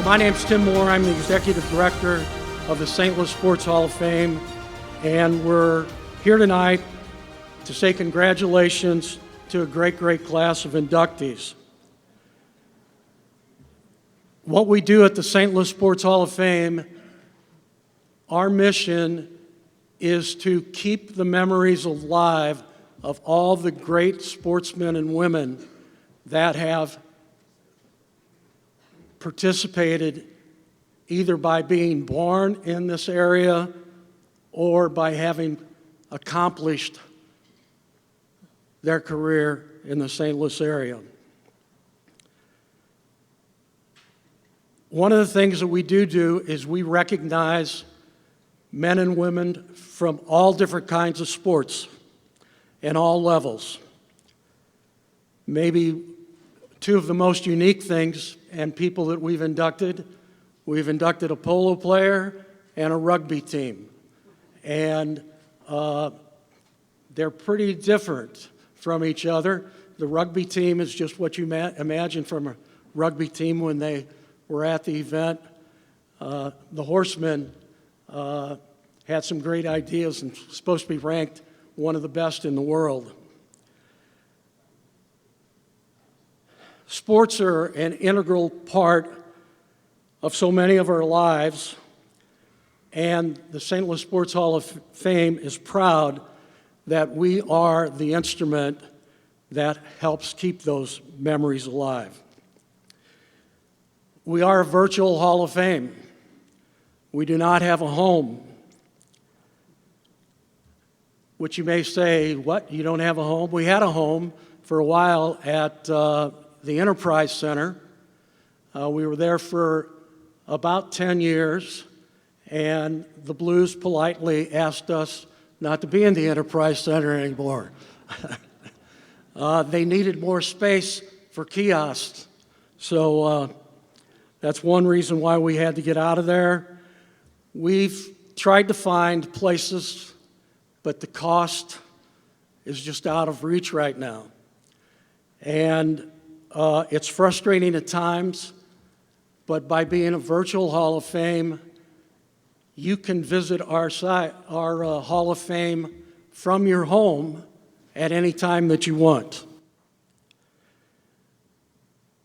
My name's Tim Moore. I'm the Executive Director of the St. Louis Sports Hall of Fame, and we're here tonight to say congratulations to a great class of inductees. What we do at the St. Louis Sports Hall of Fame, our mission is to keep the memories alive of all the great sportsmen and women that have participated either by being born in this area or by having accomplished their career in the St. Louis area. One of the things that we do is we recognize men and women from all different kinds of sports and all levels. Maybe two of the most unique things and people that we've inducted a polo player and a rugby team. And they're pretty different from each other. The rugby team is just what you imagine from a rugby team when they were at the event. The horsemen had some great ideas and supposed to be ranked one of the best in the world. Sports are an integral part of so many of our lives, and the St. Louis Sports Hall of Fame is proud that we are the instrument that helps keep those memories alive. We are a virtual Hall of Fame. We do not have a home. Which you may say, what, you don't have a home? We had a home for a while at the Enterprise Center. We were there for about 10 years, and the Blues politely asked us not to be in the Enterprise Center anymore. They needed more space for kiosks, so that's one reason why we had to get out of there. We've tried to find places, but the cost is just out of reach right now. And it's frustrating at times, but by being a virtual Hall of Fame, you can visit our Hall of Fame from your home at any time that you want.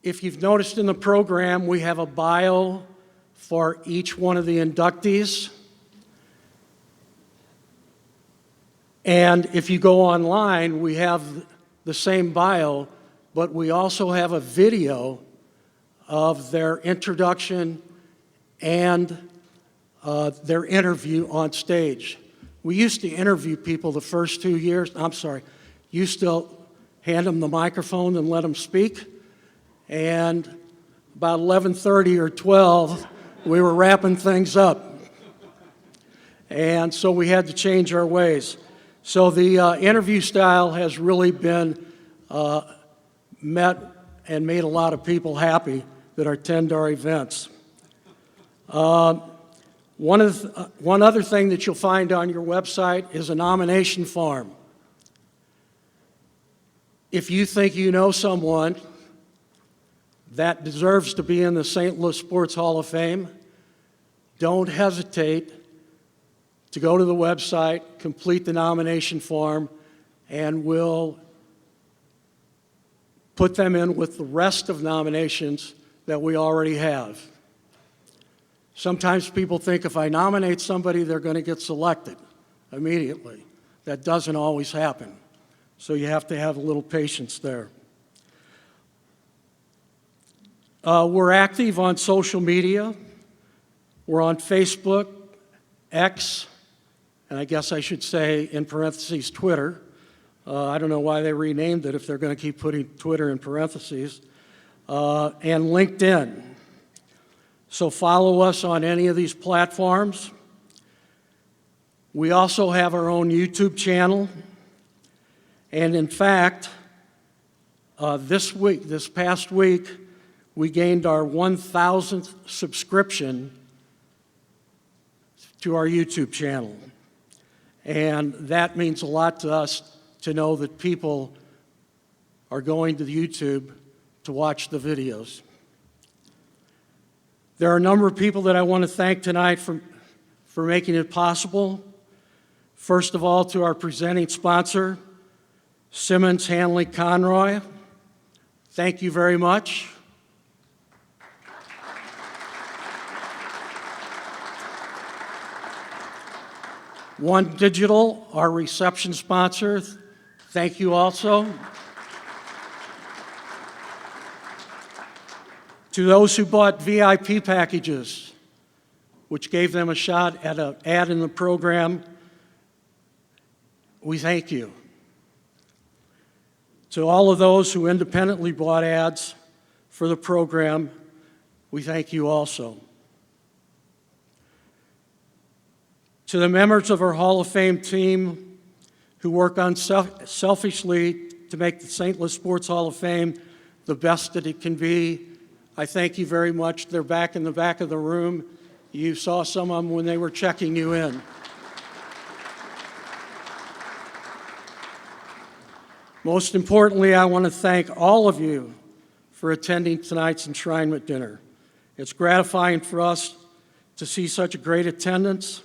If you've noticed in the program, we have a bio for each one of the inductees. And if you go online, we have the same bio, but we also have a video of their introduction and their interview on stage. We used to interview people the first 2 years. Used to hand them the microphone and let them speak. And about 11:30 or 12, we were wrapping things up. And so we had to change our ways. So the interview style has really been met and made a lot of people happy that attend our events. One other thing that you'll find on your website is a nomination form. If you think you know someone that deserves to be in the St. Louis Sports Hall of Fame, don't hesitate to go to the website, complete the nomination form, and we'll put them in with the rest of nominations that we already have. Sometimes people think if I nominate somebody, they're going to get selected immediately. That doesn't always happen. So you have to have a little patience there. We're active on social media. We're on Facebook, X, and I guess I should say, in parentheses, Twitter. I don't know why they renamed it if they're going to keep putting Twitter in parentheses. And LinkedIn. So follow us on any of these platforms. We also have our own YouTube channel. And in fact, this past week, we gained our 1,000th subscription to our YouTube channel. And that means a lot to us to know that people are going to YouTube to watch the videos. There are a number of people that I want to thank tonight for making it possible. First of all, to our presenting sponsor, Simmons Hanley Conroy. Thank you very much. One Digital, our reception sponsor, thank you also. To those who bought VIP packages, which gave them a shot at an ad in the program, we thank you. To all of those who independently bought ads for the program, we thank you also. To the members of our Hall of Fame team who work unselfishly to make the St. Louis Sports Hall of Fame the best that it can be, I thank you very much. They're back in the back of the room. You saw some of them when they were checking you in. Most importantly, I want to thank all of you for attending tonight's enshrinement dinner. It's gratifying for us to see such a great attendance,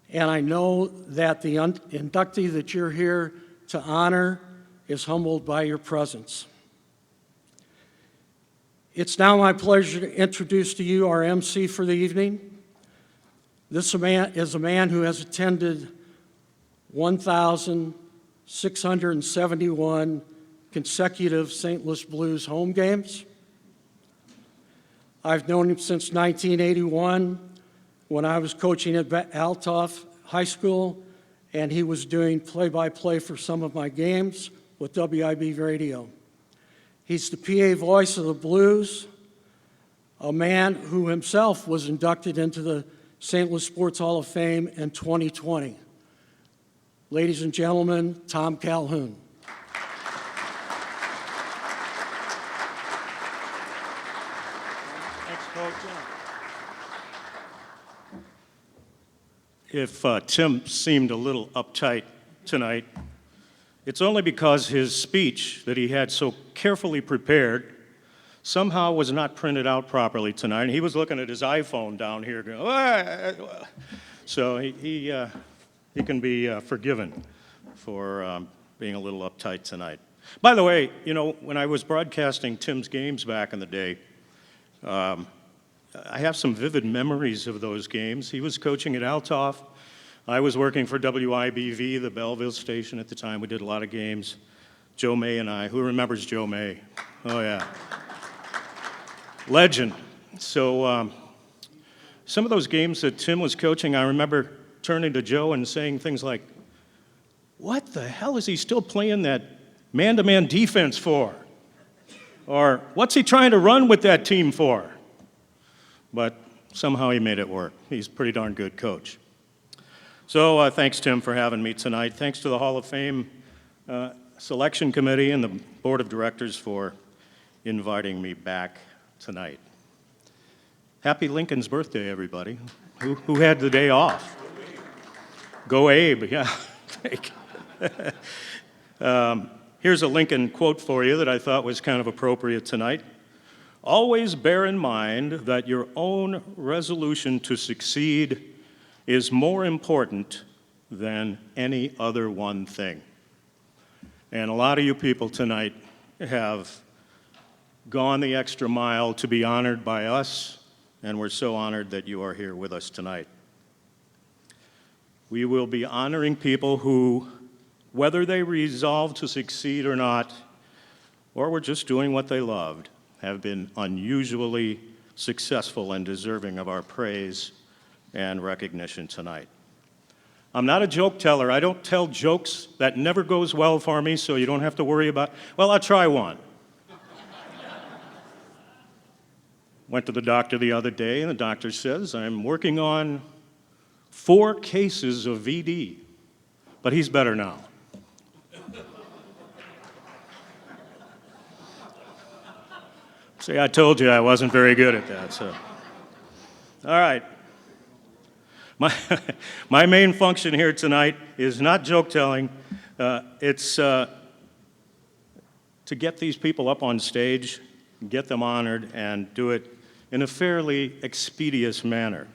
and I know that the inductee that you're here to honor is humbled by your presence. It's now my pleasure to introduce to you our MC for the evening. This is a man who has attended 1,671 consecutive St. Louis Blues home games. I've known him since 1981 when I was coaching at Althoff High School, and he was doing play-by-play for some of my games with WIB Radio. He's the PA voice of the Blues, a man who himself was inducted into the St. Louis Sports Hall of Fame in 2020. Ladies and gentlemen, Tom Calhoun. Thanks, Coach. If Tim seemed a little uptight tonight, it's only because his speech that he had so carefully prepared somehow was not printed out properly tonight. And he was looking at his iPhone down here going, "Ah." So he can be forgiven for being a little uptight tonight. By the way, you know, when I was broadcasting Tim's games back in the day, I have some vivid memories of those games. He was coaching at Althoff. I was working for WIBV, the Belleville station at the time. We did a lot of games. Joe May and I. Who remembers Joe May? Oh, yeah. Legend. So some of those games that Tim was coaching, I remember turning to Joe and saying things like, "What the hell is he still playing that man-to-man defense for?" Or, "What's he trying to run with that team for?" But somehow he made it work. He's a pretty darn good coach. So thanks, Tim, for having me tonight. Thanks to the Hall of Fame Selection Committee and the Board of Directors for inviting me back tonight. Happy Lincoln's birthday, everybody. Who had the day off? Go Abe, yeah. Here's a Lincoln quote for you that I thought was kind of appropriate tonight. "Always bear in mind that your own resolution to succeed is more important than any other one thing." And a lot of you people tonight have gone the extra mile to be honored by us, and we're so honored that you are here with us tonight. We will be honoring people who, whether they resolve to succeed or not, or were just doing what they loved, have been unusually successful and deserving of our praise and recognition tonight. I'm not a joke teller. I don't tell jokes. That never goes well for me, so you don't have to worry about, well, I'll try one. Went to the doctor the other day, and the doctor says, "I'm working on 4 cases of VD, but he's better now." See, I told you I wasn't very good at that, so. All right. My main function here tonight is not joke telling. It's to get these people up on stage, get them honored, and do it in a fairly expeditious manner.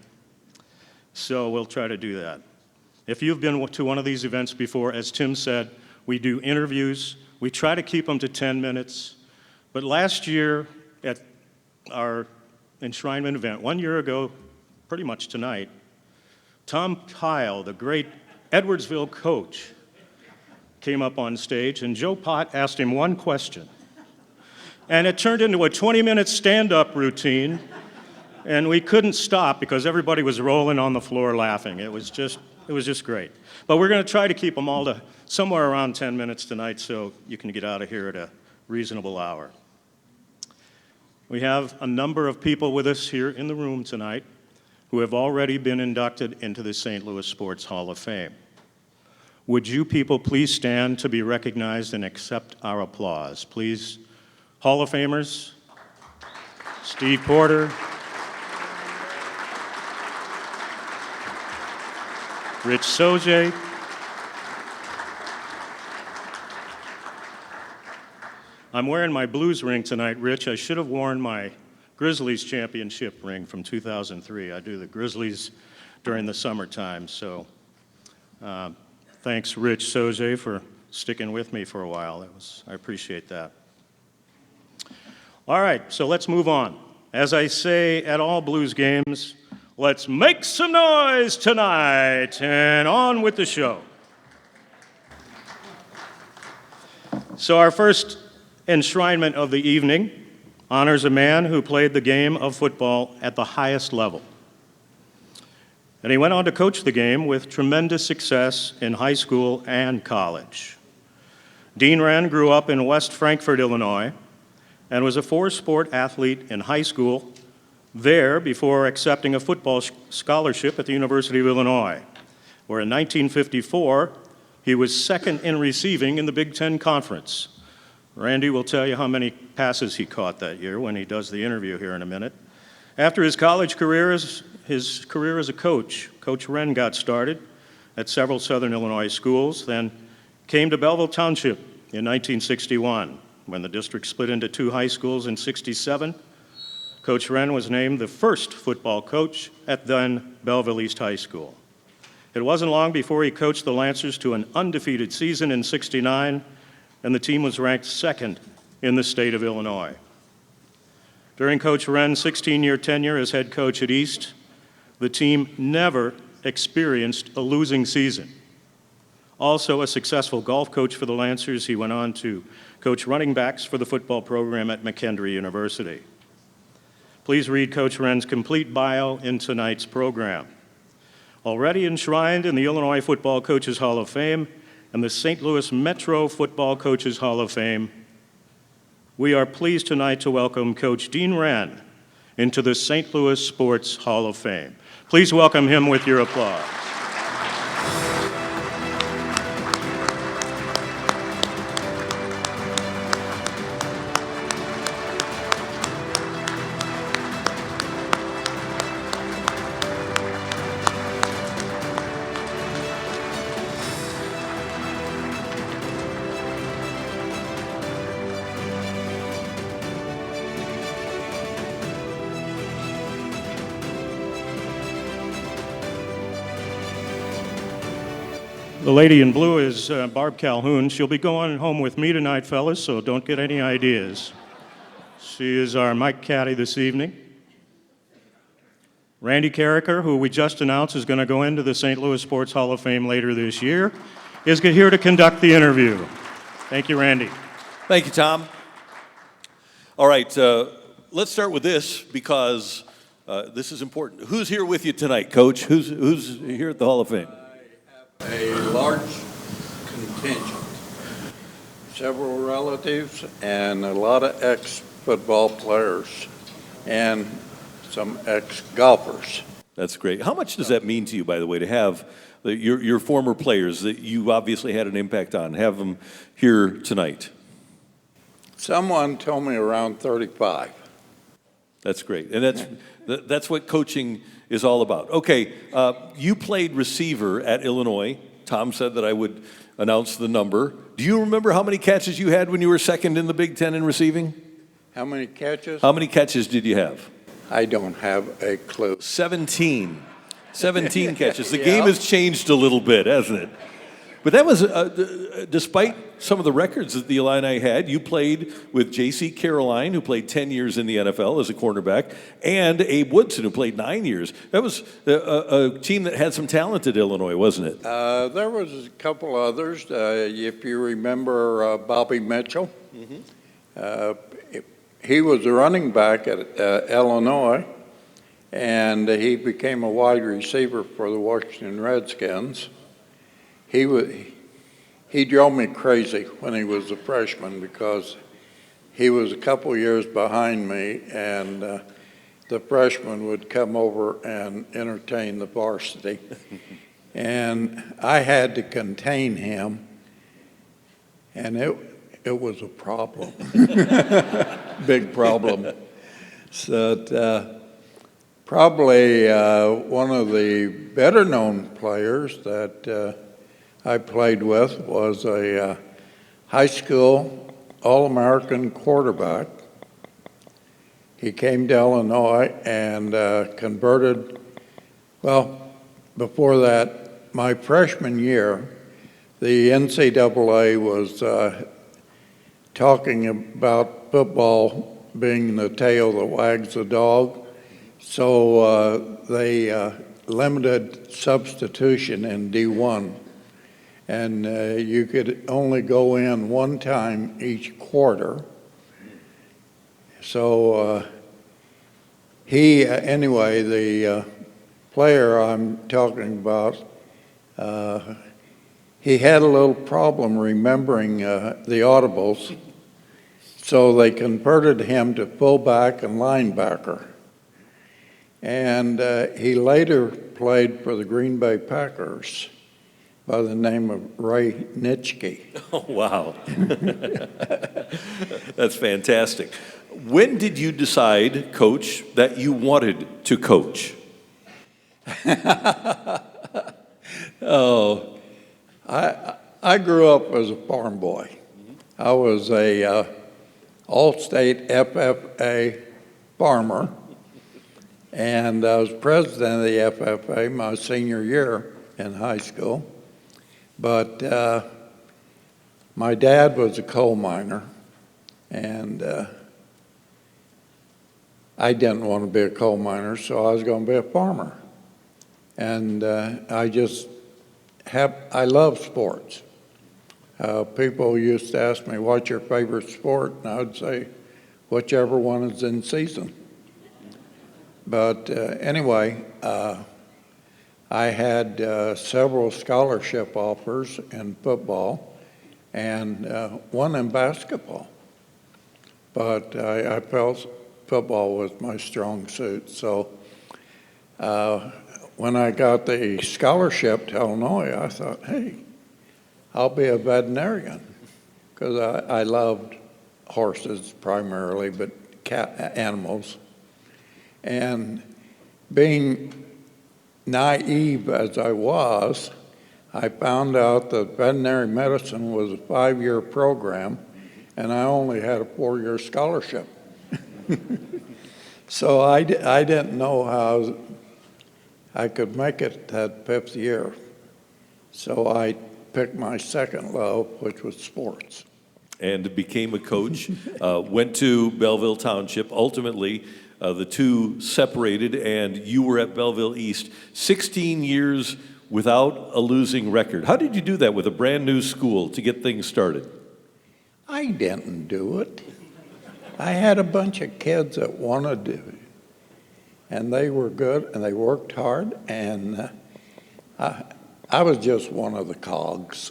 So we'll try to do that. If you've been to one of these events before, as Tim said, we do interviews. We try to keep them to 10 minutes. But last year at our enshrinement event, 1 year ago, pretty much tonight, Tom Kyle, the great Edwardsville coach, came up on stage, and Joe Pott asked him one question. And it turned into a 20-minute stand-up routine, and we couldn't stop because everybody was rolling on the floor laughing. It was just great. But we're going to try to keep them all to somewhere around 10 minutes tonight so you can get out of here at a reasonable hour. We have a number of people with us here in the room tonight who have already been inducted into the St. Louis Sports Hall of Fame. Would you people please stand to be recognized and accept our applause? Please, Hall of Famers, Steve Porter, Rich Soje, I'm wearing my Blues ring tonight, Rich. I should have worn my Grizzlies championship ring from 2003. I do the Grizzlies during the summertime, so thanks, Rich Soje, for sticking with me for a while. I appreciate that. All right, so let's move on. As I say at all Blues games, let's make some noise tonight, and on with the show. So our first enshrinement of the evening honors a man who played the game of football at the highest level. And he went on to coach the game with tremendous success in high school and college. Dean Wren grew up in West Frankfort, Illinois, and was a four-sport athlete in high school there before accepting a football scholarship at the University of Illinois, where in 1954 he was second in receiving in the Big Ten Conference. Randy will tell you how many passes he caught that year when he does the interview here in a minute. After his college career, his career as a coach, Coach Wren got started at several Southern Illinois schools, then came to Belleville Township in 1961. When the district split into two high schools in '67, Coach Wren was named the first football coach at then Belleville East High School. It wasn't long before he coached the Lancers to an undefeated season in '69, and the team was ranked second in the state of Illinois. During Coach Wren's 16-year tenure as head coach at East, the team never experienced a losing season. Also a successful golf coach for the Lancers, he went on to coach running backs for the football program at McKendree University. Please read Coach Wren's complete bio in tonight's program. Already enshrined in the Illinois Football Coaches Hall of Fame and the St. Louis Metro Football Coaches Hall of Fame, we are pleased tonight to welcome Coach Dean Wren into the St. Louis Sports Hall of Fame. Please welcome him with your applause. The lady in blue is Barb Calhoun. She'll be going home with me tonight, fellas, so don't get any ideas. She is our Mike Caddy this evening. Randy Carricker, who we just announced is going to go into the St. Louis Sports Hall of Fame later this year, is here to conduct the interview. Thank you, Randy. Thank you, Tom. All right, let's start with this because this is important. Who's here with you tonight, Coach? Who's here at the Hall of Fame? A large contingent, several relatives, and a lot of ex-football players, and some ex-golfers. That's great. How much does that mean to you, by the way, to have your former players that you obviously had an impact on, have them here tonight? Someone told me around 35. That's great. And that's what coaching is all about. Okay, you played receiver at Illinois. Tom said that I would announce the number. Do you remember how many catches you had when you were second in the Big Ten in receiving? How many catches? How many catches did you have? I don't have a clue. 17. 17 catches. The Yeah. game has changed a little bit, hasn't it? But that was, despite some of the records that the Illini had, you played with J.C. Caroline, who played 10 years in the NFL as a cornerback, and Abe Woodson, who played 9 years. That was a team that had some talent at Illinois, wasn't it? There was a couple others. If you remember Bobby Mitchell, he was a running back at Illinois, and he became a wide receiver for the Washington Redskins. He drove me crazy when he was a freshman because he was a couple years behind me, and the freshmen would come over and entertain the varsity. And I had to contain him, and it was a problem, big problem. So probably one of the better-known players that I played with was a high school All-American quarterback. He came to Illinois and converted, well, before that, my freshman year, the NCAA was talking about football being the tail that wags the dog, so they limited substitution in D1. And you could only go in one time each quarter. So anyway, the player I'm talking about, he had a little problem remembering the audibles, so they converted him to fullback and linebacker. And he later played for the Green Bay Packers by the name of Ray Nitschke. Oh, wow. That's fantastic. When did you decide, Coach, that you wanted to coach? Oh, I grew up as a farm boy. I was a all-state FFA farmer, and I was president of the FFA my senior year in high school. But my dad was a coal miner, and I didn't want to be a coal miner, so I was going to be a farmer. And I love sports. People used to ask me, what's your favorite sport? And I would say, whichever one is in season. But anyway, I had several scholarship offers in football and one in basketball. But I felt football was my strong suit. So when I got the scholarship to Illinois, I thought, hey, I'll be a veterinarian, because I loved horses primarily, but animals. And being naive as I was, I found out that veterinary medicine was a 5-year program, and I only had a 4-year scholarship. So I didn't know how I could make it that 5th year. So I picked my second love, which was sports. And became a coach, went to Belleville Township. Ultimately, the two separated, and you were at Belleville East. 16 years without a losing record. How did you do that with a brand new school to get things started? I didn't do it. I had a bunch of kids that wanted to, and they were good, and they worked hard, and I was just one of the cogs.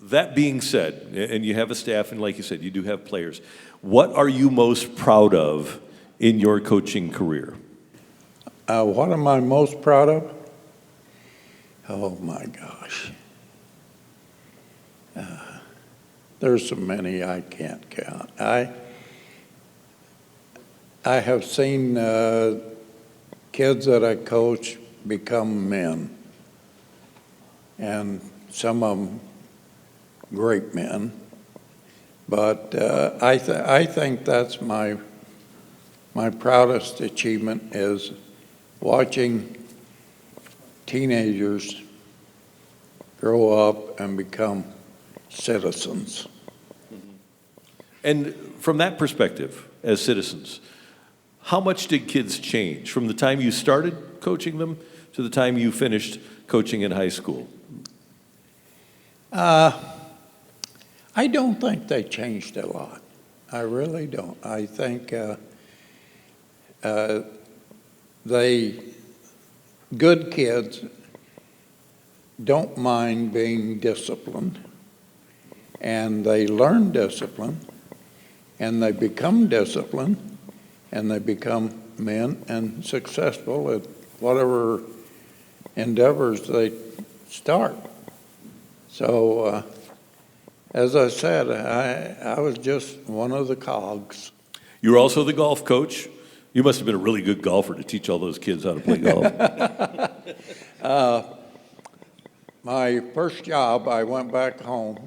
That being said, and you have a staff, and like you said, you do have players, what are you most proud of in your coaching career? What am I most proud of? Oh my gosh. There's so many I can't count. I have seen kids that I coach become men, and some of them great men. But I think that's my my proudest achievement is watching teenagers grow up and become citizens. And from that perspective, as citizens, how much did kids change from the time you started coaching them to the time you finished coaching in high school? I don't think they changed a lot. I really don't. I think good kids don't mind being disciplined, and they learn discipline, and they become disciplined, and they become men and successful at whatever endeavors they start. So, as I said, I was just one of the cogs. You were also the golf coach. You must have been a really good golfer to teach all those kids how to play golf. My first job, I went back home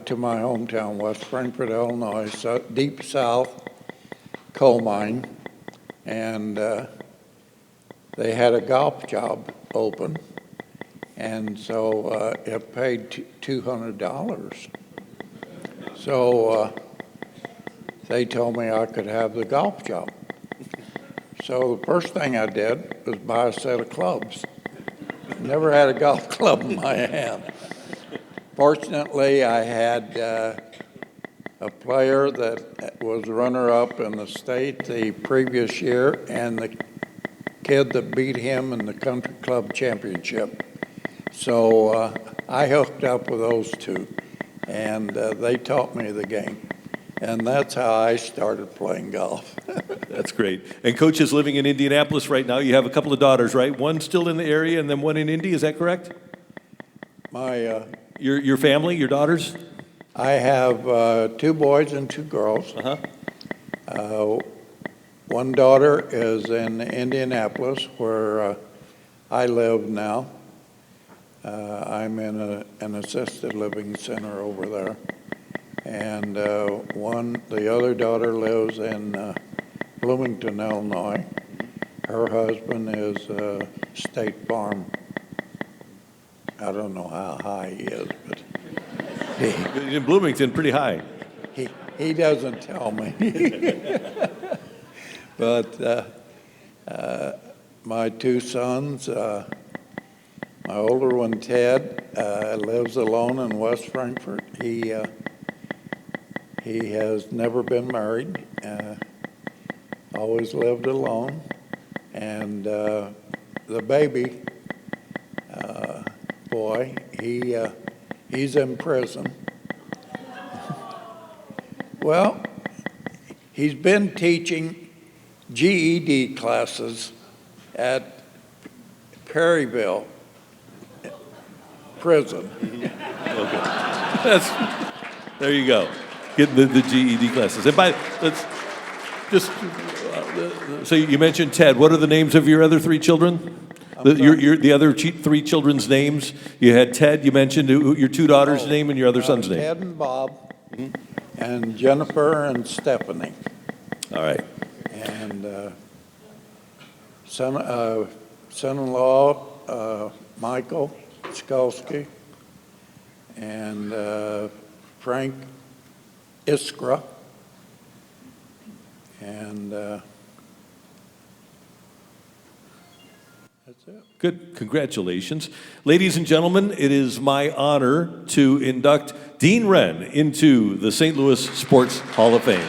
to my hometown, West Frankfort, Illinois, deep south coal mine, and they had a golf job open, and so it paid $200. So they told me I could have the golf job. So the first thing I did was buy a set of clubs. Never had a golf club in my hand. Fortunately, I had a player that was runner-up in the state the previous year, and the kid that beat him in the country club championship. So I hooked up with those two, and they taught me the game. And that's how I started playing golf. That's great. And Coach is living in Indianapolis right now. You have a couple of daughters, right? One still in the area and then one in Indy, is that correct? Your family, your daughters? I have 2 boys and 2 girls. One daughter is in Indianapolis, where I live now. I'm in an assisted living center over there. And the other daughter lives in Bloomington, Illinois. Her husband is State Farm. I don't know how high he is, but In Bloomington, pretty high. he doesn't tell me. But my 2 sons, my older one, Ted, lives alone in West Frankfort. He has never been married, always lived alone. And the baby boy, he's in prison. Well, he's been teaching GED classes at Perryville prison. Okay. There you go. Getting the GED classes. And so you mentioned Ted. What are the names of your other 3 children? The other 3 children's names. You had Ted. You mentioned your 2 daughters' name and your other son's name. Ted and Bob, and Jennifer and Stephanie. All right. And son-in-law Michael Skolsky, and Frank Iskra, and that's it. Good. Congratulations. Ladies and gentlemen, it is my honor to induct Dean Wren into the St. Louis Sports Hall of Fame.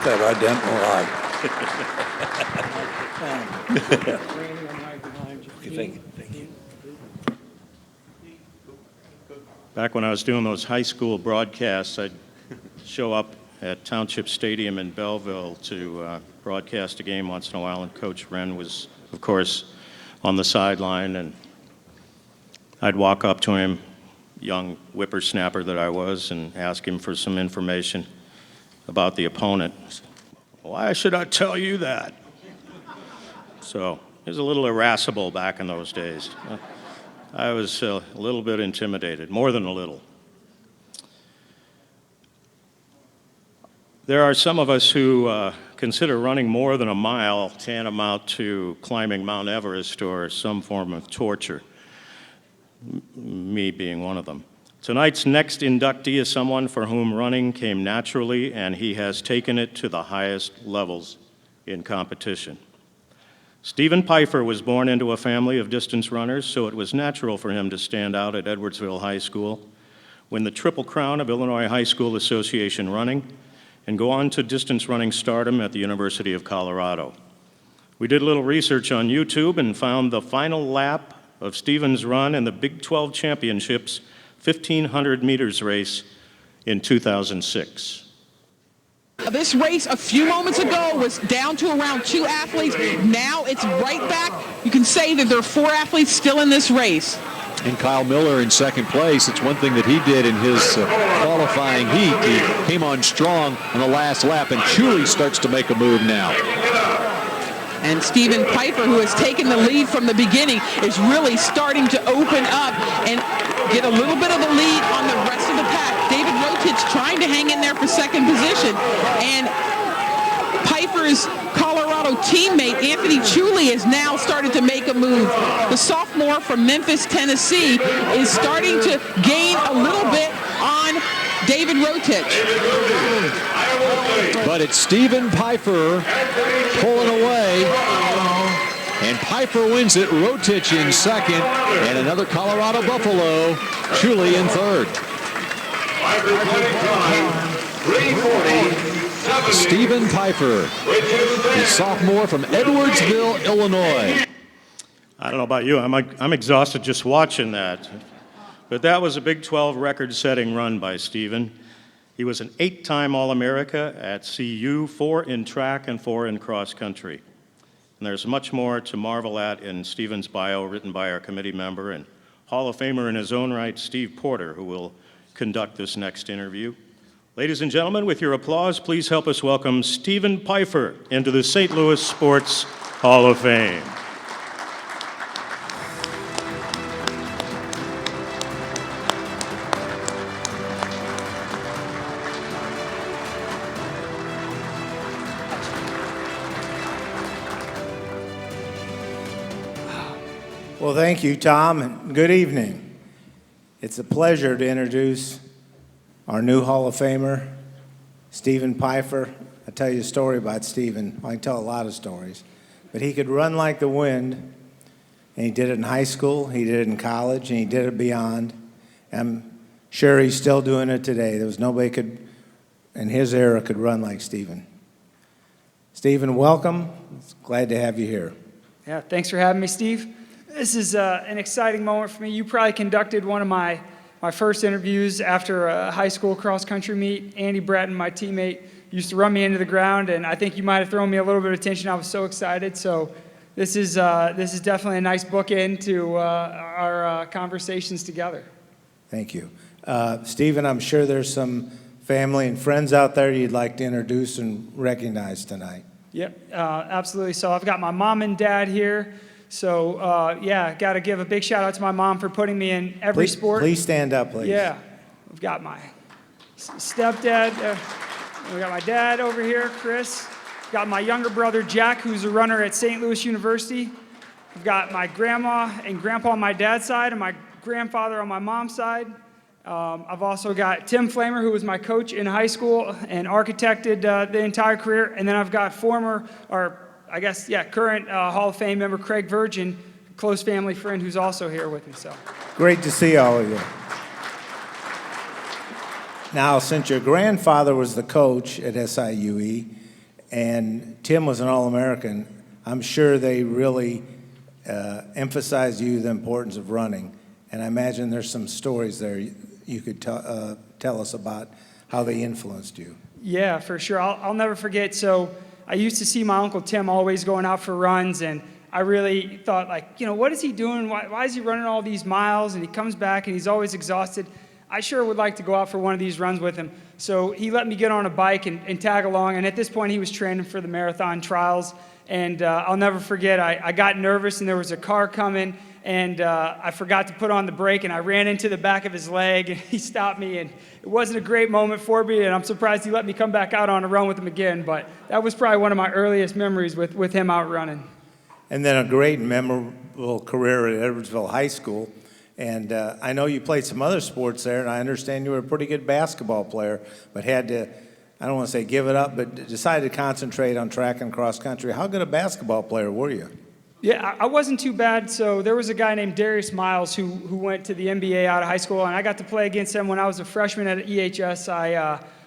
That I didn't like. Thank you. Thank you. Back when I was doing those high school broadcasts, I'd show up at Township Stadium in Belleville to broadcast a game once in a while, and Coach Wren was, of course, on the sideline, and I'd walk up to him, young whippersnapper that I was, and ask him for some information about the opponent. Why should I tell you that? So was a little irascible back in those days. I was a little bit intimidated, more than a little. There are some of us who consider running more than a mile tantamount to climbing Mount Everest or some form of torture, me being one of them. Tonight's next inductee is someone for whom running came naturally, and he has taken it to the highest levels in competition. Stephen Pfeiffer was born into a family of distance runners, so it was natural for him to stand out at Edwardsville High School, win the Triple Crown of Illinois High School Association running, and go on to distance running stardom at the University of Colorado. We did a little research on YouTube and found the final lap of Stephen's run in the Big 12 Championships 1,500 meters race in 2006. This race a few moments ago was down to around 2 athletes. Now it's right back. You can say that there are 4 athletes still in this race. And Kyle Miller in second place. It's one thing that he did in his qualifying heat. He came on strong on the last lap, and Chuli starts to make a move now. And Stephen Pfeiffer, who has taken the lead from the beginning, is really starting to open up and get a little bit of the lead on the rest of the pack. David Rotich trying to hang in there for second position. And Pfeiffer's Colorado teammate, Anthony Chuli, has now started to make a move. The sophomore from Memphis, Tennessee, is starting to gain a little bit on David Rotich. But it's Stephen Pfeiffer pulling away. And Pfeiffer wins it. Rotich in second. And another Colorado Buffalo, Chuli in third. Stephen Pfeiffer, the sophomore from Edwardsville, Illinois. I don't know about you, I'm exhausted just watching that. But that was a Big 12 record-setting run by Stephen. He was an 8-time All-America at CU, 4 in track and 4 in cross country. And there's much more to marvel at in Stephen's bio written by our committee member and Hall of Famer in his own right, Steve Porter, who will conduct this next interview. Ladies and gentlemen, with your applause, please help us welcome Stephen Pfeiffer into the St. Louis Sports Hall of Fame. Well, thank you, Tom, and good evening. It's a pleasure to introduce our new Hall of Famer, Stephen Pfeiffer. I'll tell you a story about Stephen. I can tell a lot of stories. But he could run like the wind, and he did it in high school, he did it in college, and he did it beyond. I'm sure he's still doing it today. There was nobody could, in his era, could run like Stephen. Stephen, welcome. Glad to have you here. Yeah, thanks for having me, Steve. This is an exciting moment for me. You probably conducted one of my first interviews after a high school cross-country meet. Andy Bratton, my teammate, used to run me into the ground, and I think you might have thrown me a little bit of attention. I was so excited. So this is definitely a nice bookend to our conversations together. Thank you. Stephen, I'm sure there's some family and friends out there you'd like to introduce and recognize tonight. Yep, absolutely. So I've got my mom and dad here. So, yeah, got to give a big shout out to my mom for putting me in every sport. Please stand up, please. Yeah. We've got my stepdad. We got my dad over here, Chris. We've got my younger brother, Jack, who's a runner at St. Louis University. We've got my grandma and grandpa on my dad's side and my grandfather on my mom's side. I've also got Tim Flamer, who was my coach in high school and architected the entire career. And then I've got current Hall of Fame member Craig Virgin, close family friend who's also here with me. So great to see all of you. Now, since your grandfather was the coach at SIUE and Tim was an All-American, I'm sure they really emphasized the importance of running. And I imagine there's some stories there you could tell us about how they influenced you. Yeah, for sure. I'll never forget. So I used to see my Uncle Tim always going out for runs, and I really thought, what is he doing? Why is he running all these miles? And he comes back, and he's always exhausted. I sure would like to go out for one of these runs with him. So he let me get on a bike and tag along, and at this point, he was training for the marathon trials. And I'll never forget, I got nervous and there was a car coming, and I forgot to put on the brake, and I ran into the back of his leg, and he stopped me, and it wasn't a great moment for me, and I'm surprised he let me come back out on a run with him again, but that was probably one of my earliest memories with him out running. And then a great memorable career at Edwardsville High School. And I know you played some other sports there, and I understand you were a pretty good basketball player, but had to, I don't want to say give it up, but decided to concentrate on track and cross country. How good a basketball player were you? Yeah, I wasn't too bad. So there was a guy named Darius Miles who went to the NBA out of high school, and I got to play against him when I was a freshman at EHS.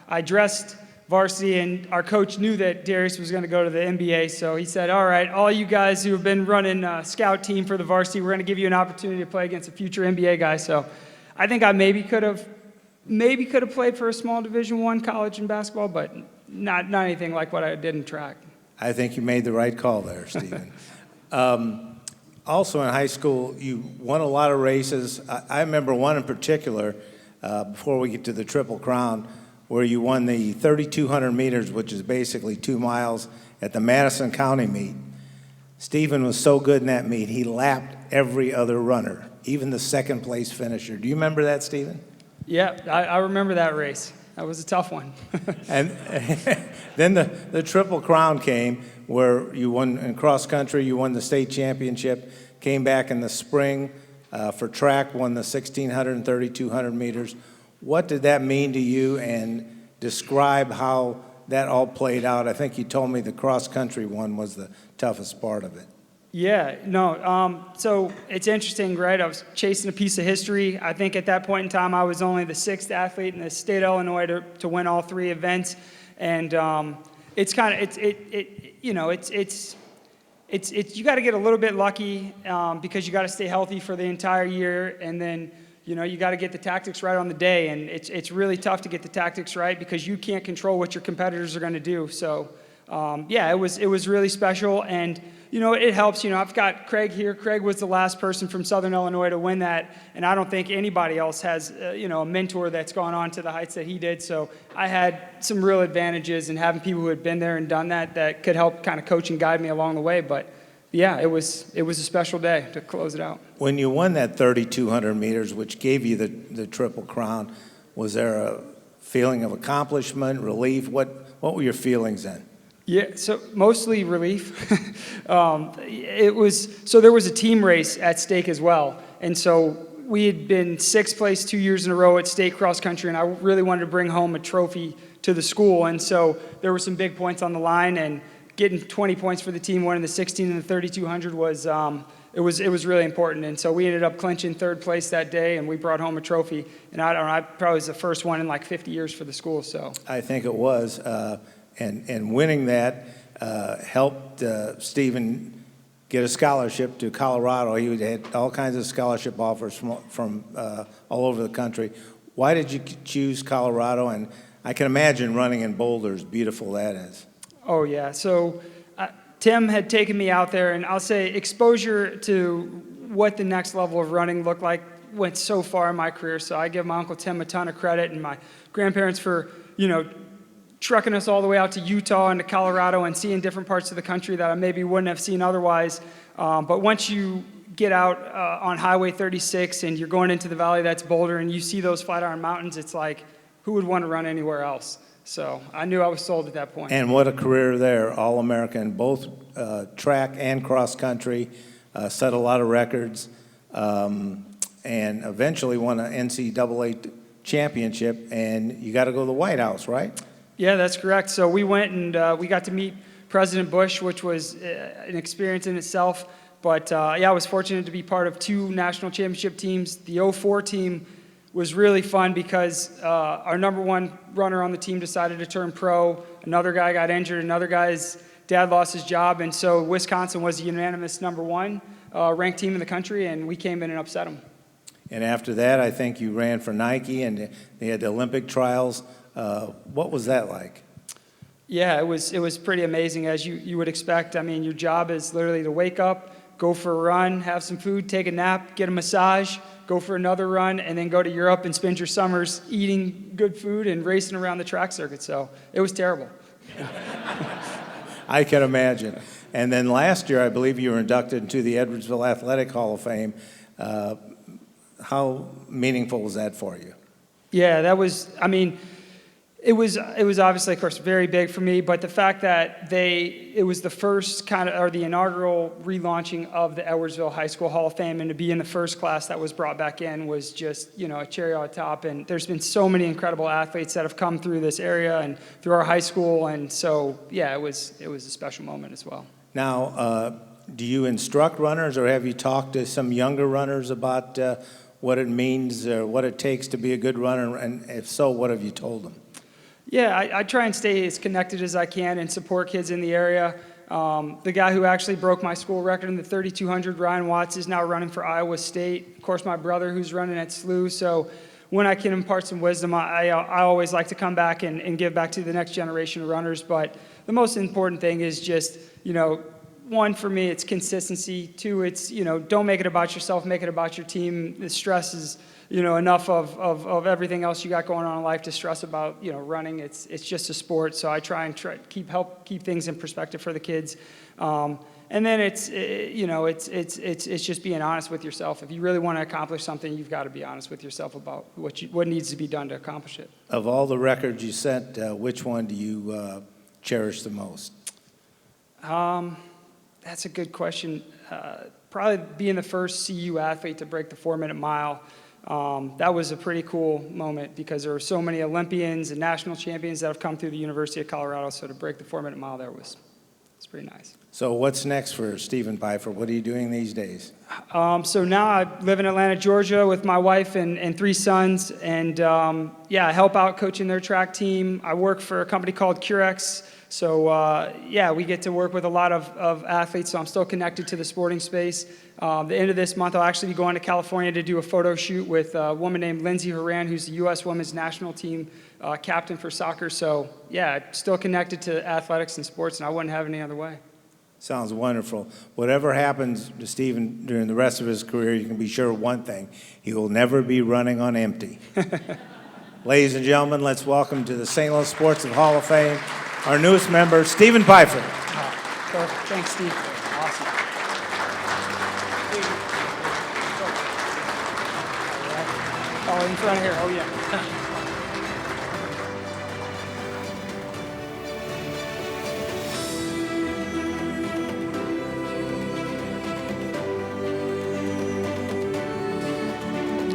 I dressed varsity, and our coach knew that Darius was going to go to the NBA, so he said, all right, all you guys who have been running a scout team for the varsity, we're going to give you an opportunity to play against a future NBA guy. So I think I maybe could have played for a small Division I college in basketball, but not anything like what I did in track. I think you made the right call there, Stephen. Also in high school, you won a lot of races. I remember one in particular, before we get to the Triple Crown, where you won the 3,200 meters, which is basically 2 miles, at the Madison County meet. Stephen was so good in that meet, he lapped every other runner, even the second place finisher. Do you remember that, Stephen? Yeah, I remember that race. That was a tough one. And then the Triple Crown came, where you won in cross country, you won the state championship, came back in the spring for track, won the 1,600 and 3,200 meters. What did that mean to you, and describe how that all played out? I think you told me the cross country one was the toughest part of it. Yeah, no, so it's interesting, right? I was chasing a piece of history. I think at that point in time, I was only the 6th athlete in the state of Illinois to win all 3 events. And it's kind of, you got to get a little bit lucky because you got to stay healthy for the entire year. And then, you got to get the tactics right on the day. And it's really tough to get the tactics right because you can't control what your competitors are going to do. So, yeah, it was really special. And, it helps. I've got Craig here. Craig was the last person from Southern Illinois to win that, and I don't think anybody else has, a mentor that's gone on to the heights that he did. So I had some real advantages in having people who had been there and done that could help kind of coach and guide me along the way. But yeah, it was a special day to close it out. When you won that 3,200 meters, which gave you the Triple Crown, was there a feeling of accomplishment, relief? What were your feelings then? Yeah, so mostly relief. So there was a team race at stake as well. And so we had been 6th place 2 years in a row at state cross country, and I really wanted to bring home a trophy to the school. And so there were some big points on the line, and getting 20 points for the team, winning the 16 and the 3,200 was, it was really important. And so we ended up clinching 3rd place that day, and we brought home a trophy. And I don't know, I probably was the first one in like 50 years for the school. So I think it was. And winning that helped Stephen get a scholarship to Colorado. He had all kinds of scholarship offers from all over the country. Why did you choose Colorado? And I can imagine running in Boulder, as beautiful that is. Oh, yeah. So Tim had taken me out there, and I'll say exposure to what the next level of running looked like went so far in my career. So I give my Uncle Tim a ton of credit, and my grandparents for, trucking us all the way out to Utah and to Colorado and seeing different parts of the country that I maybe wouldn't have seen otherwise. But once you get out on Highway 36 and you're going into the valley that's Boulder and you see those Flatiron Mountains, it's like, who would want to run anywhere else? So I knew I was sold at that point. And what a career there, All-American, both track and cross country, set a lot of records, and eventually won an NCAA championship, and you got to go to the White House, right? Yeah, that's correct. So we went and we got to meet President Bush, which was an experience in itself. But yeah, I was fortunate to be part of 2 national championship teams. The 04 team was really fun because our number 1 runner on the team decided to turn pro. Another guy got injured. Another guy's dad lost his job. And so Wisconsin was the unanimous number 1 ranked team in the country, and we came in and upset them. And after that, I think you ran for Nike, and they had the Olympic trials. What was that like? Yeah, it was pretty amazing, as you would expect. I mean, your job is literally to wake up, go for a run, have some food, take a nap, get a massage, go for another run, and then go to Europe and spend your summers eating good food and racing around the track circuit. So it was terrible. I can imagine. And then last year, I believe you were inducted into the Edwardsville Athletic Hall of Fame. How meaningful was that for you? Yeah, that was, I mean, it was obviously, of course, very big for me, but the fact that it was the first or the inaugural relaunching of the Edwardsville High School Hall of Fame, and to be in the first class that was brought back in was just, a cherry on top. And there's been so many incredible athletes that have come through this area and through our high school, and so, yeah, it was a special moment as well. Now, do you instruct runners, or have you talked to some younger runners about what it means or what it takes to be a good runner? And if so, what have you told them? Yeah, I try and stay as connected as I can and support kids in the area. The guy who actually broke my school record in the 3,200, Ryan Watts, is now running for Iowa State. Of course, my brother who's running at SLU. So when I can impart some wisdom, I always like to come back and give back to the next generation of runners. But the most important thing is just, one, for me, it's consistency. Two, it's, don't make it about yourself, make it about your team. The stress is, enough of everything else you got going on in life to stress about, running. It's just a sport. So I try and help keep things in perspective for the kids. And then it's just being honest with yourself. If you really want to accomplish something, you've got to be honest with yourself about what needs to be done to accomplish it. Of all the records you set, which one do you cherish the most? That's a good question. Probably being the first CU athlete to break the 4-minute mile. That was a pretty cool moment because there were so many Olympians and national champions that have come through the University of Colorado. So to break the 4-minute mile there was pretty nice. So what's next for Stephen Pfeiffer? What are you doing these days? So now I live in Atlanta, Georgia with my wife and 3 sons. And I help out coaching their track team. I work for a company called Curex. So, we get to work with a lot of athletes, so I'm still connected to the sporting space. The end of this month, I'll actually be going to California to do a photo shoot with a woman named Lindsay Horan, who's the U.S. Women's National Team captain for soccer. So, still connected to athletics and sports, and I wouldn't have it any other way. Sounds wonderful. Whatever happens to Stephen during the rest of his career, you can be sure of one thing. He will never be running on empty. Ladies and gentlemen, let's welcome to the St. Louis Sports Hall of Fame our newest member, Stephen Pfeiffer. Perfect. Thanks, Steve. Awesome. Oh, in front of here. Oh, yeah.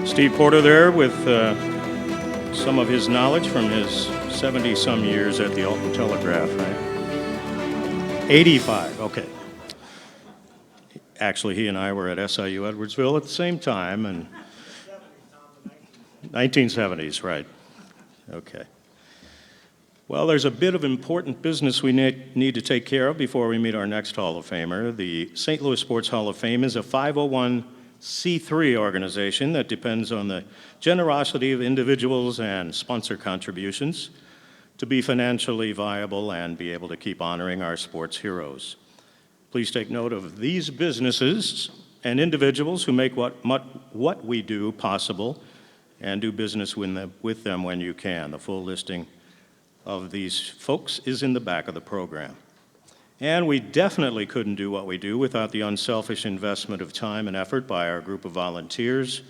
Steve Porter there with some of his knowledge from his 70-some years at the Alton Telegraph, right? 85, okay. Actually, he and I were at SIU Edwardsville at the same time, and 1970s, right. Okay. Well, there's a bit of important business we need to take care of before we meet our next Hall of Famer. The St. Louis Sports Hall of Fame is a 501c3 organization that depends on the generosity of individuals and sponsor contributions to be financially viable and be able to keep honoring our sports heroes. Please take note of these businesses and individuals who make what we do possible, and do business with them when you can. The full listing of these folks is in the back of the program. And we definitely couldn't do what we do without the unselfish investment of time and effort by our group of volunteers.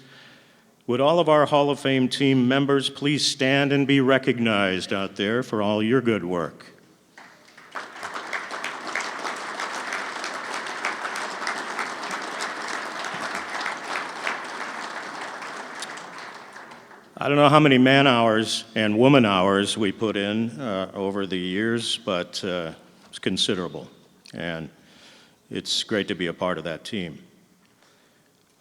Would all of our Hall of Fame team members please stand and be recognized out there for all your good work? I don't know how many man hours and woman hours we put in over the years, but it's considerable, and it's great to be a part of that team.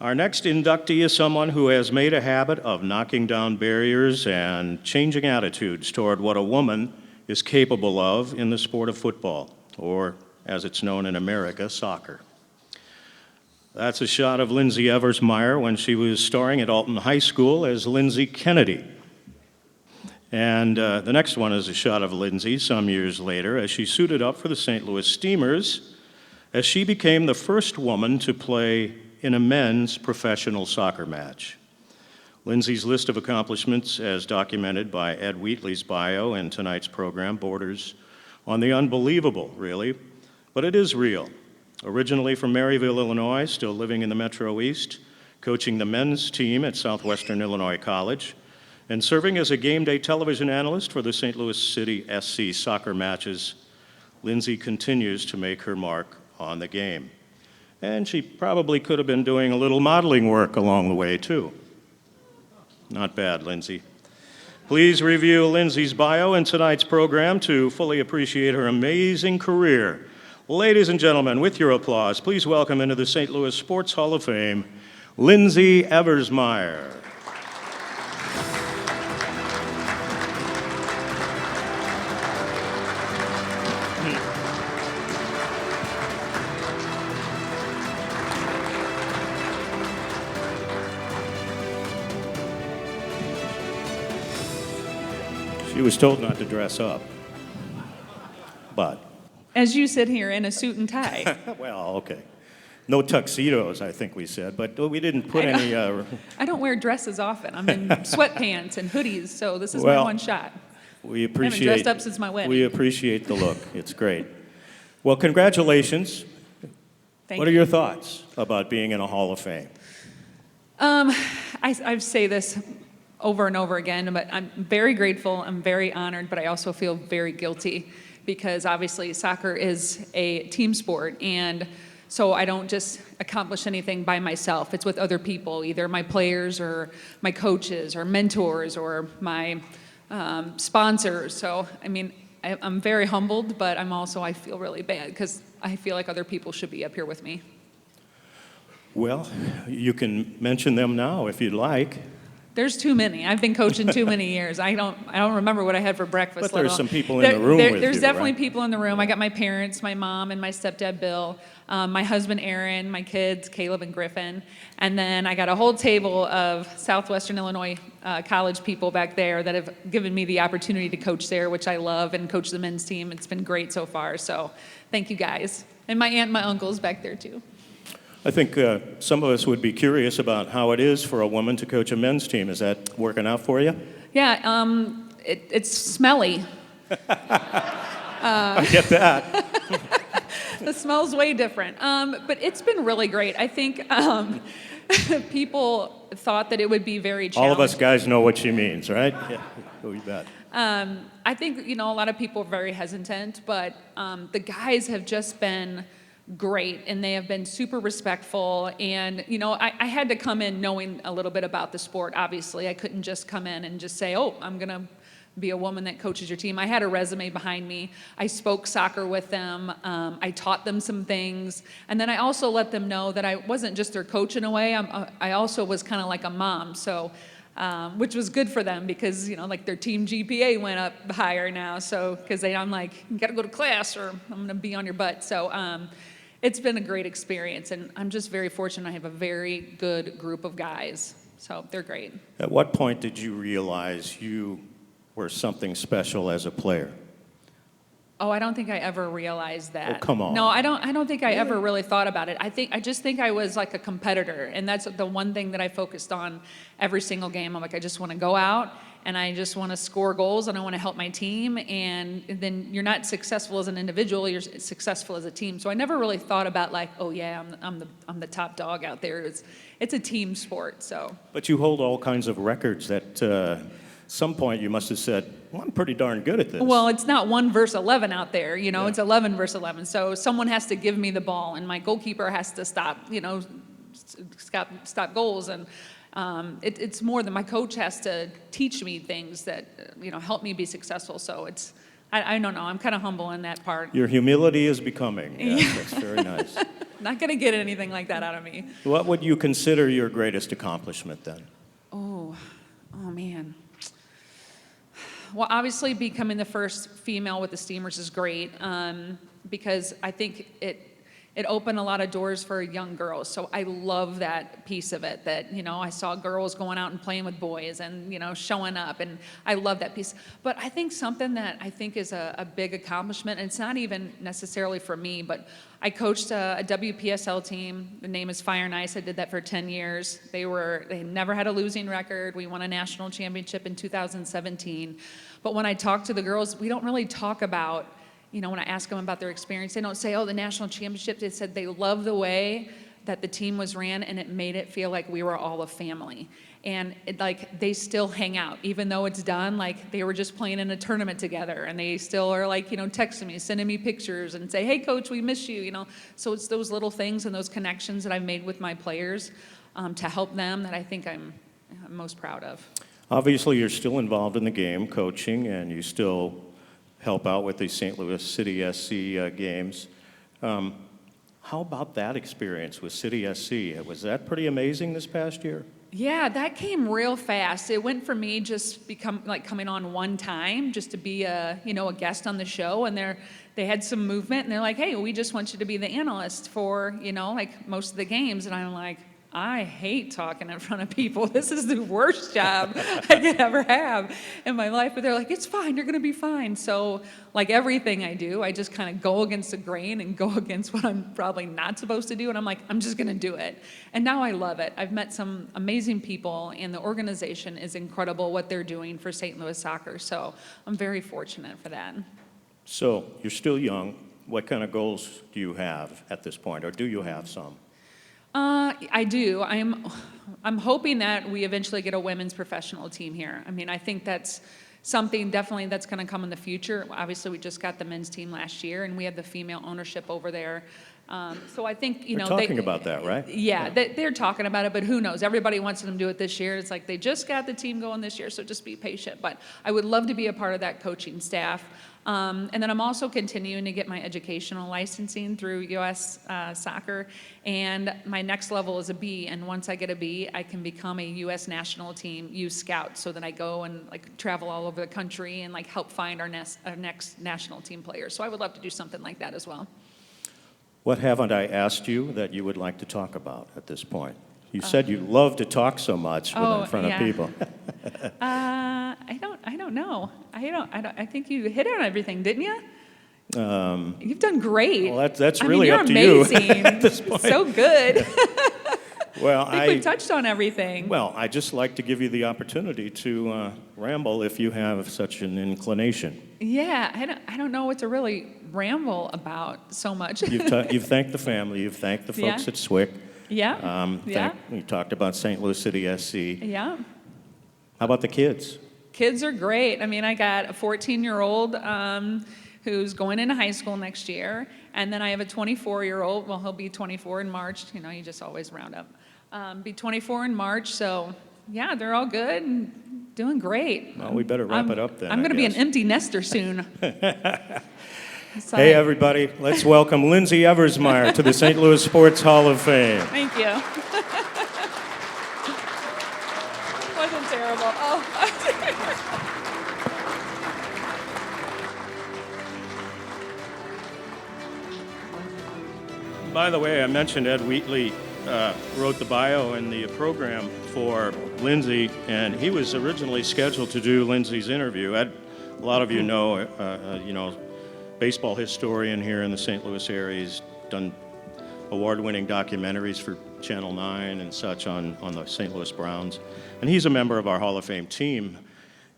Our next inductee is someone who has made a habit of knocking down barriers and changing attitudes toward what a woman is capable of in the sport of football, or as it's known in America, soccer. That's a shot of Lindsay Eversmeyer when she was starring at Alton High School as Lindsay Kennedy. And the next one is a shot of Lindsay some years later as she suited up for the St. Louis Steamers, as she became the first woman to play in a men's professional soccer match. Lindsay's list of accomplishments, as documented by Ed Wheatley's bio in tonight's program, borders on the unbelievable, really. but it is real. Originally from Maryville, Illinois, still living in the Metro East, coaching the men's team at Southwestern Illinois College, and serving as a game day television analyst for the St. Louis City SC soccer matches, Lindsay continues to make her mark on the game. And she probably could have been doing a little modeling work along the way, too. Not bad, Lindsay. Please review Lindsay's bio in tonight's program to fully appreciate her amazing career. Ladies and gentlemen, with your applause, please welcome into the St. Louis Sports Hall of Fame, Lindsay Eversmeyer. She was told not to dress up, but, As you sit here in a suit and tie. well, okay. No tuxedos, I think we said, but we didn't put I don't- any, I don't wear dresses often. I'm in sweatpants and hoodies, so this is my Well, one shot. we appreciate. I haven't dressed up since my wedding. We appreciate the look. It's great. Well, congratulations. Thank What are you. your thoughts about being in a Hall of Fame? I say this over and over again, but I'm very grateful, I'm very honored, but I also feel very guilty because obviously soccer is a team sport, and so I don't just accomplish anything by myself. It's with other people, either my players or my coaches or mentors or my sponsors. So, I mean, I'm very humbled, but I feel really bad because I feel like other people should be up here with me. Well, you can mention them now if you'd like. There's too many. I've been coaching too many years. I don't remember what I had for breakfast. But let there's alone- some people in the room with There's you, definitely right? people in the room. I got my parents, my mom, and my stepdad Bill, my husband Aaron, my kids Caleb and Griffin, and then I got a whole table of Southwestern Illinois college people back there that have given me the opportunity to coach there, which I love, and coach the men's team. It's been great so far. So thank you guys, and my aunt and my uncles back there too. I think some of us would be curious about how it is for a woman to coach a men's team. Is that working out for you? Yeah, it's smelly. I get that. The smell's way different. But it's been really great. I think people thought that it would be very challenging. All of us guys know what she means, right? Yeah, you bet. I think, a lot of people are very hesitant, but the guys have just been great, and they have been super respectful. And, I had to come in knowing a little bit about the sport, obviously. I couldn't just come in and just say, oh, I'm going to be a woman that coaches your team. I had a resume behind me. I spoke soccer with them. I taught them some things. And then I also let them know that I wasn't just their coach in a way. I also was kind of like a mom. So, which was good for them because, like their team GPA went up higher now. So, because I'm like, you got to go to class or I'm going to be on your butt. So, it's been a great experience. And I'm just very fortunate I have a very good group of guys. So they're great. At what point did you realize you were something special as a player? Oh, I don't think I ever realized that. Oh, come on. No, I don't think I ever really thought about it. I just think I was like a competitor, and that's the one thing that I focused on every single game. I'm like, I just want to go out and I just want to score goals and I want to help my team. And then you're not successful as an individual, you're successful as a team. So I never really thought about like, oh yeah, I'm the top dog out there. It's a team sport. So. But you hold all kinds of records that some point you must have said, well, I'm pretty darn good at this. Well, it's not 1 verse 11 out there, it's 11 verse 11. So someone has to give me the ball, and my goalkeeper has to stop goals. And it's more than my coach has to teach me things that, help me be successful. So I don't know, I'm kind of humble in that part. Your humility is becoming. Yes, that's very nice. Not going to get anything like that out of me. What would you consider your greatest accomplishment then? Oh man. Well, obviously becoming the first female with the Steamers is great because I think it opened a lot of doors for young girls. So I love that piece of it, that, I saw girls going out and playing with boys and, showing up, and I love that piece. But I think something that I think is a big accomplishment, and it's not even necessarily for me, but I coached a WPSL team. The name is Fire and Ice. I did that for 10 years. They never had a losing record. We won a national championship in 2017. But when I talk to the girls, we don't really talk about when I ask them about their experience, they don't say, oh, the national championship. They said they love the way that the team was ran, and it made it feel like we were all a family. And they still hang out, even though it's done, like they were just playing in a tournament together, and they still are texting me, sending me pictures and say, hey coach, we miss you, So it's those little things and those connections that I've made with my players to help them that I think I'm most proud of. Obviously, you're still involved in the game, coaching, and you still help out with the St. Louis City SC games. How about that experience with City SC? Was that pretty amazing this past year? Yeah, that came real fast. It went for me just coming on one time just to be a guest on the show, and they had some movement, and they're like, hey, we just want you to be the analyst for most of the games, and I'm like, I hate talking in front of people. This is the worst job I could ever have in my life. But they're like, it's fine, you're gonna be fine. So like everything I do, I just kind of go against the grain and go against what I'm probably not supposed to do. And I'm like, I'm just gonna do it. And now I love it. I've met some amazing people, and the organization is incredible what they're doing for St. Louis soccer. So I'm very fortunate for that. So you're still young. What kind of goals do you have at this point, or do you have some? I do. I'm hoping that we eventually get a women's professional team here. I mean, I think that's something definitely that's going to come in the future. Obviously, we just got the men's team last year, and we have the female ownership over there. So I think, They're talking about that, right? Yeah, they're talking about it, but who knows? Everybody wants them to do it this year. It's like they just got the team going this year, so just be patient. But I would love to be a part of that coaching staff. And then I'm also continuing to get my educational licensing through U.S. Soccer, and my next level is a B, and once I get a B, I can become a U.S. national team youth scout, so that I go and travel all over the country and help find our next national team players. So I would love to do something like that as well. What haven't I asked you that you would like to talk about at this point? You said you love to talk so much in front of people. I don't know. I think you hit on everything, didn't you? You've done great. Well, that's I really mean, up to you're you amazing. at this point. So good. Well, I think we touched on everything. Well, I just like to give you the opportunity to ramble if you have such an inclination. Yeah, I don't know what to really ramble about so much. You've thanked the family. You've thanked the folks at SWIC. Yeah. You talked about St. Louis City SC. Yeah. How about the kids? Kids are great. I mean, I got a 14-year-old who's going into high school next year, and then I have a 24-year-old. Well, he'll be 24 in March. You just always round up. Be 24 in March. So, yeah, they're all good and doing great. Well, we better wrap it up then. I'm going to be an empty nester soon. Hey, everybody, let's welcome Lindsay Eversmeyer to the St. Louis Sports Hall of Fame. Thank you. Wasn't terrible. Oh. By the way, I mentioned Ed Wheatley wrote the bio and the program for Lindsay, and he was originally scheduled to do Lindsay's interview. Ed, a lot of you know, baseball historian here in the St. Louis area. He's done award-winning documentaries for Channel 9 and such on the St. Louis Browns. And he's a member of our Hall of Fame team.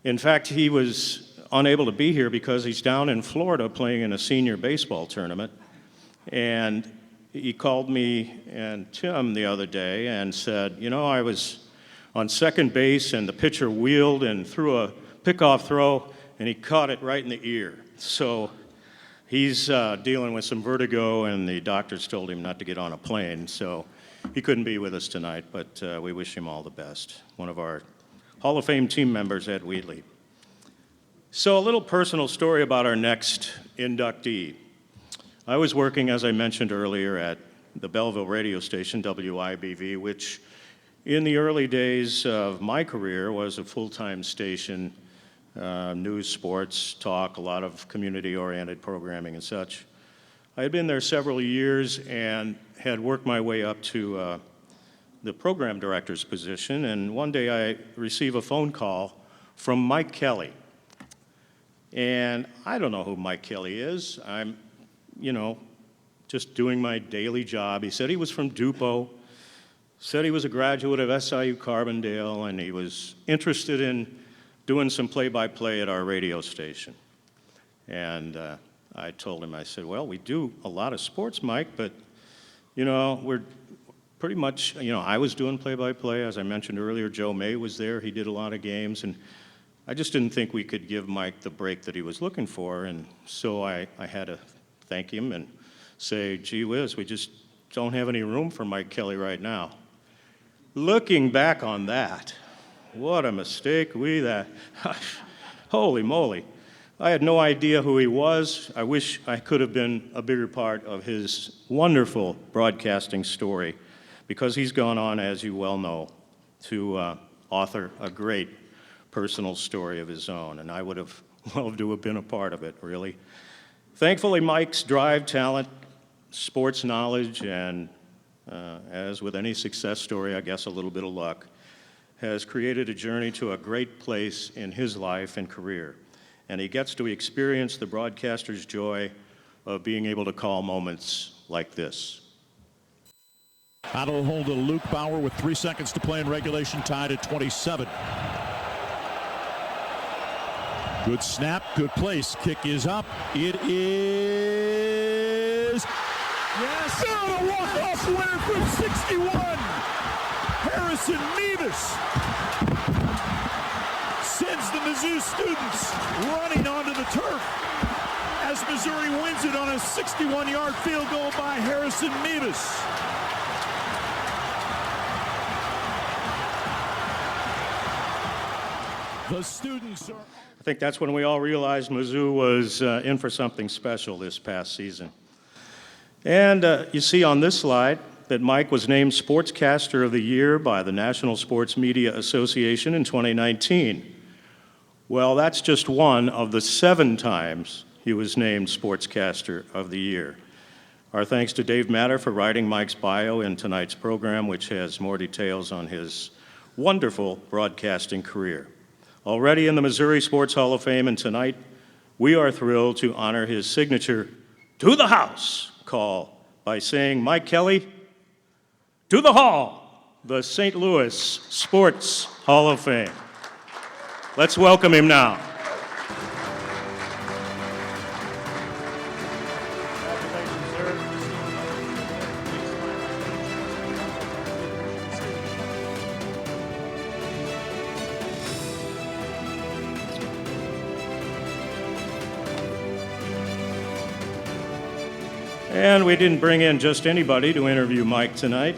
In fact, he was unable to be here because he's down in Florida playing in a senior baseball tournament. And he called me and Tim the other day and said, I was on second base and the pitcher wheeled and threw a pickoff throw and he caught it right in the ear. So he's dealing with some vertigo, and the doctors told him not to get on a plane, so he couldn't be with us tonight, but we wish him all the best. One of our Hall of Fame team members, Ed Wheatley. So a little personal story about our next inductee. I was working, as I mentioned earlier, at the Belleville radio station, WIBV, which in the early days of my career was a full-time station. News, sports, talk, a lot of community-oriented programming and such. I had been there several years and had worked my way up to the program director's position, and one day I receive a phone call from Mike Kelly. And I don't know who Mike Kelly is. I'm, just doing my daily job. He said he was from DuPo, said he was a graduate of SIU Carbondale, and he was interested in doing some play-by-play at our radio station. And I told him, I said, well, we do a lot of sports, Mike, but, you know, we're pretty much, you know, I was doing play-by-play. As I mentioned earlier, Joe May was there. He did a lot of games, and I just didn't think we could give Mike the break that he was looking for, and so I had to thank him and say, gee whiz, we just don't have any room for Mike Kelly right now. Looking back on that, what a mistake holy moly. I had no idea who he was. I wish I could have been a bigger part of his wonderful broadcasting story, because he's gone on, as you well know, to author a great personal story of his own, and I would have loved to have been a part of it, really. Thankfully, Mike's drive, talent, sports knowledge, and as with any success story, I guess a little bit of luck, has created a journey to a great place in his life and career. And he gets to experience the broadcaster's joy of being able to call moments like this. Out of the hole to Luke Bauer with 3 seconds to play in regulation, tied at 27. Good snap, good place. Kick is up. It is. Yes! Oh, a walk-off winner from 61. Harrison Mevis sends the Mizzou students running onto the turf as Missouri wins it on a 61-yard field goal by Harrison Mevis. The students are... I think that's when we all realized Mizzou was in for something special this past season. And you see on this slide that Mike was named Sportscaster of the Year by the National Sports Media Association in 2019. Well, that's just one of the 7 times he was named Sportscaster of the Year. Our thanks to Dave Matter for writing Mike's bio in tonight's program, which has more details on his wonderful broadcasting career. Already in the Missouri Sports Hall of Fame, and tonight we are thrilled to honor his signature "To the House" call by saying, Mike Kelly, to the Hall, the St. Louis Sports Hall of Fame. Let's welcome him now. And we didn't bring in just anybody to interview Mike tonight.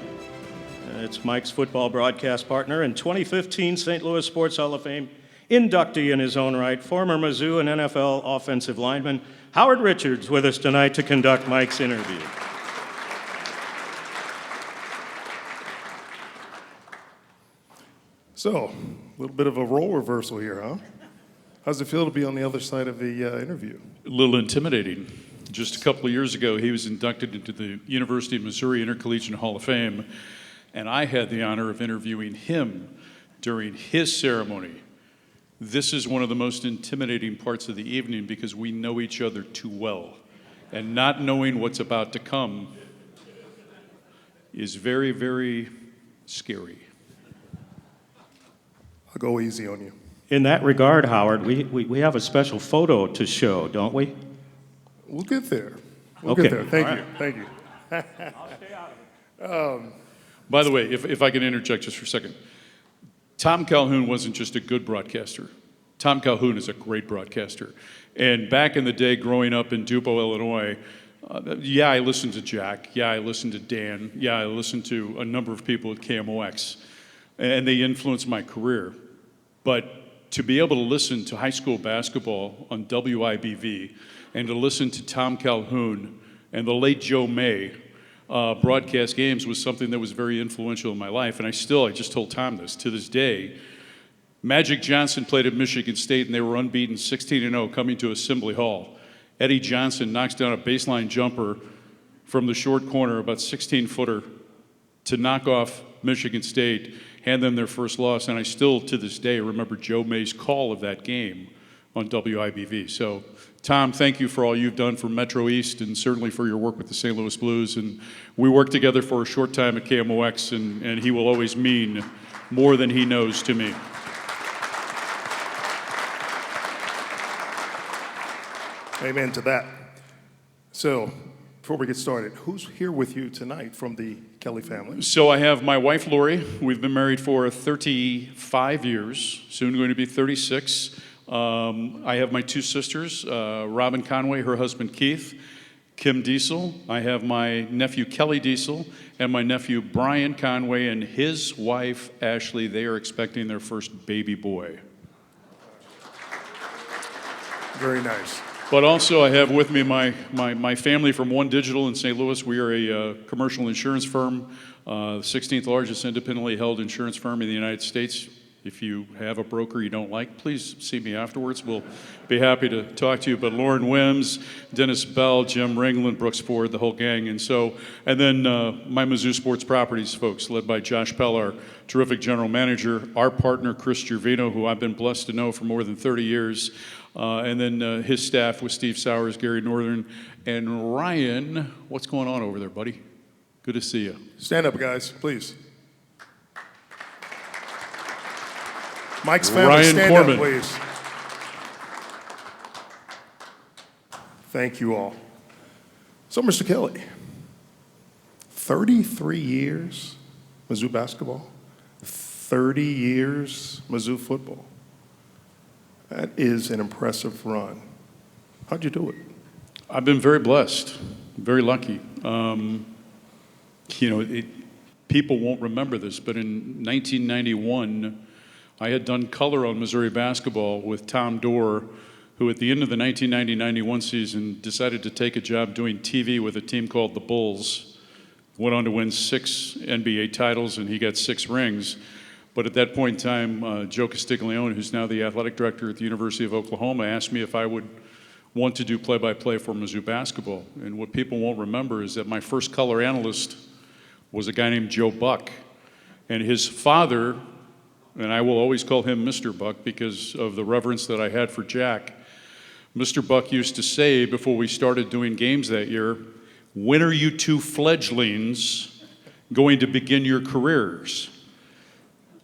It's Mike's football broadcast partner and 2015 St. Louis Sports Hall of Fame inductee in his own right, former Mizzou and NFL offensive lineman Howard Richards, with us tonight to conduct Mike's interview. So, a little bit of a role reversal here, huh? How's it feel to be on the other side of the interview? A little intimidating. Just a couple of years ago, he was inducted into the University of Missouri Intercollegiate Hall of Fame, and I had the honor of interviewing him during his ceremony. This is one of the most intimidating parts of the evening because we know each other too well, and not knowing what's about to come is very, very scary. I'll go easy on you. In that regard, Howard, we have a special photo to show, don't we? We'll get there. We'll Okay. get there. Thank All you. right. Thank you. I'll stay out of it. By the way, if I can interject just for a second, Tom Calhoun wasn't just a good broadcaster. Tom Calhoun is a great broadcaster. And back in the day, growing up in Dupo, Illinois, I listened to Jack. Yeah, I listened to Dan. Yeah, I listened to a number of people at KMOX. And they influenced my career. But to be able to listen to high school basketball on WIBV and to listen to Tom Calhoun and the late Joe May broadcast games was something that was very influential in my life. And I just told Tom this, to this day, Magic Johnson played at Michigan State and they were unbeaten 16-0 coming to Assembly Hall. Eddie Johnson knocks down a baseline jumper from the short corner, about 16-footer, to knock off Michigan State, hand them their first loss. And I still, to this day, remember Joe May's call of that game on WIBV. So, Tom, thank you for all you've done for Metro East and certainly for your work with the St. Louis Blues. And we worked together for a short time at KMOX, and he will always mean more than he knows to me. Amen to that. So, before we get started, who's here with you tonight from the Kelly family? So I have my wife, Lori. We've been married for 35 years, soon going to be 36. I have my two sisters, Robin Conway, her husband, Keith, Kim Diesel. I have my nephew, Kelly Diesel, and my nephew, Brian Conway, and his wife, Ashley. They are expecting their first baby boy. Very nice. But also, I have with me my family from One Digital in St. Louis. We are a commercial insurance firm, the 16th largest independently held insurance firm in the United States. If you have a broker you don't like, please see me afterwards. We'll be happy to talk to you. But Lauren Wims, Dennis Bell, Jim Ringland, Brooks Ford, the whole gang. And then my Mizzou Sports Properties folks, led by Josh Pell, our terrific general manager, our partner, Chris Gervino, who I've been blessed to know for more than 30 years. And then his staff with Steve Sowers, Gary Northern, and Ryan. What's going on over there, buddy? Good to see you. Stand up, guys, please. Mike's family, Ryan stand Corbin. up, please. Thank you all. So, Mr. Kelly, 33 years Mizzou basketball, 30 years Mizzou football. That is an impressive run. How'd you do it? I've been very blessed, very lucky. People won't remember this, but in 1991, I had done color on Missouri basketball with Tom Dorr, who at the end of the 1990-91 season decided to take a job doing TV with a team called the Bulls. Went on to win 6 NBA titles, and he got 6 rings. But at that point in time, Joe Castiglione, who's now the athletic director at the University of Oklahoma, asked me if I would want to do play-by-play for Mizzou basketball. And what people won't remember is that my first color analyst was a guy named Joe Buck. And his father, and I will always call him Mr. Buck because of the reverence that I had for Jack, Mr. Buck used to say before we started doing games that year, "When are you two fledglings going to begin your careers?"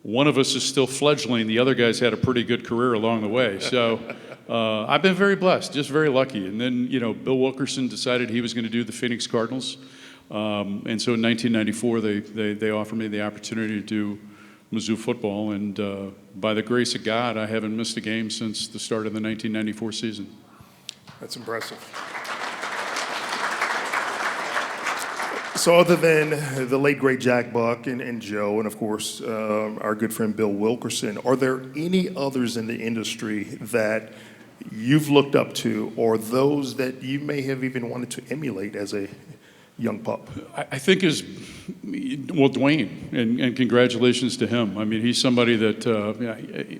One of us is still fledgling. The other guy's had a pretty good career along the way. So I've been very blessed, just very lucky. And then, Bill Wilkerson decided he was going to do the Phoenix Cardinals. And so in 1994, they offered me the opportunity to do Mizzou football. And by the grace of God, I haven't missed a game since the start of the 1994 season. That's impressive. So other than the late, great Jack Buck and Joe, and of course, our good friend Bill Wilkerson, are there any others in the industry that you've looked up to, or those that you may have even wanted to emulate as a young pup? I think Dwayne, and congratulations to him. I mean, he's somebody that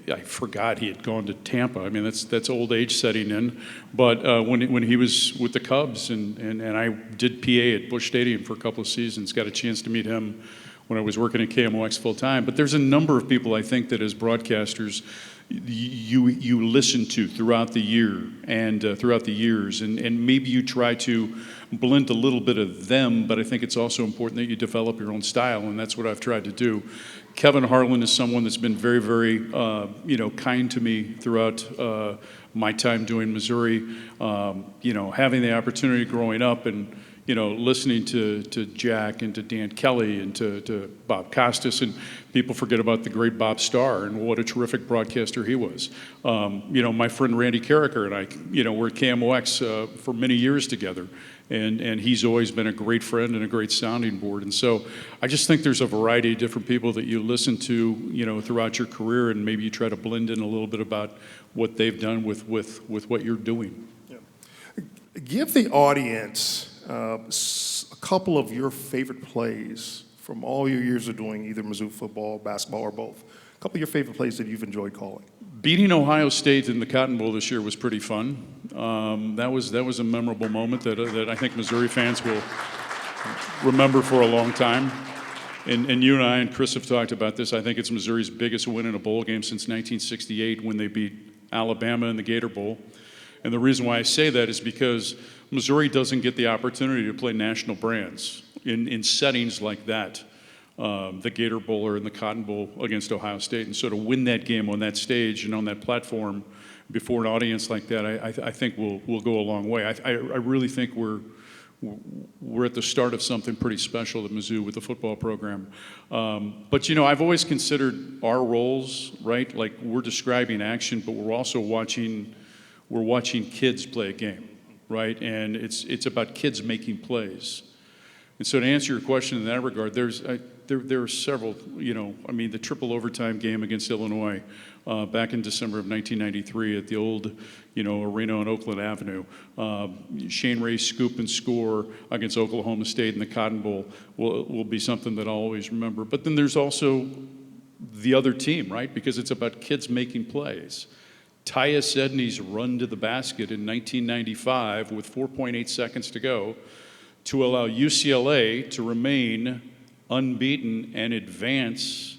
I forgot he had gone to Tampa. I mean, that's old age setting in. But when he was with the Cubs, and I did PA at Busch Stadium for a couple of seasons, got a chance to meet him when I was working at KMOX full time. But there's a number of people I think that as broadcasters, you listen to throughout the year and throughout the years, and maybe you try to blend a little bit of them, but I think it's also important that you develop your own style, and that's what I've tried to do. Kevin Harlan is someone that's been very, very, kind to me throughout my time doing Missouri. Having the opportunity growing up and listening to Jack and to Dan Kelly and to Bob Costas, and people forget about the great Bob Starr and what a terrific broadcaster he was. My friend Randy Carricker and I, were at KMOX for many years together, and he's always been a great friend and a great sounding board. And so I just think there's a variety of different people that you listen to, throughout your career, and maybe you try to blend in a little bit about what they've done with what you're doing. Yeah. Give the audience a couple of your favorite plays from all your years of doing either Mizzou football, basketball, or both. A couple of your favorite plays that you've enjoyed calling. Beating Ohio State in the Cotton Bowl this year was pretty fun. That was a memorable moment that I think Missouri fans will remember for a long time. And you and I and Chris have talked about this. I think it's Missouri's biggest win in a bowl game since 1968 when they beat Alabama in the Gator Bowl. And the reason why I say that is because Missouri doesn't get the opportunity to play national brands in settings like that. the Gator Bowl or in the Cotton Bowl against Ohio State. And so to win that game on that stage and on that platform before an audience like that, I think will go a long way. I really think we're at the start of something pretty special at Mizzou with the football program. But I've always considered our roles, right? Like we're describing action, but we're also watching kids play a game, right? And it's about kids making plays. And so to answer your question in that regard, there are several, the triple overtime game against Illinois back in December of 1993 at the old, arena on Oakland Avenue. Shane Ray's scoop and score against Oklahoma State in the Cotton Bowl will be something that I'll always remember. But then there's also the other team, right? Because it's about kids making plays. Tyus Edney's run to the basket in 1995 with 4.8 seconds to go to allow UCLA to remain unbeaten and advance.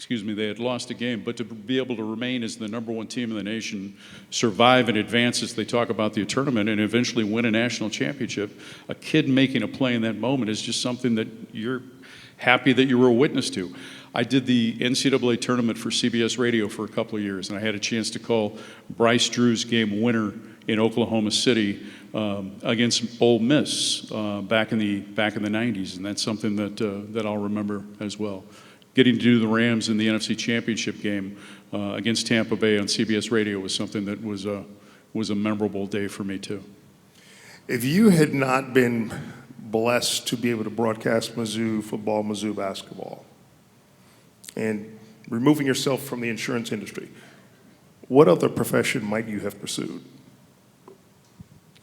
They had lost a game, but to be able to remain as the number one team in the nation, survive and advance as they talk about the tournament, and eventually win a national championship. A kid making a play in that moment is just something that you're happy that you were a witness to. I did the NCAA tournament for CBS Radio for a couple of years, and I had a chance to call Bryce Drew's game winner in Oklahoma City against Ole Miss back in the 90s, and that's something that I'll remember as well. Getting to do the Rams in the NFC Championship game against Tampa Bay on CBS Radio was something that was a memorable day for me too. If you had not been blessed to be able to broadcast Mizzou football, Mizzou basketball, and removing yourself from the insurance industry, what other profession might you have pursued?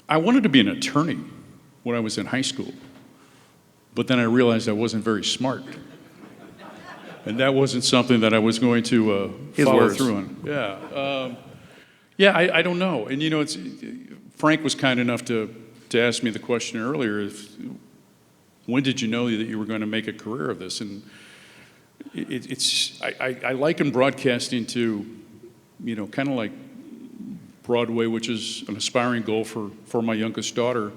I wanted to be an attorney when I was in high school, but then I realized I wasn't very smart. And that wasn't something that I was going to follow through on. Yeah. I don't know. And Frank was kind enough to ask me the question earlier, when did you know that you were going to make a career of this? And I liken broadcasting to, kind of like Broadway, which is an aspiring goal for my youngest daughter,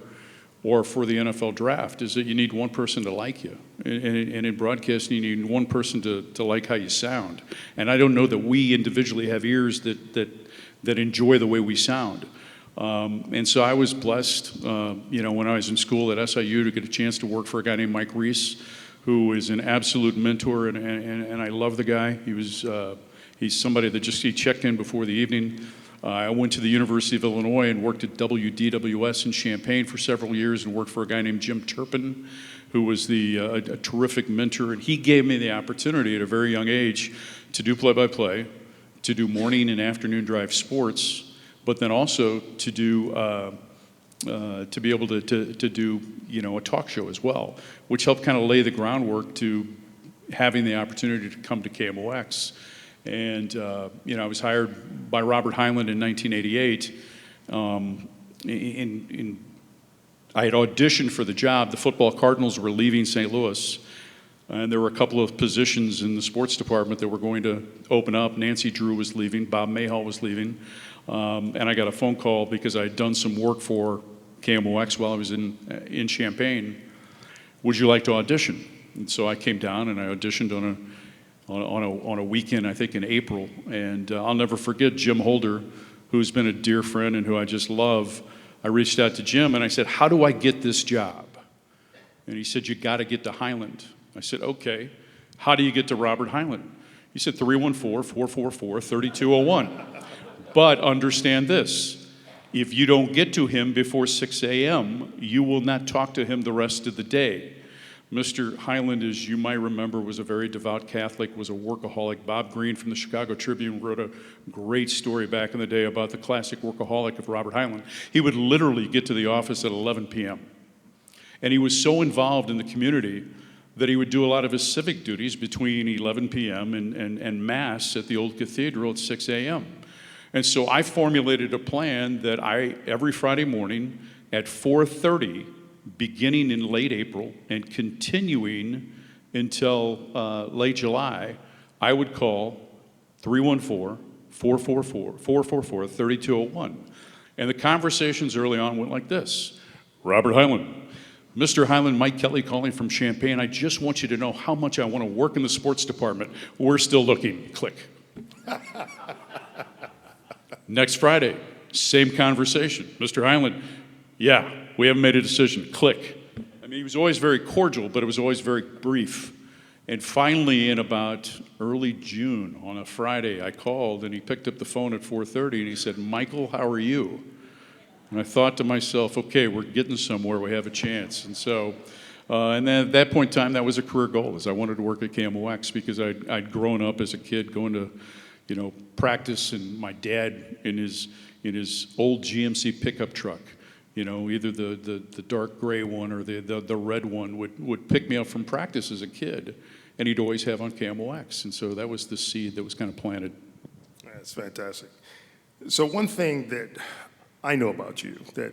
or for the NFL draft, is that you need one person to like you. And in broadcasting, you need one person to like how you sound. And I don't know that we individually have ears that enjoy the way we sound. And so I was blessed, when I was in school at SIU to get a chance to work for a guy named Mike Reese, who is an absolute mentor, and I love the guy. He's somebody that he checked in before the evening. I went to the University of Illinois and worked at WDWS in Champaign for several years and worked for a guy named Jim Turpin, who was a terrific mentor. And he gave me the opportunity at a very young age to do play-by-play, to do morning and afternoon drive sports, but then also to be able to do a talk show as well, which helped kind of lay the groundwork to having the opportunity to come to KMOX. And, I was hired by Robert Hyland in 1988. I had auditioned for the job. The football Cardinals were leaving St. Louis, and there were a couple of positions in the sports department that were going to open up. Nancy Drew was leaving. Bob Mayhall was leaving. And I got a phone call because I had done some work for KMOX while I was in Champaign. Would you like to audition? And so I came down and I auditioned on a weekend, I think in April, and I'll never forget Jim Holder, who's been a dear friend and who I just love. I reached out to Jim and I said, how do I get this job? And he said, you got to get to Highland. I said, okay. How do you get to Robert Hyland? He said, 314-444-3201. But understand this, if you don't get to him before 6 a.m., you will not talk to him the rest of the day. Mr. Hyland, as you might remember, was a very devout Catholic, was a workaholic. Bob Green from the Chicago Tribune wrote a great story back in the day about the classic workaholic of Robert Hyland. He would literally get to the office at 11 p.m. And he was so involved in the community that he would do a lot of his civic duties between 11 p.m. and Mass at the old cathedral at 6 a.m. And so I formulated a plan that every Friday morning at 4:30, beginning in late April and continuing until late July, I would call 314-444-3201. And the conversations early on went like this. Robert Hyland, Mr. Highland, Mike Kelly calling from Champaign. I just want you to know how much I want to work in the sports department. We're still looking. Click. Next Friday, same conversation. Mr. Highland, yeah, we haven't made a decision. Click. I mean, he was always very cordial, but it was always very brief. And finally, in about early June, on a Friday, I called, and he picked up the phone at 4:30, and he said, Michael, how are you? And I thought to myself, okay, we're getting somewhere, we have a chance. And so, and then at that point in time, that was a career goal, is I wanted to work at KMOX because I'd grown up as a kid going to, practice, and my dad in his old GMC pickup truck, either the dark gray one or the red one would pick me up from practice as a kid, and he'd always have on KMOX. And so that was the seed that was kind of planted. That's fantastic. So one thing that I know about you that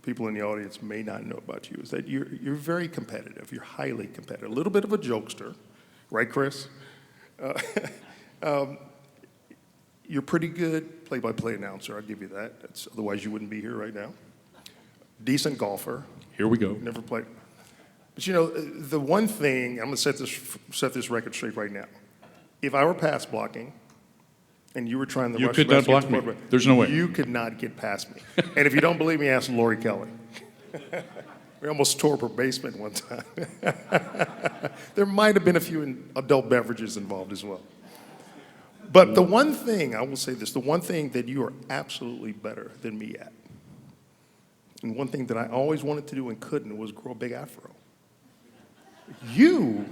people in the audience may not know about you is that you're very competitive. You're highly competitive. A little bit of a jokester, right, Chris? You're pretty good play-by-play announcer. I'll give you that. Otherwise, you wouldn't be here right now. Decent golfer. Here we go. Never played. But the one thing, I'm going to set this record straight right now. If I were pass blocking, and you were trying to You rush could the not block basket, me. There's no way. You could not get past me. And if you don't believe me, ask Lori Kelly. We almost tore up her basement one time. There might have been a few adult beverages involved as well. But the one thing, I will say this, the one thing that you are absolutely better than me at, and one thing that I always wanted to do and couldn't, was grow a big afro. You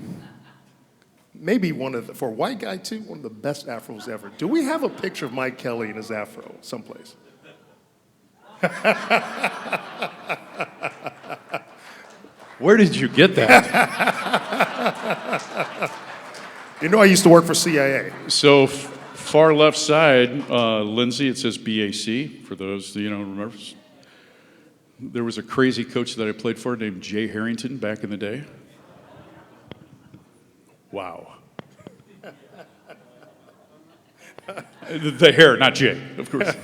maybe for a white guy too, one of the best afros ever. Do we have a picture of Mike Kelly in his afro someplace? Where did you get that? I used to work for CIA. So far left side, Lindsay, it says BAC, for those that remember. There was a crazy coach that I played for named Jay Harrington back in the day. Wow. The hair, not Jay, of course.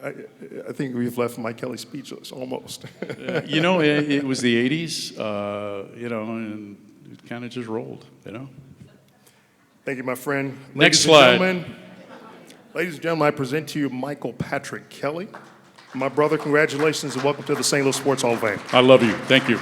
I think we've left Mike Kelly speechless, almost. It was the 80s, and it kind of just rolled, Thank you, my friend. Next slide. Ladies and gentlemen, I present to you Michael Patrick Kelly. My brother, congratulations and welcome to the St. Louis Sports Hall of Fame. I love you. Thank you.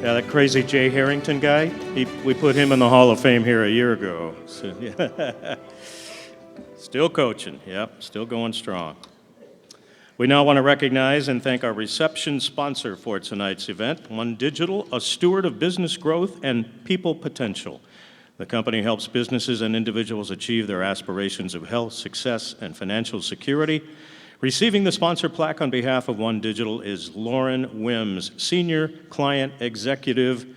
Yeah, that crazy Jay Harrington guy, we put him in the Hall of Fame here a year ago. So, yeah. Still coaching, yep, still going strong. We now want to recognize and thank our reception sponsor for tonight's event, One Digital, a steward of business growth and people potential. The company helps businesses and individuals achieve their aspirations of health, success, and financial security. Receiving the sponsor plaque on behalf of One Digital is Lauren Wims, Senior Client Executive,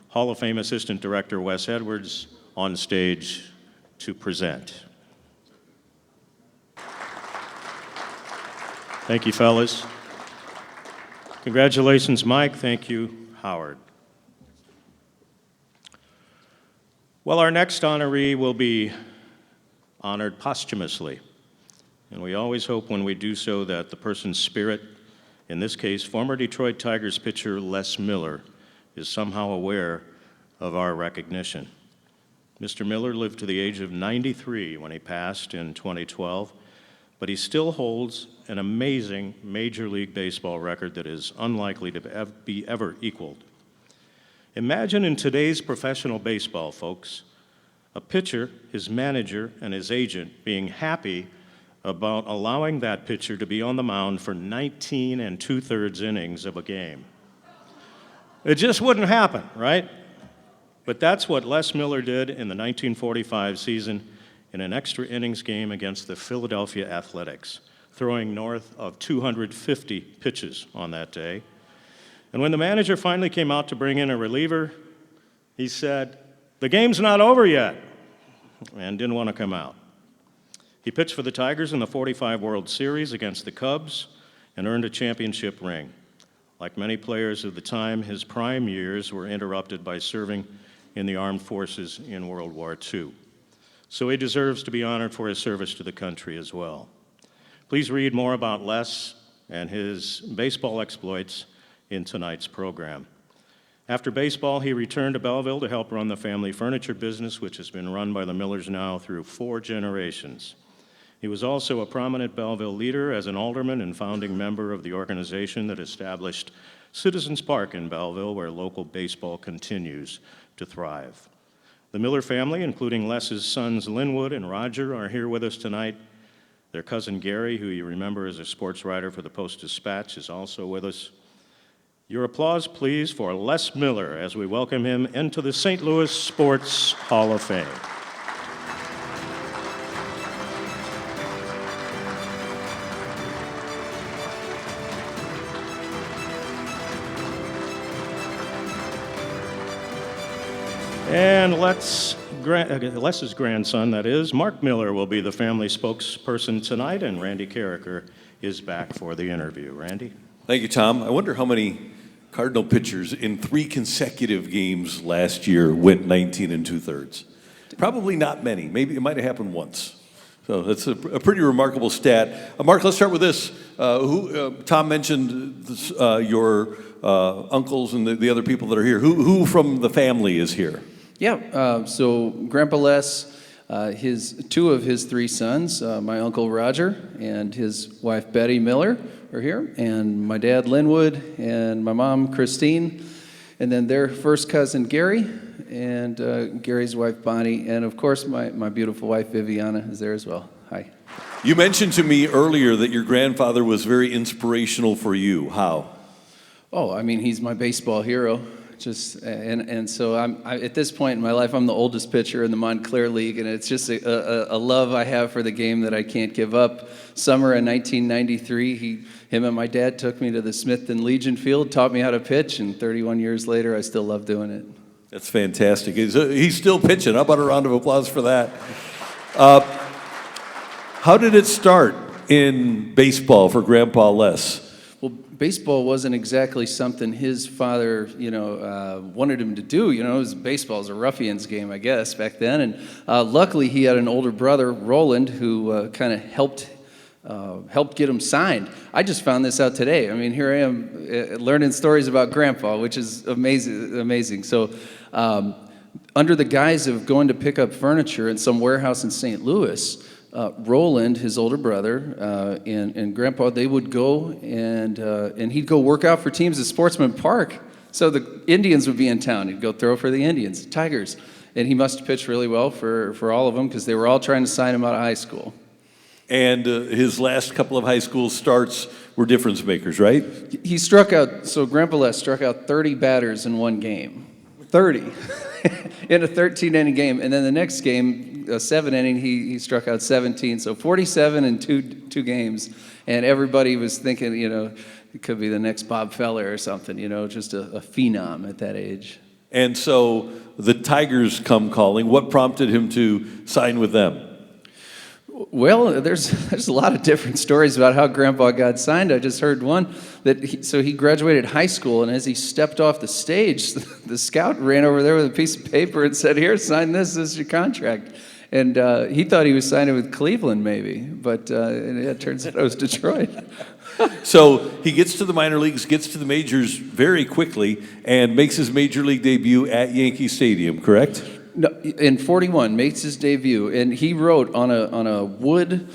Hall of Fame Assistant Director Wes Edwards, on stage to present. Thank you, fellas. Congratulations, Mike. Thank you, Howard. Well, our next honoree will be honored posthumously. And we always hope when we do so that the person's spirit, in this case, former Detroit Tigers pitcher Les Miller, is somehow aware of our recognition. Mr. Miller lived to the age of 93 when he passed in 2012, but he still holds an amazing Major League Baseball record that is unlikely to be ever equaled. Imagine in today's professional baseball, folks, a pitcher, his manager, and his agent being happy about allowing that pitcher to be on the mound for 19 2/3 innings of a game. It just wouldn't happen, right? But that's what Les Miller did in the 1945 season in an extra innings game against the Philadelphia Athletics. throwing north of 250 pitches on that day. And when the manager finally came out to bring in a reliever, he said, "The game's not over yet," and didn't want to come out. He pitched for the Tigers in the '45 World Series against the Cubs and earned a championship ring. Like many players of the time, his prime years were interrupted by serving in the armed forces in World War II. So he deserves to be honored for his service to the country as well. Please read more about Les and his baseball exploits in tonight's program. After baseball, he returned to Belleville to help run the family furniture business, which has been run by the Millers now through 4 generations. He was also a prominent Belleville leader as an alderman and founding member of the organization that established Citizens Park in Belleville, where local baseball continues to thrive. The Miller family, including Les's sons Linwood and Roger, are here with us tonight. Their cousin Gary, who you remember as a sports writer for the Post-Dispatch, is also with us. Your applause, please, for Les Miller as we welcome him into the St. Louis Sports Hall of Fame. And Les's grandson, that is, Mark Miller, will be the family spokesperson tonight, and Randy Carricker is back for the interview. Randy? Thank you, Tom. I wonder how many Cardinal pitchers in 3 consecutive games last year went 19 2/3. Probably not many. Maybe it might have happened once. So that's a pretty remarkable stat. Mark, let's start with this. Tom mentioned this, your uncles and the other people that are here. Who from the family is here? Yeah, so Grandpa Les, 2 of his 3 sons, my uncle Roger and his wife Betty Miller are here, and my dad Linwood and my mom Christine, and then their first cousin Gary and Gary's wife Bonnie, and of course my beautiful wife Viviana is there as well. Hi. You mentioned to me earlier that your grandfather was very inspirational for you. How? Oh, I mean, he's my baseball hero. And so I'm at this point in my life, I'm the oldest pitcher in the Montclair League, and it's just a love I have for the game that I can't give up. Summer of 1993, him and my dad took me to the Smithton Legion Field, taught me how to pitch, and 31 years later, I still love doing it. That's fantastic. He's still pitching. How about a round of applause for that? How did it start in baseball for Grandpa Les? Well, baseball wasn't exactly something his father, wanted him to do. Baseball was a ruffian's game, I guess, back then. And luckily, he had an older brother, Roland, who kind of helped get him signed. I just found this out today. I mean, here I am learning stories about Grandpa, which is amazing. So, under the guise of going to pick up furniture in some warehouse in St. Louis, Roland, his older brother, and Grandpa, they would go and he'd go work out for teams at Sportsman Park. So the Indians would be in town. He'd go throw for the Indians, Tigers. And he must have pitched really well for all of them because they were all trying to sign him out of high school. And his last couple of high school starts were difference makers, right? He struck out, so Grandpa Les struck out 30 batters in one game. 30 in a 13-inning game. And then the next game, a 7-inning, he struck out 17. So 47 in two games. And everybody was thinking, it could be the next Bob Feller or something, just a phenom at that age. And so the Tigers come calling. What prompted him to sign with them? Well, there's a lot of different stories about how Grandpa got signed. I just heard one that he graduated high school, and as he stepped off the stage, the scout ran over there with a piece of paper and said, "Here, sign this. This is your contract." And he thought he was signing with Cleveland, maybe, but it turns out it was Detroit. So he gets to the minor leagues, gets to the majors very quickly, and makes his major league debut at Yankee Stadium, correct? No, in 41, makes his debut, and he wrote on a wood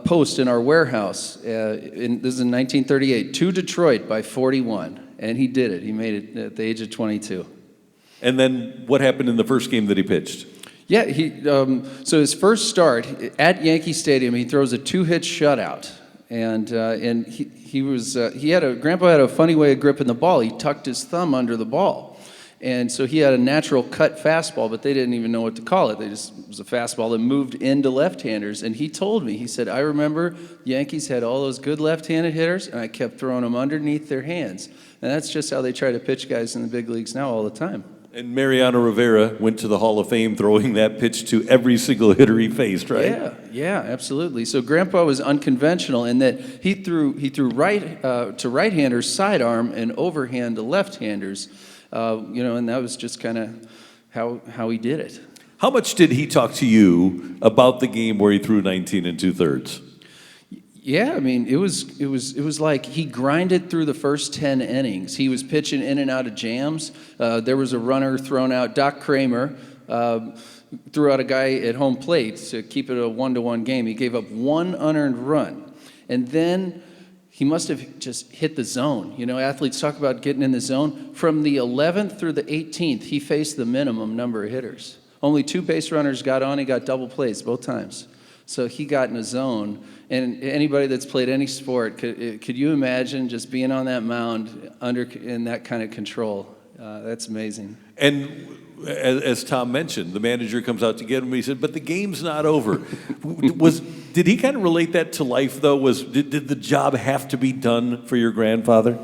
post in our warehouse, this is in 1938, to Detroit by 41, and he did it. He made it at the age of 22. And then what happened in the first game that he pitched? Yeah, so his first start at Yankee Stadium, he throws a 2-hit shutout, and Grandpa had a funny way of gripping the ball. He tucked his thumb under the ball. And so he had a natural cut fastball, but they didn't even know what to call it. It was a fastball that moved into left-handers. And he told me, he said, I remember Yankees had all those good left-handed hitters, and I kept throwing them underneath their hands. And that's just how they try to pitch guys in the big leagues now all the time. And Mariano Rivera went to the Hall of Fame throwing that pitch to every single hitter he faced, right? Yeah, absolutely. So Grandpa was unconventional in that he threw right to right-handers sidearm and overhand to left-handers, and that was just kind of how he did it. How much did he talk to you about the game where he threw 19 2/3? Yeah, I mean, it was like he grinded through the first 10 innings. He was pitching in and out of jams. There was a runner thrown out. Doc Kramer threw out a guy at home plate to keep it a 1-1 game. He gave up one unearned run. And then he must have just hit the zone. You know, athletes talk about getting in the zone. From the 11th through the 18th, he faced the minimum number of hitters. Only 2 base runners got on. He got double plays both times. So he got in a zone. And anybody that's played any sport, could you imagine just being on that mound in that kind of control? That's amazing. And as Tom mentioned, the manager comes out to get him. He said, "But the game's not over." Did he kind of relate that to life, though? Did the job have to be done for your grandfather?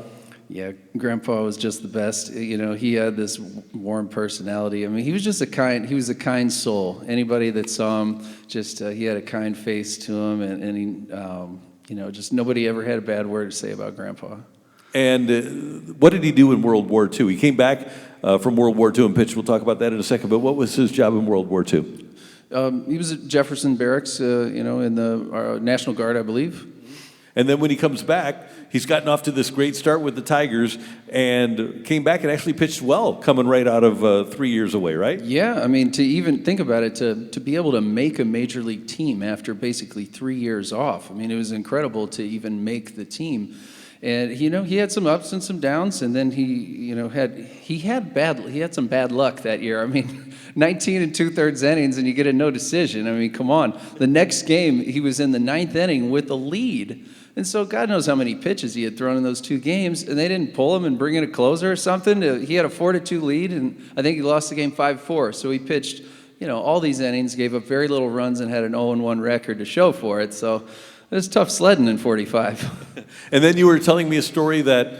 Yeah, Grandpa was just the best. You know, he had this warm personality. I mean, he was a kind soul. Anybody that saw him, he had a kind face to him, and he, just nobody ever had a bad word to say about Grandpa. And what did he do in World War II? He came back from World War II and pitched. We'll talk about that in a second. But what was his job in World War II? He was at Jefferson Barracks, in the National Guard, I believe. And then when he comes back, he's gotten off to this great start with the Tigers and came back and actually pitched well, coming right out of 3 years away, right? Yeah, I mean, to even think about it, to be able to make a major league team after basically 3 years off, I mean, it was incredible to even make the team. And he had some ups and some downs, and then he had some bad luck that year. I mean, 19 2/3 innings, and you get a no decision. I mean, come on. The next game, he was in the 9th inning with a lead. And so God knows how many pitches he had thrown in those 2 games, and they didn't pull him and bring in a closer or something. He had a 4-2 lead, and I think he lost the game 5-4. So he pitched, all these innings, gave up very little runs, and had an 0-1 record to show for it. So it was tough sledding in 45. And then you were telling me a story that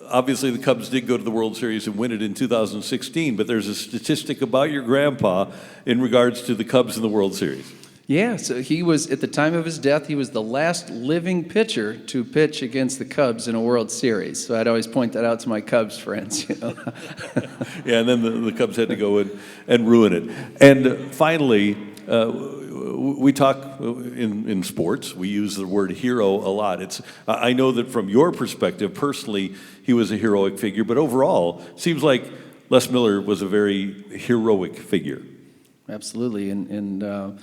obviously the Cubs did go to the World Series and win it in 2016, but there's a statistic about your grandpa in regards to the Cubs in the World Series. Yeah, so he was, at the time of his death, he was the last living pitcher to pitch against the Cubs in a World Series. So I'd always point that out to my Cubs friends. Yeah, and then the Cubs had to go and ruin it. And finally, we talk in sports, we use the word hero a lot. I know that from your perspective, personally, he was a heroic figure, but overall, it seems like Les Miller was a very heroic figure. Absolutely, and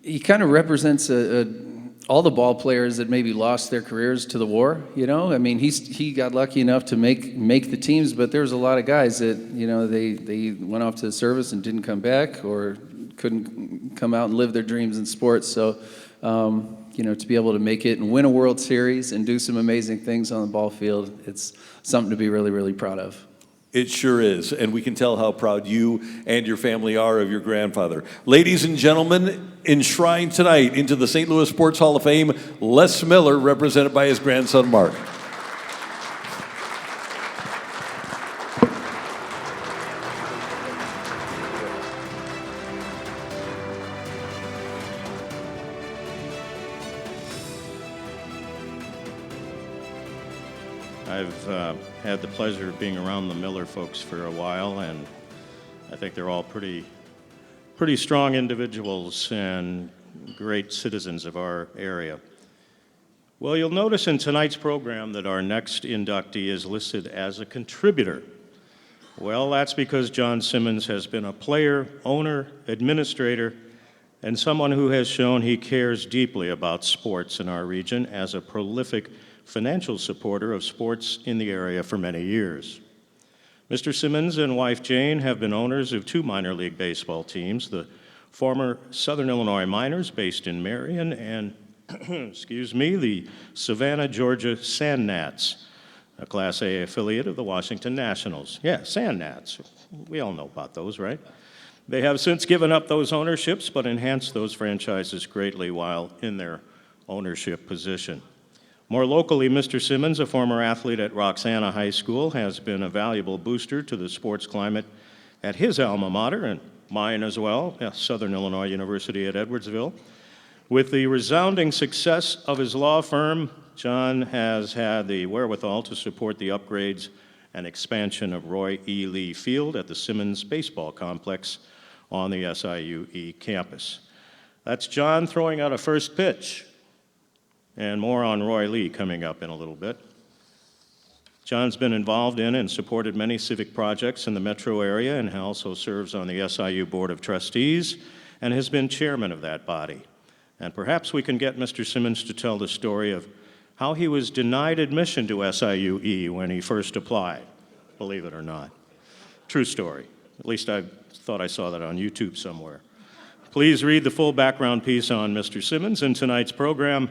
he kind of represents all the ball players that maybe lost their careers to the war. I mean, he got lucky enough to make the teams, but there's a lot of guys that they went off to the service and didn't come back, or couldn't come out and live their dreams in sports. So, to be able to make it and win a World Series and do some amazing things on the ball field, it's something to be really, really proud of. It sure is, and we can tell how proud you and your family are of your grandfather. Ladies and gentlemen, enshrined tonight into the St. Louis Sports Hall of Fame, Les Miller, represented by his grandson, Mark. I've had the pleasure of being around the Miller folks for a while, and I think they're all pretty strong individuals and great citizens of our area. Well, you'll notice in tonight's program that our next inductee is listed as a contributor. Well, that's because John Simmons has been a player, owner, administrator, and someone who has shown he cares deeply about sports in our region as a prolific financial supporter of sports in the area for many years. Mr. Simmons and wife Jane have been owners of 2 minor league baseball teams, the former Southern Illinois Miners based in Marion and, the Savannah, Georgia Sand Gnats. a Class A affiliate of the Washington Nationals. Yeah, Sand Gnats. We all know about those, right? They have since given up those ownerships, but enhanced those franchises greatly while in their ownership position. More locally, Mr. Simmons, a former athlete at Roxana High School, has been a valuable booster to the sports climate at his alma mater, and mine as well, Southern Illinois University at Edwardsville. With the resounding success of his law firm, John has had the wherewithal to support the upgrades and expansion of Roy E. Lee Field at the Simmons Baseball Complex on the SIUE campus. That's John throwing out a first pitch, and more on Roy Lee coming up in a little bit. John's been involved in and supported many civic projects in the metro area and also serves on the SIU Board of Trustees and has been chairman of that body. And perhaps we can get Mr. Simmons to tell the story of how he was denied admission to SIUE when he first applied, believe it or not. True story. At least I thought I saw that on YouTube somewhere. Please read the full background piece on Mr. Simmons in tonight's program.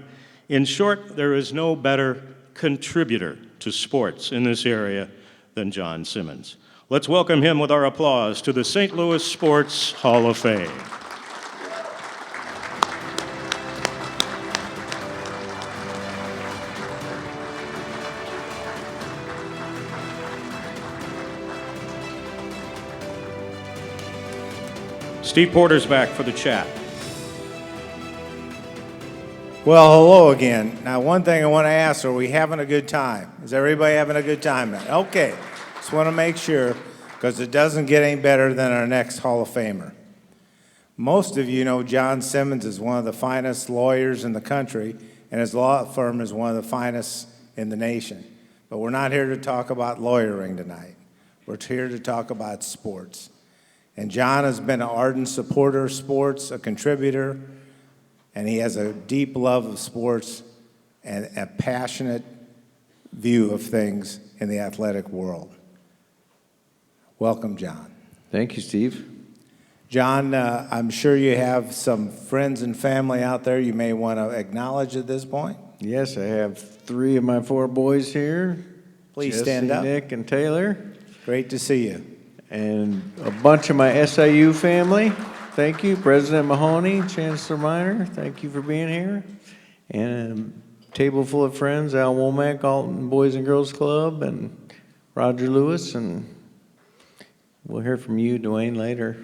In short, there is no better contributor to sports in this area than John Simmons. Let's welcome him with our applause to the St. Louis Sports Hall of Fame. Steve Porter's back for the chat. Well, hello again. Now, one thing I want to ask, are we having a good time? Is everybody having a good time now? Okay. Just want to make sure, because it doesn't get any better than our next Hall of Famer. Most of you know John Simmons is one of the finest lawyers in the country, and his law firm is one of the finest in the nation. But we're not here to talk about lawyering tonight. We're here to talk about sports. And John has been an ardent supporter of sports, a contributor, and he has a deep love of sports and a passionate view of things in the athletic world. Welcome, John. Thank you, Steve. John, I'm sure you have some friends and family out there you may want to acknowledge at this point. Yes, I have 3 of my 4 boys here. Please Jesse, stand up. Nick, and Taylor. Great to see you. And a bunch of my SIU family. Thank you. President Mahoney, Chancellor Minor, thank you for being here. And a table full of friends, Al Womack, Alton Boys and Girls Club, and Roger Lewis. And we'll hear from you, Dwayne, later.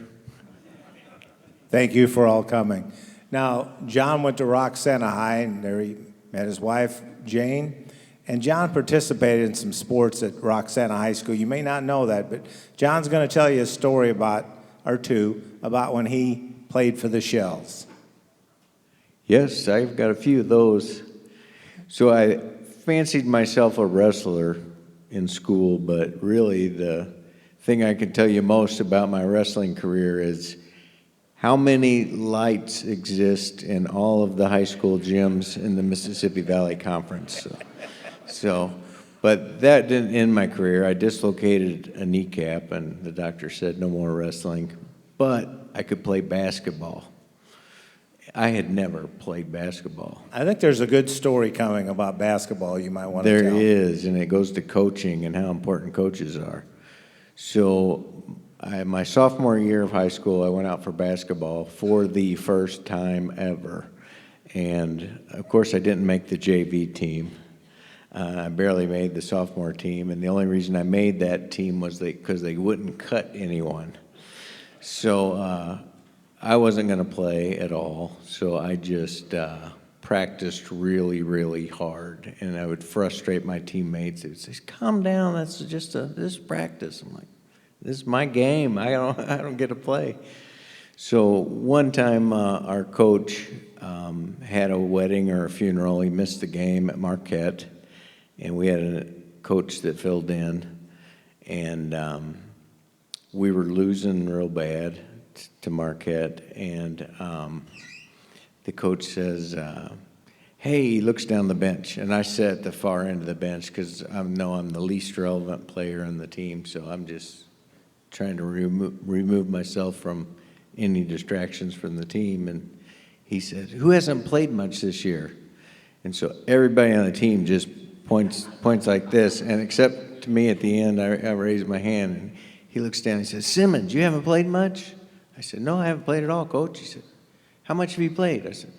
Thank you for all coming. Now, John went to Roxana High, and there he met his wife, Jane. And John participated in some sports at Roxana High School. You may not know that, but John's going to tell you a story about when he played for the Shells. Yes, I've got a few of those. So I fancied myself a wrestler in school, but really the thing I can tell you most about my wrestling career is how many lights exist in all of the high school gyms in the Mississippi Valley Conference. But that didn't end my career. I dislocated a kneecap, and the doctor said no more wrestling. But I could play basketball. I had never played basketball. I think there's a good story coming about basketball you might want to tell. There is, and it goes to coaching and how important coaches are. So my sophomore year of high school, I went out for basketball for the first time ever. And, of course, I didn't make the JV team. I barely made the sophomore team, and the only reason I made that team was because they wouldn't cut anyone. So I wasn't going to play at all, so I just practiced really, really hard, and I would frustrate my teammates. They would say, "Calm down, that's just this is practice." I'm like, "This is my game. I don't get to play." So one time our coach had a wedding or a funeral. He missed the game at Marquette. And we had a coach that filled in, and we were losing real bad to Marquette. And the coach says, "Hey," he looks down the bench, and I sat at the far end of the bench because I know I'm the least relevant player on the team, so I'm just trying to remove myself from any distractions from the team. And he said, "Who hasn't played much this year?" And so everybody on the team just points like this, and except to me at the end, I raised my hand, and he looks down and he says, Simmons, you haven't played much? I said, no, I haven't played at all, Coach. He said, how much have you played? I said,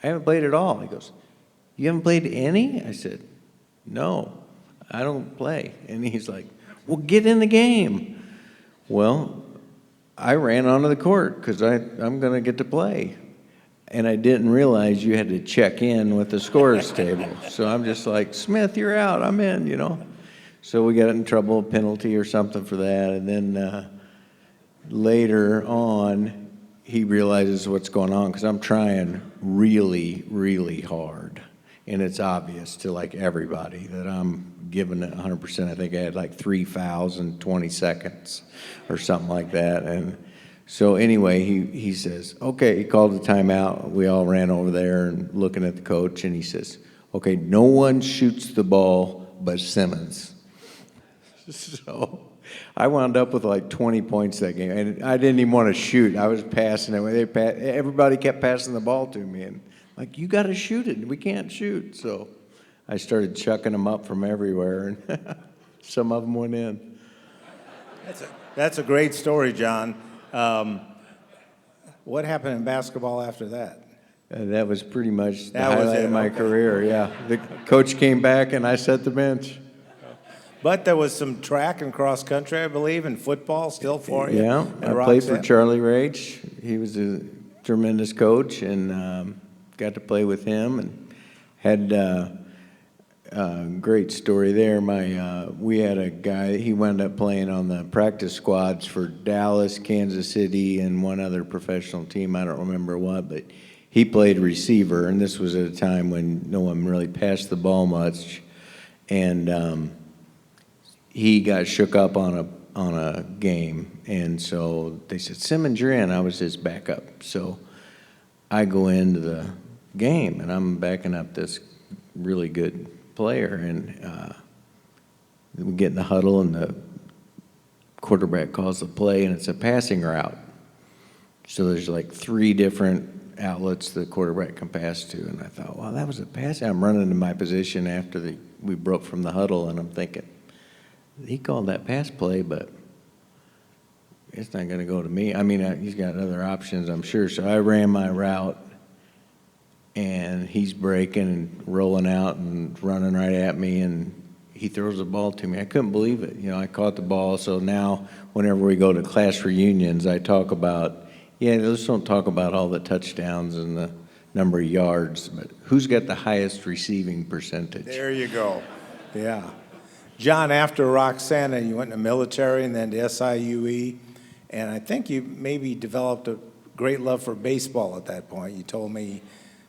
I haven't played at all. He goes, you haven't played any? I said, no, I don't play. And he's like, well, get in the game. Well, I ran onto the court because I'm going to get to play. And I didn't realize you had to check in with the scorer's table. So I'm just like, Smith, you're out. I'm in, you know. So we got in trouble, a penalty or something for that. And then later on, he realizes what's going on because I'm trying really, really hard. And it's obvious to like everybody that I'm giving it 100%. I think I had like 3 fouls in 20 seconds or something like that. And so anyway, he says, okay, he called the timeout. We all ran over there and looking at the coach, and he says, okay, no one shoots the ball but Simmons. So I wound up with like 20 points that game, and I didn't even want to shoot. I was passing it. Everybody kept passing the ball to me, and like, you got to shoot it. We can't shoot. So I started chucking them up from everywhere, and some of them went in. That's a great story, John. What happened in basketball after that? That was pretty much the That was highlight it, of my okay. career, yeah. The coach came back, and I set the bench. But there was some track and cross country, I believe, and football still for you. Yeah, at I played for Roxanne. Charlie Rach. He was a tremendous coach, and got to play with him, and had a great story there. We had a guy, he wound up playing on the practice squads for Dallas, Kansas City, and one other professional team. I don't remember what, but he played receiver, and this was at a time when no one really passed the ball much. And he got shook up on a game, and so they said, Simmons, you're in. I was his backup. So I go into the game, and I'm backing up this really good player, and we get in the huddle, and the quarterback calls the play, and it's a passing route. So there's like 3 different outlets the quarterback can pass to, and I thought, wow, that was a pass. I'm running to my position after we broke from the huddle, and I'm thinking, he called that pass play, but it's not going to go to me. I mean, he's got other options, I'm sure. So I ran my route, and he's breaking and rolling out and running right at me, and he throws the ball to me. I couldn't believe it. You know, I caught the ball. So now whenever we go to class reunions, I talk about, let's don't talk about all the touchdowns and the number of yards, but who's got the highest receiving percentage? There you go. Yeah. John, after Roxana, you went in the military and then to SIUE, and I think you maybe developed a great love for baseball at that point. You told me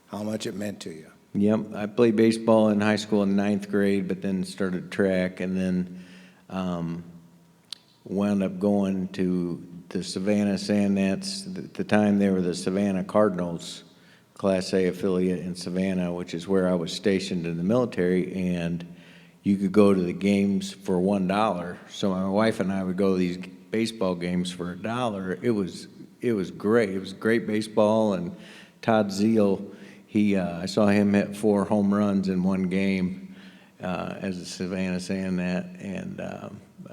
how much it meant to you. Yep, I played baseball in high school in 9th grade, but then started track, and then wound up going to the Savannah Sandnets. At the time, they were the Savannah Cardinals, Class A affiliate in Savannah, which is where I was stationed in the military, and you could go to the games for $1. So my wife and I would go to these baseball games for $1. It was great. It was great baseball, and Todd Zeal, I saw him hit 4 home runs in one game as a Savannah Sandnet, and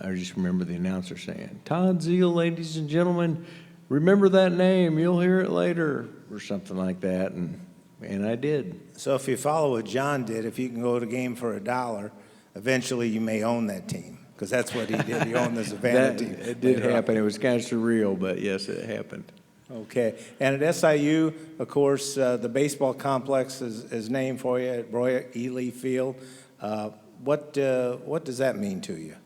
I just remember the announcer saying, Todd Zeal, ladies and gentlemen, remember that name, you'll hear it later, or something like that, and I did. So if you follow what John did, if you can go to a game for $1, eventually you may own that team, because that's what he did. He owned the Savannah team. It did happen. It was kind of surreal, but yes, it happened. Okay. And at SIU, of course, the baseball complex is named for you at Roy Ely Field. What does that mean to you?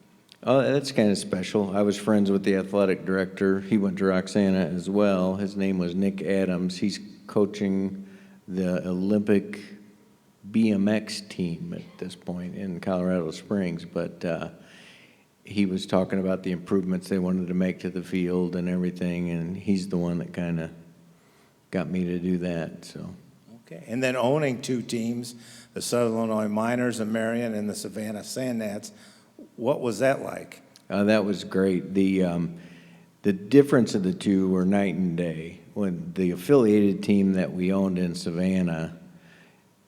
Oh, that's kind of special. I was friends with the athletic director. He went to Roxana as well. His name was Nick Adams. He's coaching the Olympic BMX team at this point in Colorado Springs, but he was talking about the improvements they wanted to make to the field and everything, and he's the one that kind of got me to do that. So. Okay, and then owning 2 teams, the Southern Illinois Miners of Marion and the Savannah Sandnets, what was that like? That was great. The difference of the two were night and day. When the affiliated team that we owned in Savannah,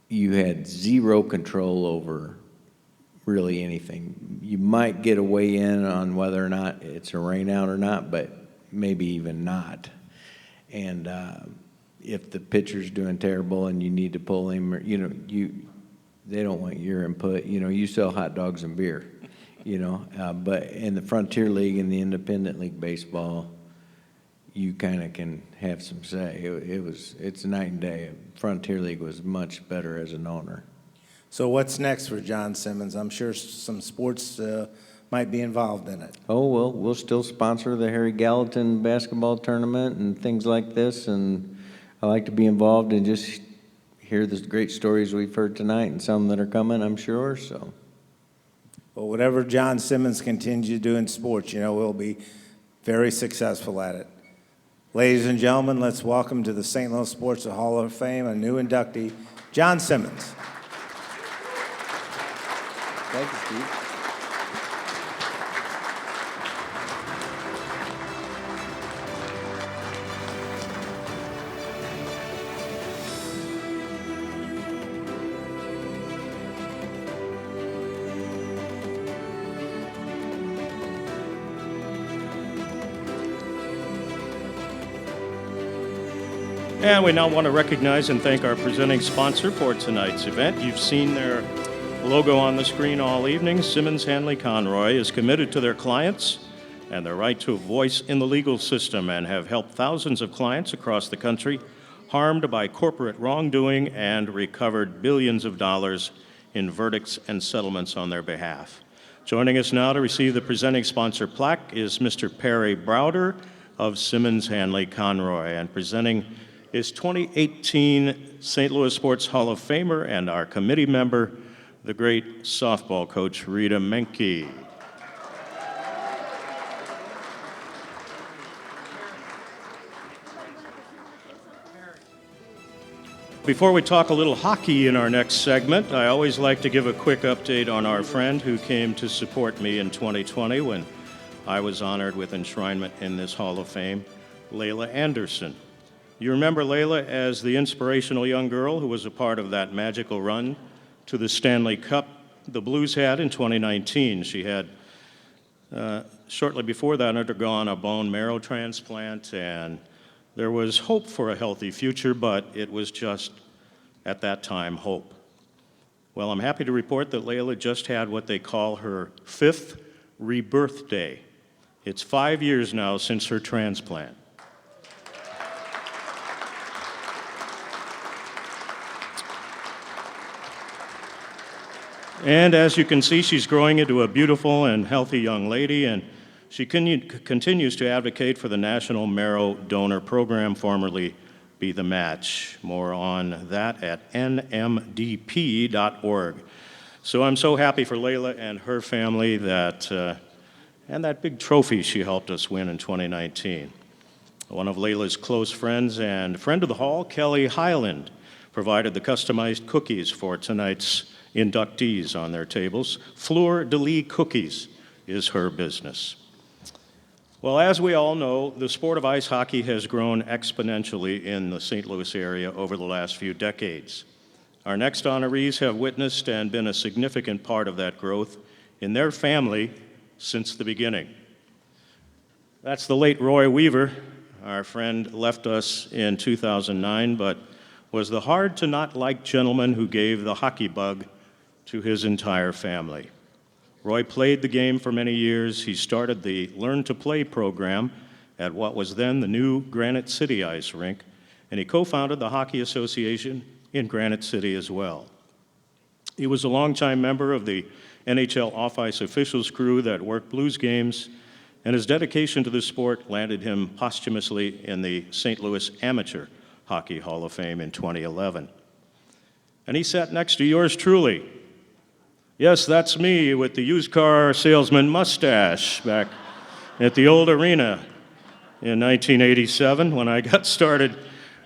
you had 0 control over really anything. You might get a weigh in on whether or not it's a rain out or not, but maybe even not. And if the pitcher's doing terrible and you need to pull him, or, they don't want your input. You sell hot dogs and beer, but in the Frontier League and the Independent League baseball, you kind of can have some say. It's night and day. Frontier League was much better as an owner. So what's next for John Simmons? I'm sure some sports might be involved in it. Oh, well, we'll still sponsor the Harry Gallatin basketball tournament and things like this, and I like to be involved and just hear the great stories we've heard tonight and some that are coming, I'm sure, so. Well, whatever John Simmons continues to do in sports, we'll be very successful at it. Ladies and gentlemen, let's welcome to the St. Louis Sports Hall of Fame a new inductee, John Simmons. Thank you, Steve. And we now want to recognize and thank our presenting sponsor for tonight's event. You've seen their logo on the screen all evening. Simmons Hanley Conroy is committed to their clients and their right to a voice in the legal system, and have helped thousands of clients across the country harmed by corporate wrongdoing and recovered billions of dollars in verdicts and settlements on their behalf. Joining us now to receive the presenting sponsor plaque is Mr. Perry Browder of Simmons Hanley Conroy, and presenting is 2018 St. Louis Sports Hall of Famer and our committee member, the great softball coach Rita Menke. Before we talk a little hockey in our next segment, I always like to give a quick update on our friend who came to support me in 2020 when I was honored with enshrinement in this Hall of Fame, Layla Anderson. You remember Layla as the inspirational young girl who was a part of that magical run to the Stanley Cup the Blues had in 2019. She had, shortly before that, undergone a bone marrow transplant, and there was hope for a healthy future, but it was just, at that time, hope. Well, I'm happy to report that Layla just had what they call her 5th rebirth day. It's 5 years now since her transplant. And as you can see, she's growing into a beautiful and healthy young lady, and she continues to advocate for the National Marrow Donor Program, formerly Be the Match. More on that at nmdp.org. So I'm so happy for Layla and her family and that big trophy she helped us win in 2019. One of Layla's close friends and friend of the hall, Kelly Highland, provided the customized cookies for tonight's inductees on their tables. Fleur de Lis Cookies is her business. Well, as we all know, the sport of ice hockey has grown exponentially in the St. Louis area over the last few decades. Our next honorees have witnessed and been a significant part of that growth in their family since the beginning. That's the late Roy Weaver. Our friend left us in 2009, but was the hard-to-not-like gentleman who gave the hockey bug to his entire family. Roy played the game for many years. He started the Learn to Play program at what was then the new Granite City Ice Rink, and he co-founded the Hockey Association in Granite City as well. He was a longtime member of the NHL off-ice officials crew that worked Blues games, and his dedication to the sport landed him posthumously in the St. Louis Amateur Hockey Hall of Fame in 2011. And he sat next to yours truly. Yes, that's me with the used car salesman mustache back at the old arena in 1987 when I got started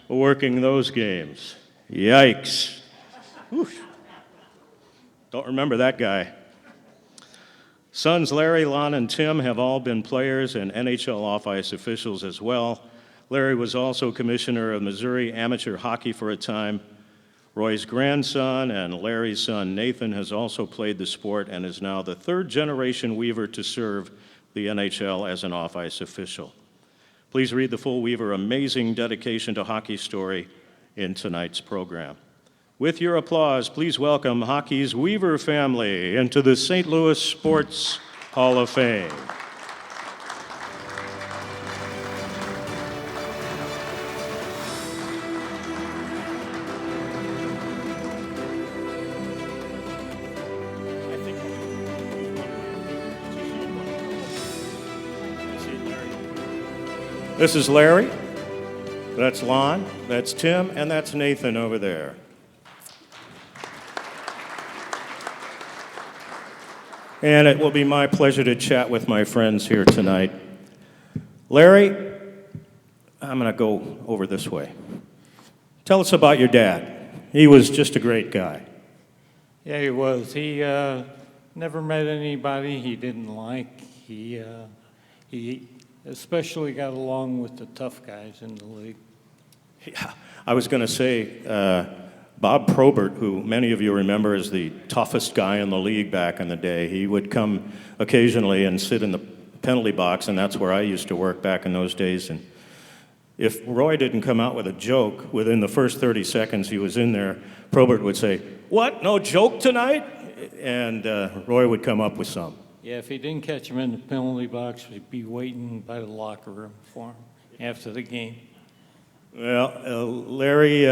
working those games. Yikes. Whew. Don't remember that guy. Sons Larry, Lon, and Tim have all been players and NHL off-ice officials as well. Larry was also commissioner of Missouri amateur hockey for a time. Roy's grandson and Larry's son, Nathan, has also played the sport and is now the third-generation Weaver to serve the NHL as an off-ice official. Please read the full Weaver amazing dedication to hockey story in tonight's program. With your applause, please welcome hockey's Weaver family into the St. Louis Sports Hall of Fame. This is Larry, that's Lon, that's Tim, and that's Nathan over there. And it will be my pleasure to chat with my friends here tonight. Larry, I'm going to go over this way. Tell us about your dad. He was just a great guy. Yeah, he was. He never met anybody he didn't like. He especially got along with the tough guys in the league. Yeah, I was going to say, Bob Probert, who many of you remember as the toughest guy in the league back in the day, he would come occasionally and sit in the penalty box, and that's where I used to work back in those days. And if Roy didn't come out with a joke within the first 30 seconds he was in there, Probert would say, "What, no joke tonight?" And Roy would come up with some. Yeah, if he didn't catch him in the penalty box, we'd be waiting by the locker room for him after the game. Well, Larry,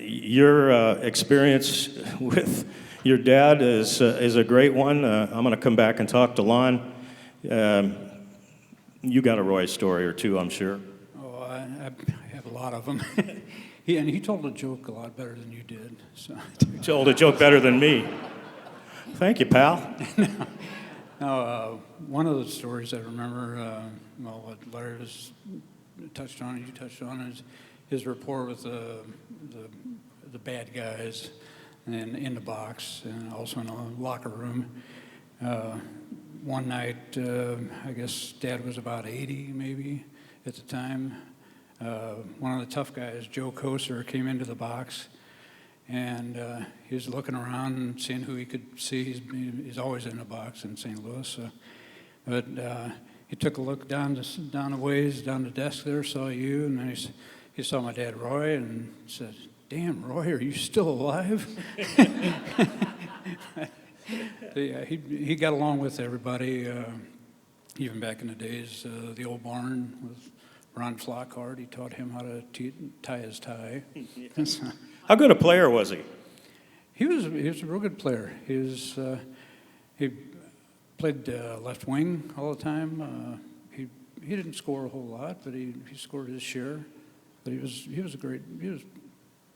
your experience with your dad is a great one. I'm going to come back and talk to Lon. You got a Roy story or two, I'm sure. Oh, I have a lot of them. He told a joke a lot better than you did. So. You told a joke better than me. Thank you, pal. No, one of the stories I remember, well, what Larry was touched on, you touched on, is his rapport with the bad guys and in the box and also in the locker room. One night, I guess Dad was about 80 maybe at the time. One of the tough guys, Joe Koser, came into the box. And he was looking around and seeing who he could see. He's always in the box in St. Louis. But he took a look down the ways, down the desk there, saw you, and then he saw my dad, Roy, and said, "Damn, Roy, are you still alive?" Yeah, he got along with everybody, even back in the days, the old barn with Ron Flockhart. He taught him how to tie his tie. How good a player was he? He was a real good player. He played left wing all the time. He didn't score a whole lot, but he scored his share. But he was a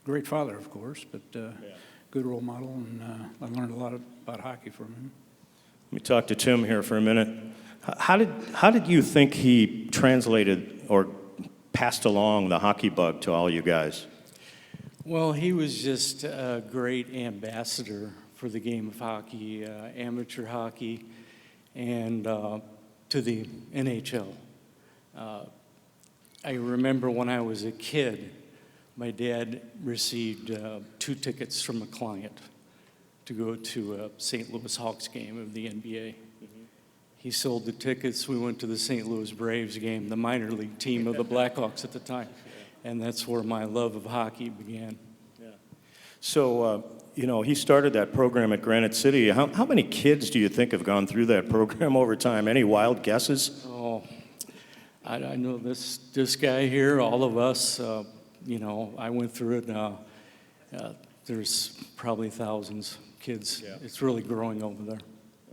great father, of course, but good role model, and I learned a lot about hockey from him. Let me talk to Tim here for a minute. How did you think he translated or passed along the hockey bug to all you guys? Well, he was just a great ambassador for the game of hockey, amateur hockey, and to the NHL. I remember when I was a kid, my dad received 2 tickets from a client to go to a St. Louis Hawks game of the NBA. He sold the tickets. We went to the St. Louis Braves game, the minor league team of the Blackhawks at the time. And that's where my love of hockey began. Yeah. So, he started that program at Granite City. How many kids do you think have gone through that program over time? Any wild guesses? Oh, I know this guy here, all of us, I went through it. There's probably thousands of kids. Yeah. It's really growing over there.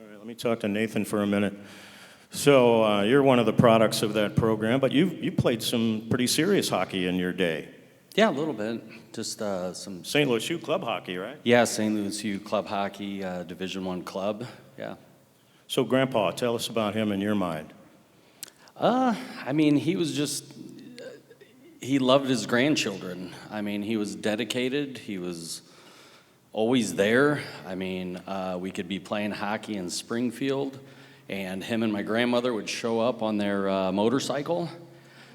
All right, let me talk to Nathan for a minute. So you're one of the products of that program, but you played some pretty serious hockey in your day. Yeah, a little bit. Just some St. Louis U club hockey, right? Yeah, St. Louis U club hockey, Division I club. Yeah. So, Grandpa, tell us about him in your mind. He was just. He loved his grandchildren. He was dedicated. He was always there. We could be playing hockey in Springfield, and him and my grandmother would show up on their motorcycle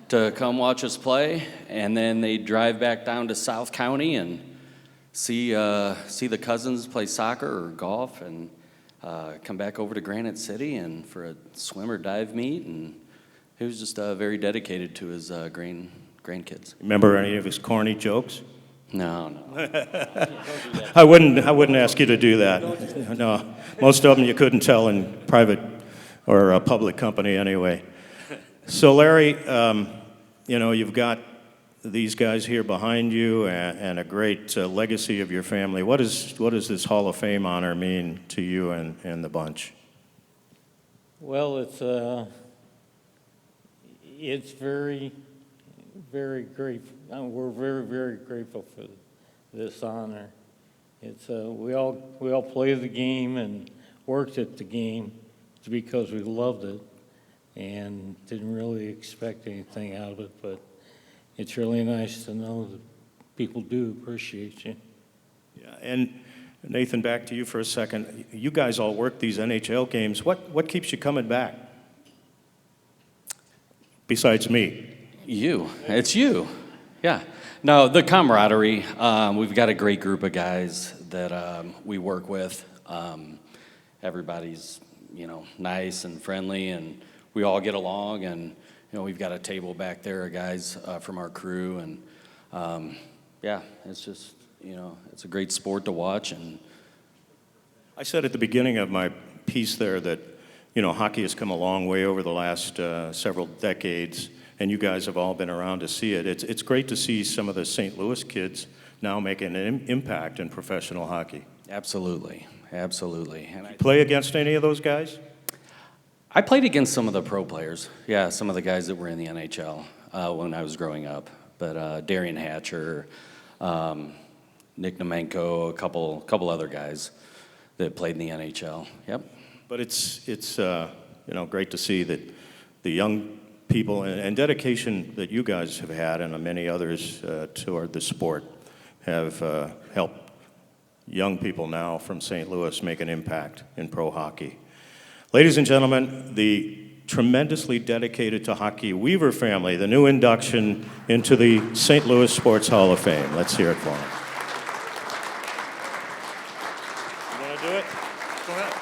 to come watch us play, and then they'd drive back down to South County and see the cousins play soccer or golf, and come back over to Granite City and for a swim or dive meet. And he was just very dedicated to his grandkids. Remember any of his corny jokes? No. I wouldn't ask you to do that. No, most of them you couldn't tell in private or a public company anyway. So Larry, you've got these guys here behind you and a great legacy of your family. What does this Hall of Fame honor mean to you and the bunch? Well, it's very, very grateful. We're very, very grateful for this honor. It's we all played the game and worked at the game because we loved it and didn't really expect anything out of it. But it's really nice to know that people do appreciate you. Yeah, and Nathan, back to you for a second. You guys all work these NHL games. What keeps you coming back? Besides me. It's you. Yeah. No, the camaraderie. We've got a great group of guys that we work with. Everybody's, nice and friendly, and we all get along. And we've got a table back there of guys from our crew, and it's just it's a great sport to watch. And I said at the beginning of my piece there that hockey has come a long way over the last several decades, and you guys have all been around to see it. It's great to see some of the St. Louis kids now making an impact in professional hockey. Absolutely. And I play against any of those guys? I played against some of the pro players. Yeah, some of the guys that were in the NHL when I was growing up. But Darian Hatcher, Nick Nemenko, a couple other guys that played in the NHL. Yep. But it's great to see that the young people and dedication that you guys have had and many others toward the sport have helped young people now from St. Louis make an impact in pro hockey. Ladies and gentlemen, the tremendously dedicated to hockey Weaver family, the new induction into the St. Louis Sports Hall of Fame. Let's hear it for them. You want to do it? Go ahead.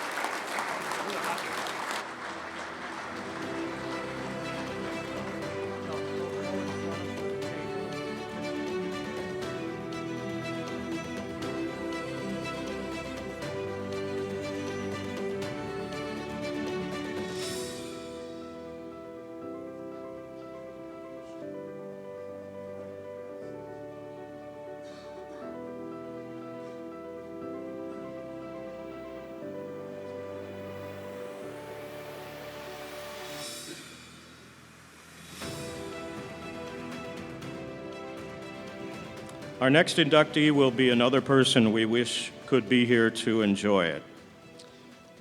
Our next inductee will be another person we wish could be here to enjoy it.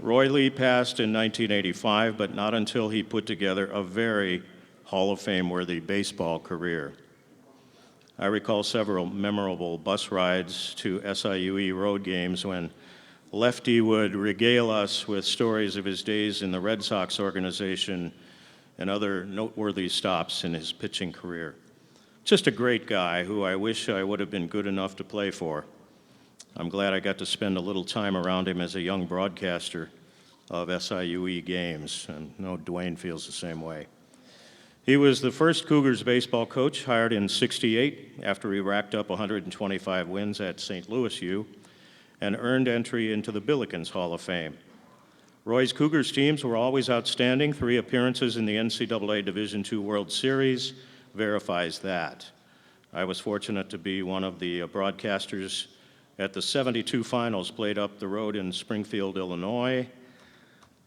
Roy Lee passed in 1985, but not until he put together a very Hall of Fame-worthy baseball career. I recall several memorable bus rides to SIUE road games when Lefty would regale us with stories of his days in the Red Sox organization and other noteworthy stops in his pitching career. Just a great guy who I wish I would have been good enough to play for. I'm glad I got to spend a little time around him as a young broadcaster of SIUE games, and I know Dwayne feels the same way. He was the first Cougars baseball coach hired in '68 after he racked up 125 wins at St. Louis U and earned entry into the Billikens Hall of Fame. Roy's Cougars teams were always outstanding. 3 appearances in the NCAA Division II World Series verifies that. I was fortunate to be one of the broadcasters at the '72 finals played up the road in Springfield, Illinois.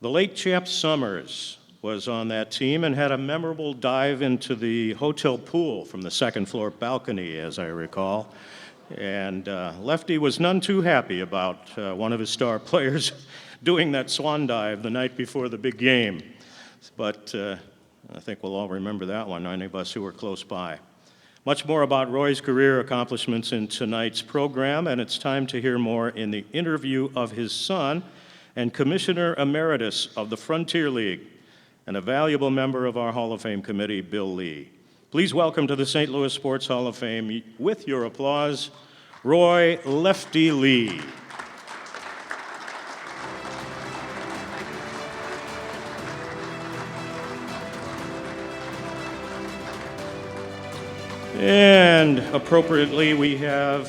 The late Champ Summers was on that team and had a memorable dive into the hotel pool from the second floor balcony, as I recall. And Lefty was none too happy about one of his star players doing that swan dive the night before the big game. But I think we'll all remember that one, any of us who were close by. Much more about Roy's career accomplishments in tonight's program, and it's time to hear more in the interview of his son and Commissioner Emeritus of the Frontier League and a valuable member of our Hall of Fame committee, Bill Lee. Please welcome to the St. Louis Sports Hall of Fame, with your applause, Roy Lefty Lee. And appropriately, we have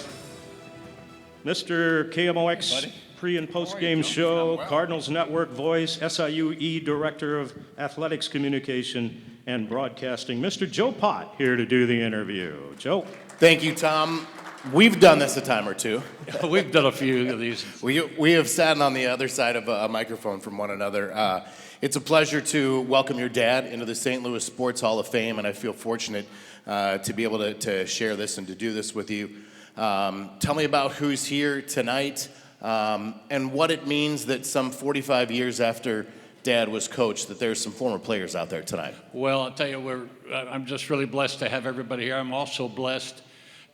Mr. KMOX pre- and post-game show, Cardinals Network voice, SIUE Director of Athletics Communication and Broadcasting, Mr. Joe Pott, here to do the interview. Joe. Thank you, Tom. We've done this a time or two. We've done a few of these. We have sat on the other side of a microphone from one another. It's a pleasure to welcome your dad into the St. Louis Sports Hall of Fame, and I feel fortunate to be able to share this and to do this with you. Tell me about who's here tonight and what it means that some 45 years after Dad was coach, that there's some former players out there tonight. Well, I'll tell you, I'm just really blessed to have everybody here. I'm also blessed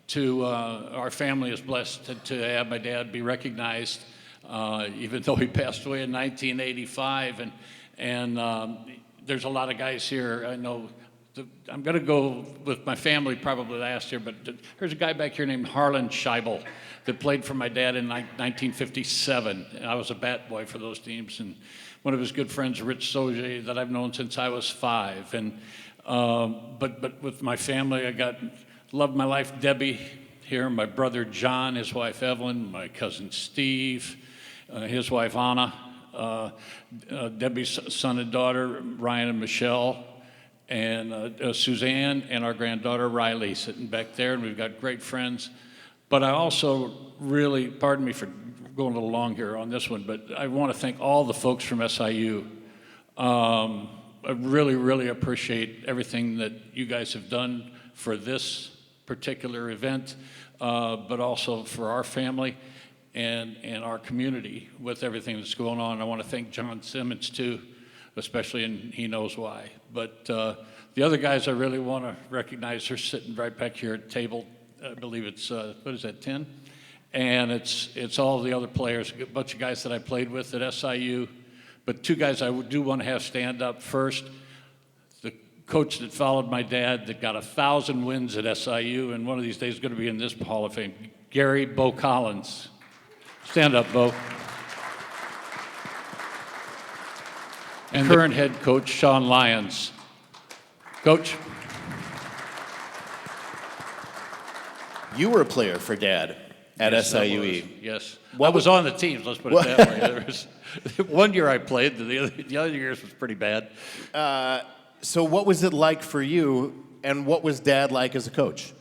to, our family is blessed to have my dad be recognized, even though he passed away in 1985. And there's a lot of guys here. I know I'm going to go with my family probably last year, but there's a guy back here named Harlan Scheibel that played for my dad in 1957. And I was a bat boy for those teams. And one of his good friends, Rich Soje, that I've known since I was 5. And but with my family, I got love my life Debbie here, my brother John, his wife Evelyn, my cousin Steve, his wife Anna, Debbie's son and daughter Ryan and Michelle, and Suzanne, and our granddaughter Riley sitting back there, and we've got great friends. But I also really, pardon me for going a little long here on this one, but I want to thank all the folks from SIU. I really, really appreciate everything that you guys have done for this particular event, but also for our family and our community with everything that's going on. I want to thank John Simmons too, especially, and he knows why. But the other guys I really want to recognize are sitting right back here at the table. I believe it's, what is that, 10? And it's all the other players, a bunch of guys that I played with at SIU. But 2 guys I do want to have stand up. First, the coach that followed my dad that got 1,000 wins at SIU, and one of these days is going to be in this Hall of Fame, Gary Bo Collins. Stand up, Bo. And current head coach, Sean Lyons. Coach? You were a player for Dad at SIUE. Yes. I was on the teams, let's put it that way. There was, one year I played, the other years was pretty bad. So what was it like for you, and what was Dad like as a coach?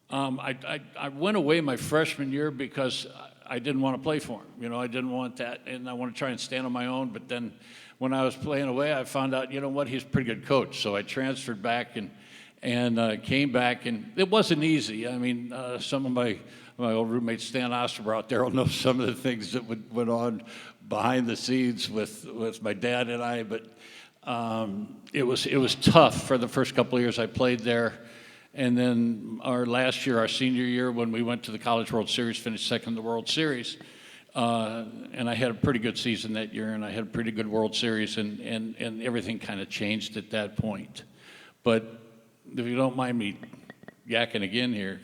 I went away my freshman year because I didn't want to play for him. You know, I didn't want that, and I want to try and stand on my own. But then when I was playing away, I found out, you know what, he's a pretty good coach. So I transferred back and came back, and it wasn't easy. I mean, some of my old roommate Stan Osterbrough there will know some of the things that went on behind the scenes with my dad and I. But it was tough for the first couple of years I played there. And then our senior year, when we went to the College World Series, finished second in the World Series. And I had a pretty good season that year, and I had a pretty good World Series, and everything kind of changed at that point. But if you don't mind me yakking again here,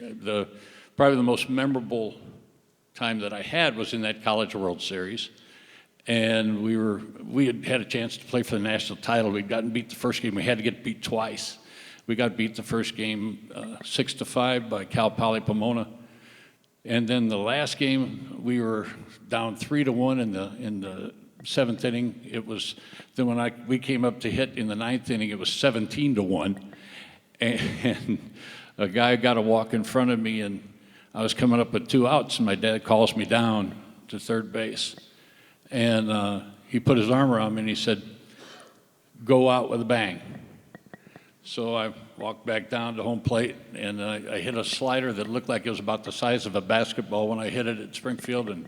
probably the most memorable time that I had was in that College World Series. And we had a chance to play for the national title. We'd gotten beat the first game. We had to get beat twice. We got beat the first game 6-5 by Cal Poly Pomona. And then the last game, we were down 3-1 in the 7th inning. It was, then when we came up to hit in the 9th inning, it was 17-1. And a guy got a walk in front of me, and I was coming up with 2 outs, and my dad calls me down to third base. And he put his arm around me, and he said, "Go out with a bang." So I walked back down to home plate, and I hit a slider that looked like it was about the size of a basketball when I hit it at Springfield, and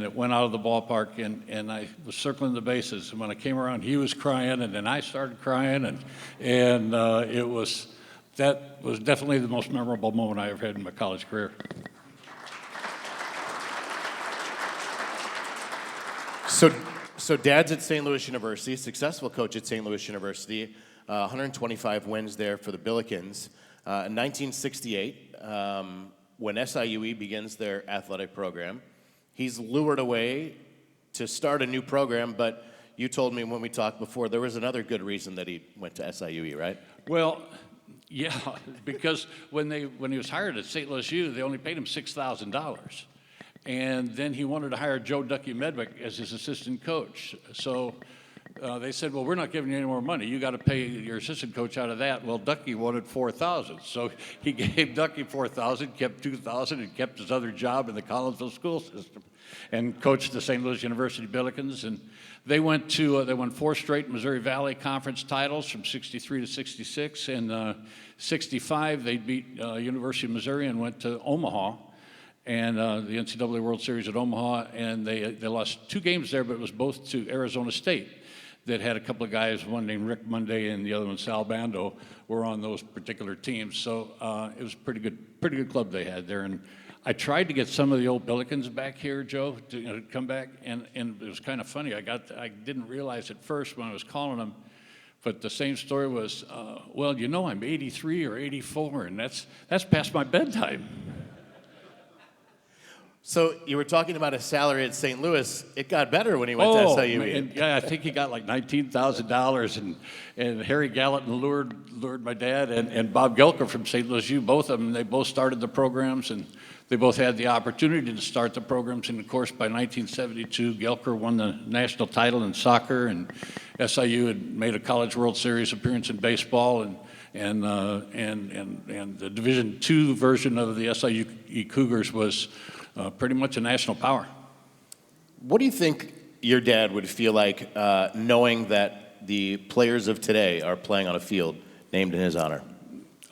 it went out of the ballpark, and I was circling the bases. And when I came around, he was crying, and then I started crying, and that was definitely the most memorable moment I ever had in my college career. So Dad's at St. Louis University, successful coach at St. Louis University. 125 wins there for the Billikens. In 1968, when SIUE begins their athletic program, he's lured away to start a new program, but you told me when we talked before there was another good reason that he went to SIUE, right? Well, yeah, because when he was hired at St. Louis U, they only paid him $6,000. And then he wanted to hire Joe Ducky Medwick as his assistant coach. So they said, well, we're not giving you any more money. You got to pay your assistant coach out of that. Well, Ducky wanted $4,000. So he gave Ducky $4,000, kept $2,000, and kept his other job in the Collinsville school system and coached the St. Louis University Billikens. And they went to, they won 4 straight Missouri Valley Conference titles from 63 to 66. And 65, they beat University of Missouri and went to Omaha and the NCAA World Series at Omaha, and they lost 2 games there, but it was both to Arizona State that had a couple of guys, one named Rick Monday and the other one Sal Bando, were on those particular teams. So it was a pretty good club they had there. And I tried to get some of the old Billikens back here, Joe, to come back, and it was kind of funny. I didn't realize at first when I was calling them, but the same story was, well, you know, I'm 83 or 84, and that's past my bedtime. So you were talking about a salary at St. Louis. It got better when he went to SIUE. And, yeah, I think he got like $19,000, and Harry Gallatin lured my dad and Bob Gelker from St. Louis U, both of them. They both started the programs, and they both had the opportunity to start the programs. And of course, by 1972, Gelker won the national title in soccer, and SIU had made a College World Series appearance in baseball, and the Division II version of the SIU Cougars was pretty much a national power. What do you think your dad would feel like knowing that the players of today are playing on a field named in his honor?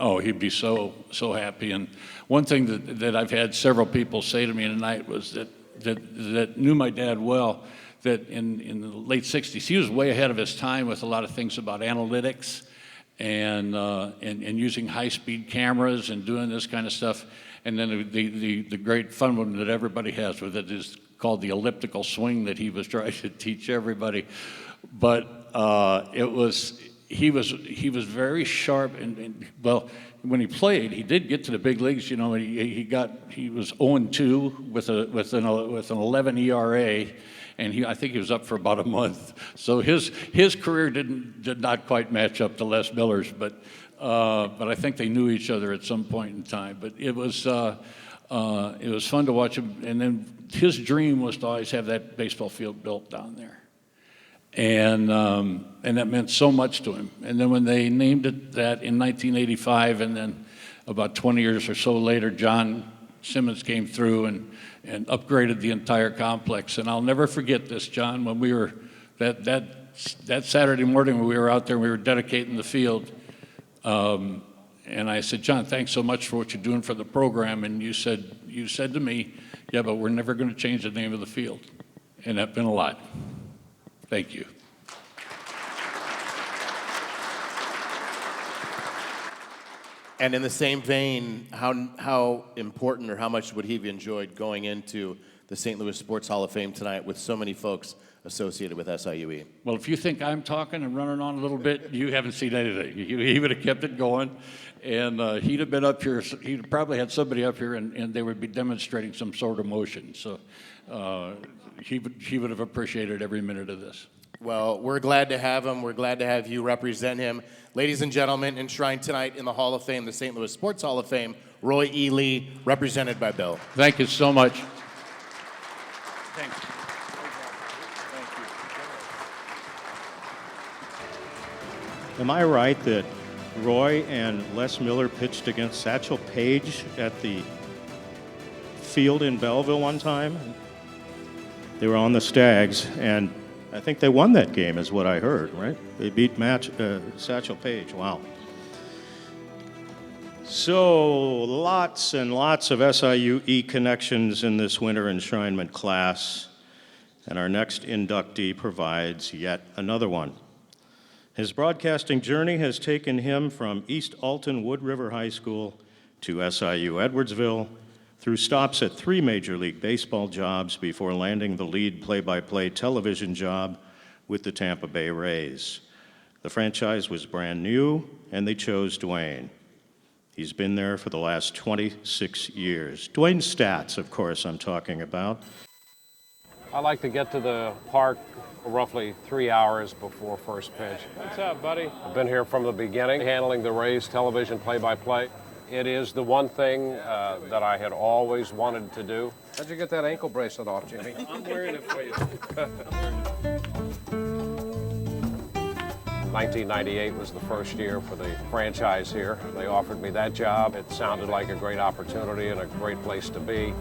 Oh, he'd be so happy. And one thing that I've had several people say to me tonight was that knew my dad well, that in the late 60s, he was way ahead of his time with a lot of things about analytics and using high-speed cameras and doing this kind of stuff. And then the great fun one that everybody has with it is called the elliptical swing that he was trying to teach everybody. But he was very sharp, and well, when he played, he did get to the big leagues. You know, he was 0-2 with an 11 ERA. And I think he was up for about a month. So his career did not quite match up to Les Miller's, but I think they knew each other at some point in time. But it was fun to watch him. And then his dream was to always have that baseball field built down there, and that meant so much to him. And then when they named it that in 1985, and then about 20 years or so later, John Simmons came through and upgraded the entire complex. And I'll never forget this, John, when we were, that Saturday morning when we were out there and we were dedicating the field, and I said, John, thanks so much for what you're doing for the program. And you said to me, yeah, but we're never going to change the name of the field. And that meant a lot. Thank you. And in the same vein, how important or how much would he have enjoyed going into the St. Louis Sports Hall of Fame tonight with so many folks associated with SIUE? Well, if you think I'm talking and running on a little bit, you haven't seen anything. He would have kept it going, and he'd have been up here. He'd probably had somebody up here, and they would be demonstrating some sort of motion. So he would have appreciated every minute of this. Well, we're glad to have him. We're glad to have you represent him. Ladies and gentlemen, enshrined tonight in the Hall of Fame, the St. Louis Sports Hall of Fame, Roy E. Lee, represented by Bill. Thank you so much. Thanks. Am I right that Roy and Les Miller pitched against Satchel Paige at the field in Belleville one time? They were on the Stags, and I think they won that game, is what I heard, right? They beat Satchel Paige. Wow. So lots and lots of SIUE connections in this winter enshrinement class, and our next inductee provides yet another one. His broadcasting journey has taken him from East Alton Wood River High School to SIU Edwardsville, through stops at 3 Major League Baseball jobs before landing the lead play-by-play television job with the Tampa Bay Rays. The franchise was brand new, and they chose Dwayne. He's been there for the last 26 years. Dwayne Stats, of course, I'm talking about. I like to get to the park roughly 3 hours before first pitch. What's up, buddy? I've been here from the beginning, handling the Rays television play-by-play. It is the one thing that I had always wanted to do. How'd you get that ankle bracelet off, Jimmy? I'm wearing it for you. 1998 was the first year for the franchise here. They offered me that job. It sounded like a great opportunity and a great place to be.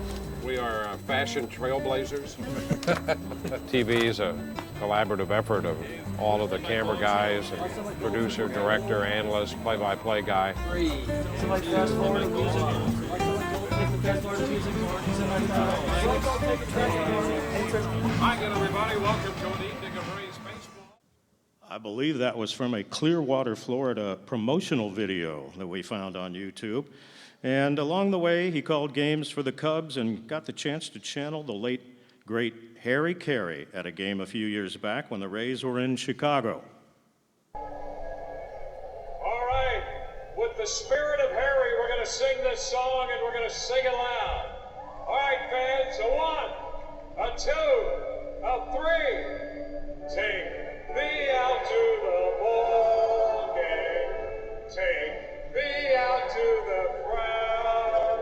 We are fashion trailblazers. TV is a collaborative effort of all of the camera guys, and producer, director, analyst, play-by-play guy. Somebody fast forward music. Hi again, everybody. Welcome to an evening of Rays baseball. I believe that was from a Clearwater, Florida promotional video that we found on YouTube. And along the way, he called games for the Cubs and got the chance to channel the late, great Harry Carey at a game a few years back when the Rays were in Chicago. All right, with the spirit of Harry, we're going to sing this song and we're going to sing it loud. All right, fans, a 1, a 2, a 3. Take me out to the ball game. Take me out to the crowd.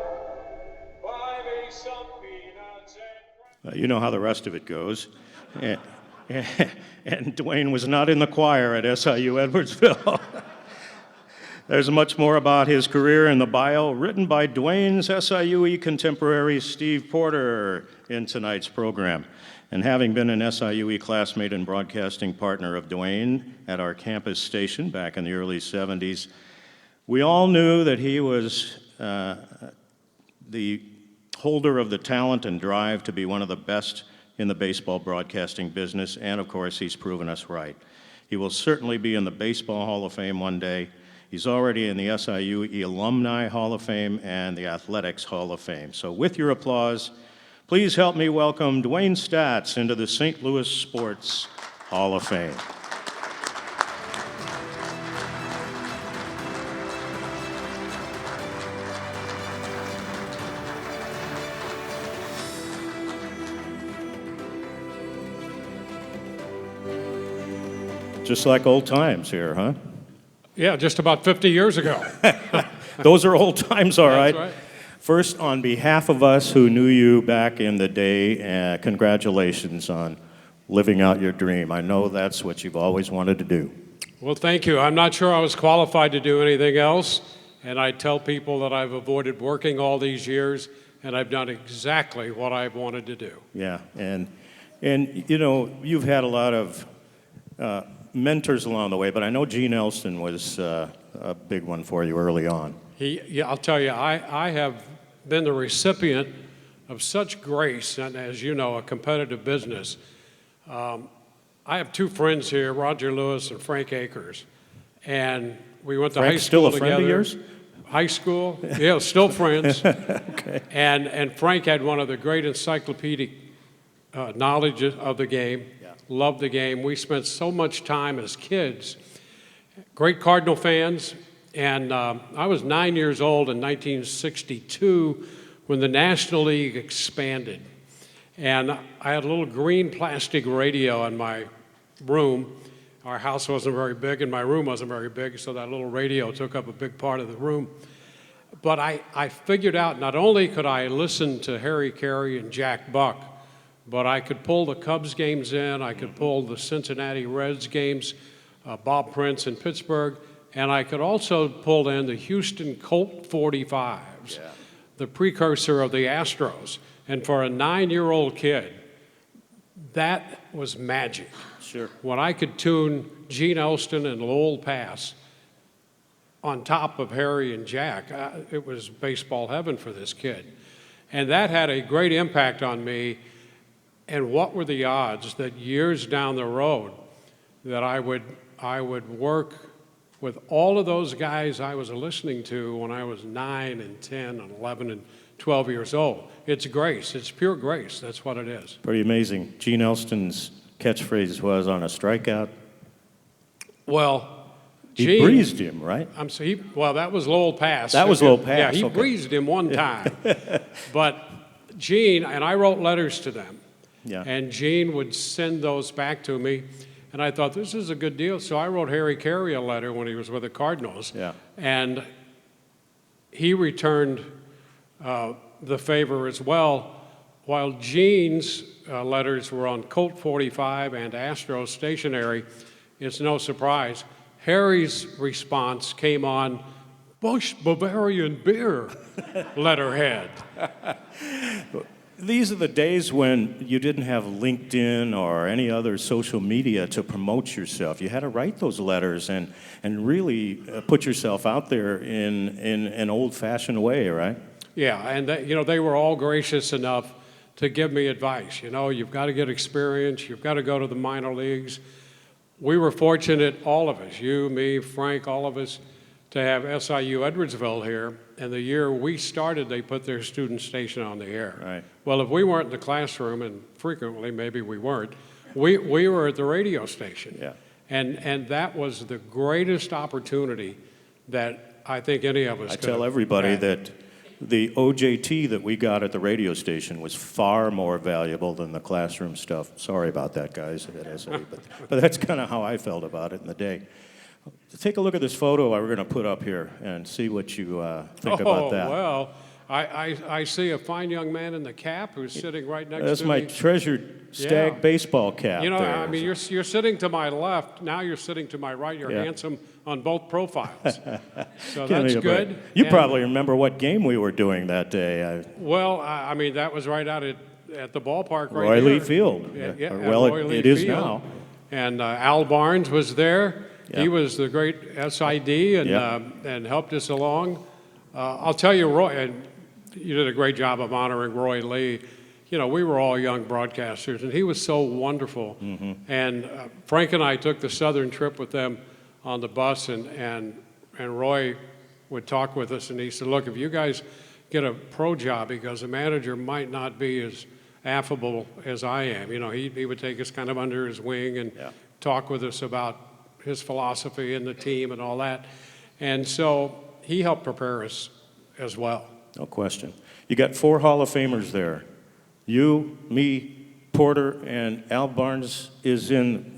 Buy me some peanuts and... You know how the rest of it goes. And Dwayne was not in the choir at SIU Edwardsville. There's much more about his career in the bio written by Dwayne's SIUE contemporary Steve Porter in tonight's program. And having been an SIUE classmate and broadcasting partner of Dwayne at our campus station back in the early 70s, we all knew that he was the holder of the talent and drive to be one of the best in the baseball broadcasting business, and of course, he's proven us right. He will certainly be in the Baseball Hall of Fame one day. He's already in the SIUE Alumni Hall of Fame and the Athletics Hall of Fame. So with your applause, please help me welcome Dwayne Stats into the St. Louis Sports Hall of Fame. Just like old times here, huh? Yeah, just about 50 years ago. Those are old times, all right. That's right. First, on behalf of us who knew you back in the day, congratulations on living out your dream. I know that's what you've always wanted to do. Well, thank you. I'm not sure I was qualified to do anything else, and I tell people that I've avoided working all these years, and I've done exactly what I've wanted to do. Yeah, and you know, you've had a lot of mentors along the way, but I know Gene Elston was a big one for you early on. Yeah, I'll tell you, I have been the recipient of such grace, and as you know, a competitive business. I have two friends here, Roger Lewis and Frank Akers, and we went to high school together. Still a friend of yours? High school, yeah, still friends. Okay. And Frank had one of the great encyclopedic knowledge of the game. Yeah. Loved the game. We spent so much time as kids. Great Cardinal fans. And I was 9 years old in 1962 when the National League expanded. And I had a little green plastic radio in my room. Our house wasn't very big and my room wasn't very big, so that little radio took up a big part of the room. But I figured out not only could I listen to Harry Carey and Jack Buck, but I could pull the Cubs games in, I could pull the Cincinnati Reds games, Bob Prince in Pittsburgh, and I could also pull in the Houston Colt 45s, the precursor of the Astros. And for a 9-year-old kid, that was magic. Sure. When I could tune Gene Elston and Lowell Pass on top of Harry and Jack, it was baseball heaven for this kid. And that had a great impact on me. And what were the odds that years down the road that I would work with all of those guys I was listening to when I was 9 and 10 and 11 and 12 years old? It's grace. It's pure grace. That's what it is. Pretty amazing. Gene Elston's catchphrase was, on a strikeout. Well, He Gene, breezed him, right? Well, that was Lowell Pass. That was Lowell Pass, Yeah, he okay. breezed him one time. But Gene, and I wrote letters to them. Yeah. And Gene would send those back to me. And I thought, this is a good deal. So I wrote Harry Carey a letter when he was with the Cardinals. Yeah. And he returned the favor as well, while Gene's letters were on Colt 45 and Astro stationery. It's no surprise. Harry's response came on Busch Bavarian beer letterhead. These are the days when you didn't have LinkedIn or any other social media to promote yourself. You had to write those letters and really put yourself out there in an old-fashioned way, right? Yeah, and they were all gracious enough to give me advice. You've got to get experience. You've got to go to the minor leagues. We were fortunate, all of us, you, me, Frank, all of us, to have SIU Edwardsville here. And the year we started, they put their student station on the air. Right. Well, if we weren't in the classroom, and frequently maybe we weren't, we were at the radio station. Yeah. And that was the greatest opportunity that I think any of us I could tell have everybody had. that the OJT that we got at the radio station was far more valuable than the classroom stuff. Sorry about that, guys, at SIU, but that's kind of how I felt about it in the day. Take a look at this photo we're going to put up here and see what you think about that. Oh, well, I see a fine young man in the cap who's sitting right next That's to my me. treasured stag Yeah. baseball cap there. I mean, you're sitting to my left. Now you're sitting to my right. You're Yeah. handsome on both profiles. So Give me that's a break. good. You And- probably remember what game we were doing that day. Well, I mean, that was right out at the ballpark right Roy here. Lee Field. Yeah, Yeah. at Well, Roy Lee it is Field. now. And Al Barnes was there. Yeah. He was the great SID and, Yeah. and helped us along. I'll tell you, Roy, and you did a great job of honoring Roy Lee. We were all young broadcasters, and he was so wonderful. Mm-hmm. And Frank and I took the southern trip with them on the bus, and Roy would talk with us, and he said, look, if you guys get a pro job, because the manager might not be as affable as I am. He would take us kind of under his wing and talk with us about his philosophy and the team and all that. And so he helped prepare us as well. No question. You got 4 Hall of Famers there. You, me, Porter, and Al Barnes is in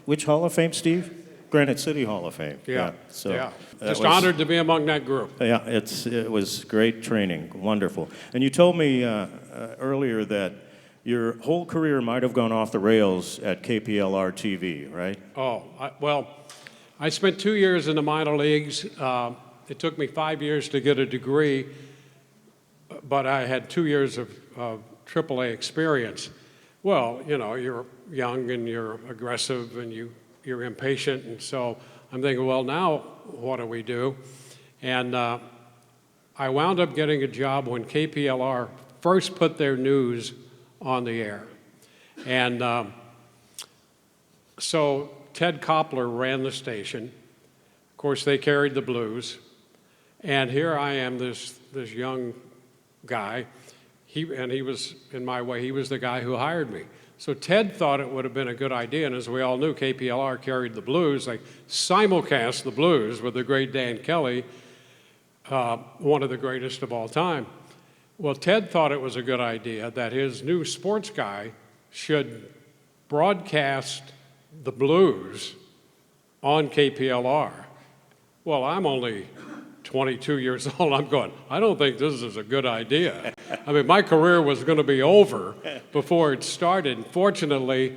which Hall of Fame, Steve? Granite City Hall of Fame. Yeah. So yeah. that Just was- honored to be among that group. Yeah, it was great training, wonderful. And you told me earlier that your whole career might have gone off the rails at KPLR TV, right? Oh, I spent 2 years in the minor leagues. It took me 5 years to get a degree, but I had 2 years of AAA experience. Well, you're young and you're aggressive and you're impatient, and so I'm thinking, well, now what do we do? And I wound up getting a job when KPLR first put their news on the air. And so Ted Koppler ran the station. Of course, they carried the blues. And here I am, this young guy. He was, in my way, he was the guy who hired me. So Ted thought it would have been a good idea, and as we all knew, KPLR carried the blues. They simulcast the blues with the great Dan Kelly, one of the greatest of all time. Well, Ted thought it was a good idea that his new sports guy should broadcast the blues on KPLR. Well, I'm only 22 years old. I'm going, I don't think this is a good idea. I mean, my career was going to be over before it started. And fortunately,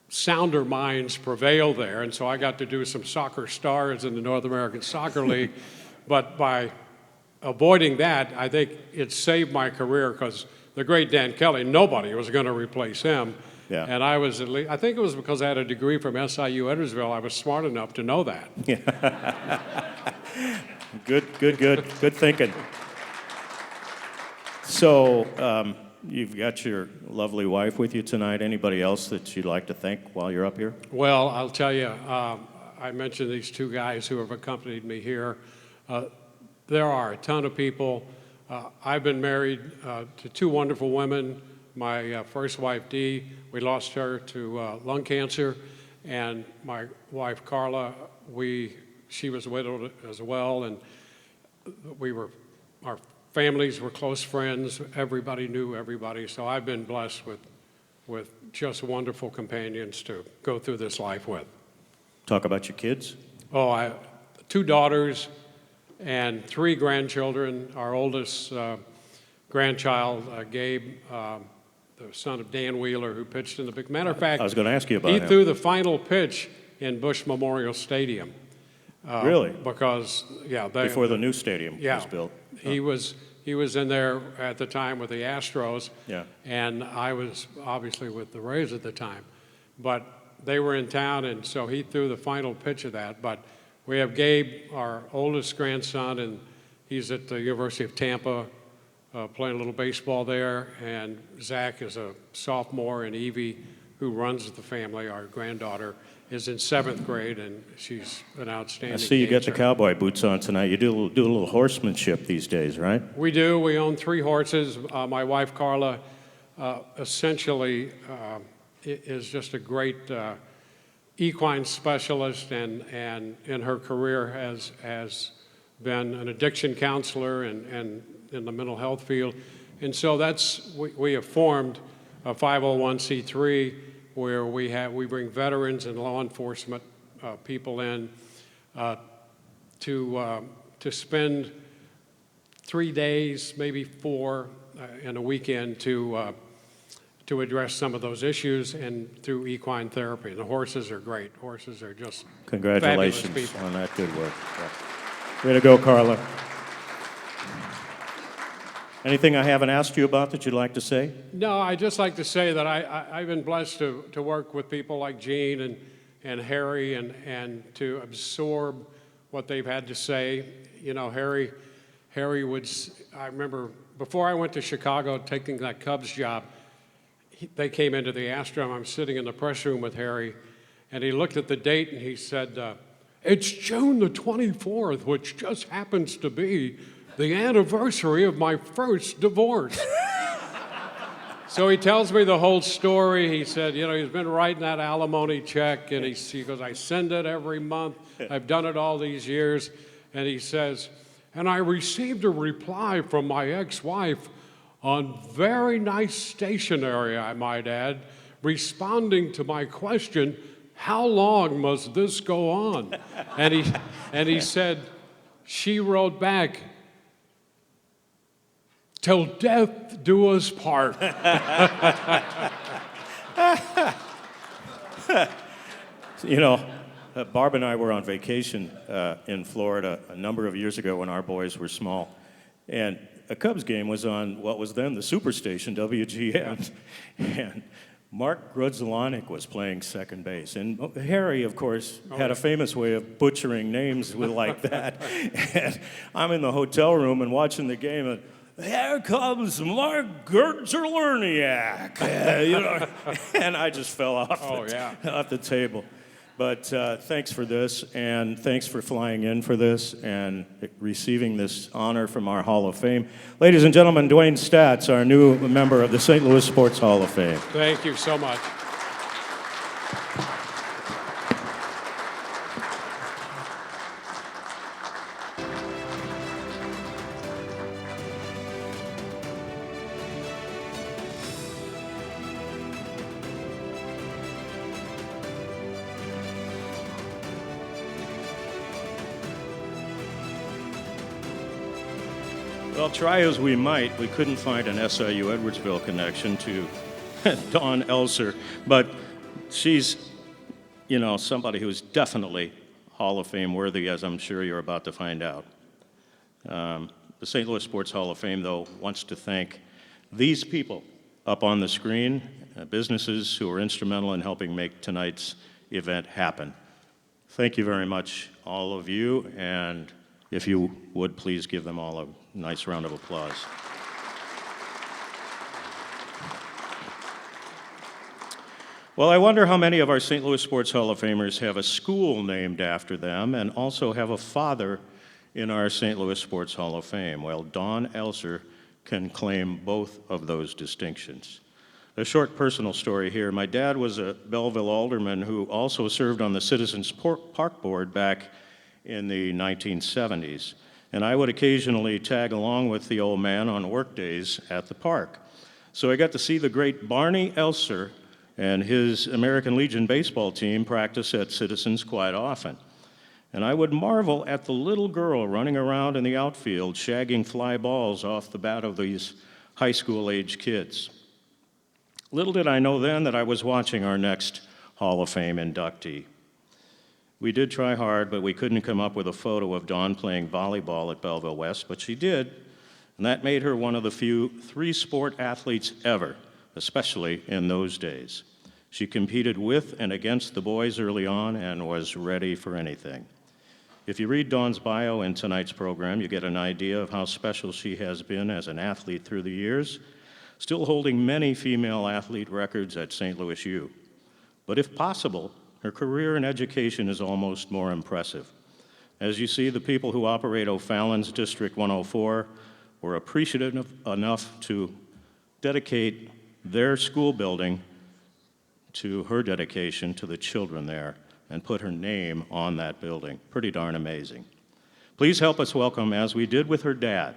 sounder minds prevail there, and so I got to do some soccer stars in the North American Soccer League. But by avoiding that, I think it saved my career, because the great Dan Kelly, nobody was going to replace him. Yeah. And I was, I think it was because I had a degree from SIU Edwardsville, I was smart enough to know that. Good thinking. So you've got your lovely wife with you tonight. Anybody else that you'd like to thank while you're up here? Well, I'll tell you, I mentioned these 2 guys who have accompanied me here. There are a ton of people. I've been married to 2 wonderful women. My first wife, Dee, we lost her to lung cancer. And my wife Carla, she was widowed as well, and our families were close friends. Everybody knew everybody, so I've been blessed with just wonderful companions to go through this life with. Talk about your kids. Oh, I 2 daughters and 3 grandchildren. Our oldest grandchild, Gabe, the son of Dan Wheeler, who pitched in the big. Matter of fact, I was going to ask you about he him. threw the final pitch in Bush Memorial Stadium. Really? Because Before the new stadium was built. He was in there at the time with the Astros. Yeah. And I was obviously with the Rays at the time, but they were in town, and so he threw the final pitch of that. But we have Gabe, our oldest grandson, and he's at the University of Tampa, playing a little baseball there. And Zach is a sophomore, and Evie, who runs the family, our granddaughter, is in 7th grade, and she's an outstanding I see you get the dancer. cowboy boots on tonight. You do a little horsemanship these days, right? We do. We own 3 horses. My wife, Carla, essentially is just a great equine specialist, and in her career has been an addiction counselor and in the mental health field. And so we have formed a 501c3 where we bring veterans and law enforcement people in to spend 3 days, maybe 4, in a weekend to address some of those issues and through equine therapy. The horses are great. Horses are just Congratulations fabulous people. on that good work. Yeah. Way to go, Carla. Anything I haven't asked you about that you'd like to say? No, I'd just like to say that I've been blessed to work with people like Gene and Harry and to absorb what they've had to say. You know, Harry I remember before I went to Chicago taking that Cubs job, they came into the Astrodome. I'm sitting in the press room with Harry, and he looked at the date and he said, "It's June the 24th, which just happens to be the anniversary of my first divorce." So he tells me the whole story. He said, you know, he's been writing that alimony check, and he goes, "I send it every month. I've done it all these years." And he says, "And I received a reply from my ex-wife on very nice stationery, I might add, responding to my question, 'How long must this go on?'" And he said, she wrote back, "Till death do us part." You know, Barb and I were on vacation in Florida a number of years ago when our boys were small. And a Cubs game was on what was then the superstation, WGN. And Mark Grudzelanek was playing second base. And Harry, of course, had a famous way of butchering names like that. And I'm in the hotel room and watching the game, and "Here comes Mark Grudzelanek," you know, and I just fell off the table. But thanks for this, and thanks for flying in for this and receiving this honor from our Hall of Fame. Ladies and gentlemen, Dwayne Statz, our new member of the St. Louis Sports Hall of Fame. Thank you so much. Well, try as we might, we couldn't find an SIU Edwardsville connection to Dawn Elser, but she's, you know, somebody who's definitely Hall of Fame worthy, as I'm sure you're about to find out. The St. Louis Sports Hall of Fame, though, wants to thank these people up on the screen, businesses who were instrumental in helping make tonight's event happen. Thank you very much, all of you, and if you would please give them all a nice round of applause. Well, I wonder how many of our St. Louis Sports Hall of Famers have a school named after them and also have a father in our St. Louis Sports Hall of Fame. Well, Dawn Elser can claim both of those distinctions. A short personal story here. My dad was a Belleville alderman who also served on the Citizens Park Board back in the 1970s. And I would occasionally tag along with the old man on work days at the park. So I got to see the great Barney Elser and his American Legion baseball team practice at Citizens quite often. And I would marvel at the little girl running around in the outfield shagging fly balls off the bat of these high school-age kids. Little did I know then that I was watching our next Hall of Fame inductee. We did try hard, but we couldn't come up with a photo of Dawn playing volleyball at Belleville West, but she did, and that made her one of the few three-sport athletes ever, especially in those days. She competed with and against the boys early on and was ready for anything. If you read Dawn's bio in tonight's program, you get an idea of how special she has been as an athlete through the years, still holding many female athlete records at St. Louis U. But if possible, her career in education is almost more impressive. As you see, the people who operate O'Fallon's District 104 were appreciative enough to dedicate their school building to her dedication to the children there and put her name on that building. Pretty darn amazing. Please help us welcome, as we did with her dad,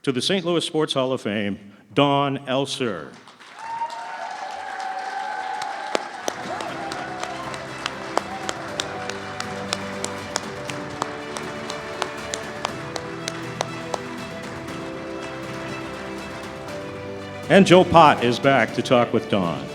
to the St. Louis Sports Hall of Fame, Dawn Elser. And Joe Pott is back to talk with Dawn.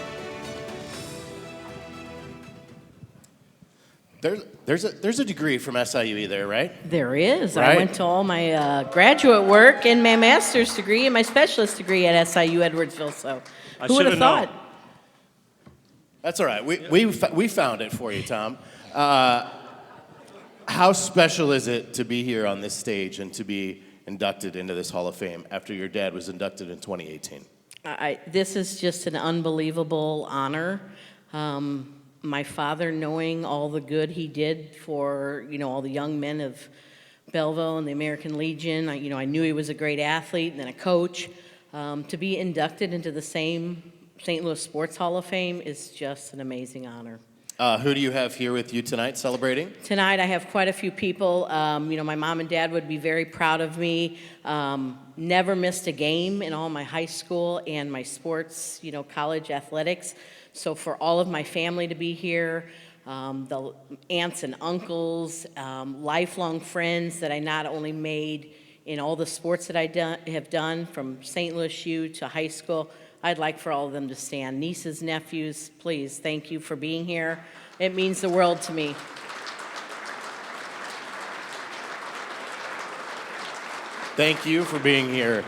There's a degree from SIUE there, right? There is. Right? I went to all my graduate work and my master's degree and my specialist degree at SIU Edwardsville. So who would have thought? That's all right. We found it for you, Tom. How special is it to be here on this stage and to be inducted into this Hall of Fame after your dad was inducted in 2018? This is just an unbelievable honor. My father, knowing all the good he did for, all the young men of Belleville and the American Legion, I knew he was a great athlete and then a coach. To be inducted into the same St. Louis Sports Hall of Fame is just an amazing honor. Who do you have here with you tonight celebrating? Tonight I have quite a few people. My mom and dad would be very proud of me. Never missed a game in all my high school and my sports, college athletics. So for all of my family to be here, the aunts and uncles, lifelong friends that I not only made in all the sports that I have done from St. Louis U to high school, I'd like for all of them to stand. Nieces, nephews, please, thank you for being here. It means the world to me. Thank you for being here.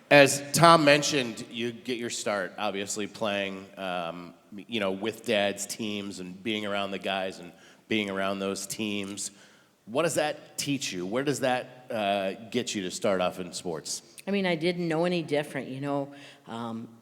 As Tom mentioned, you get your start, obviously, playing, with Dad's teams and being around the guys and being around those teams. What does that teach you? Where does that get you to start off in sports? I didn't know any different,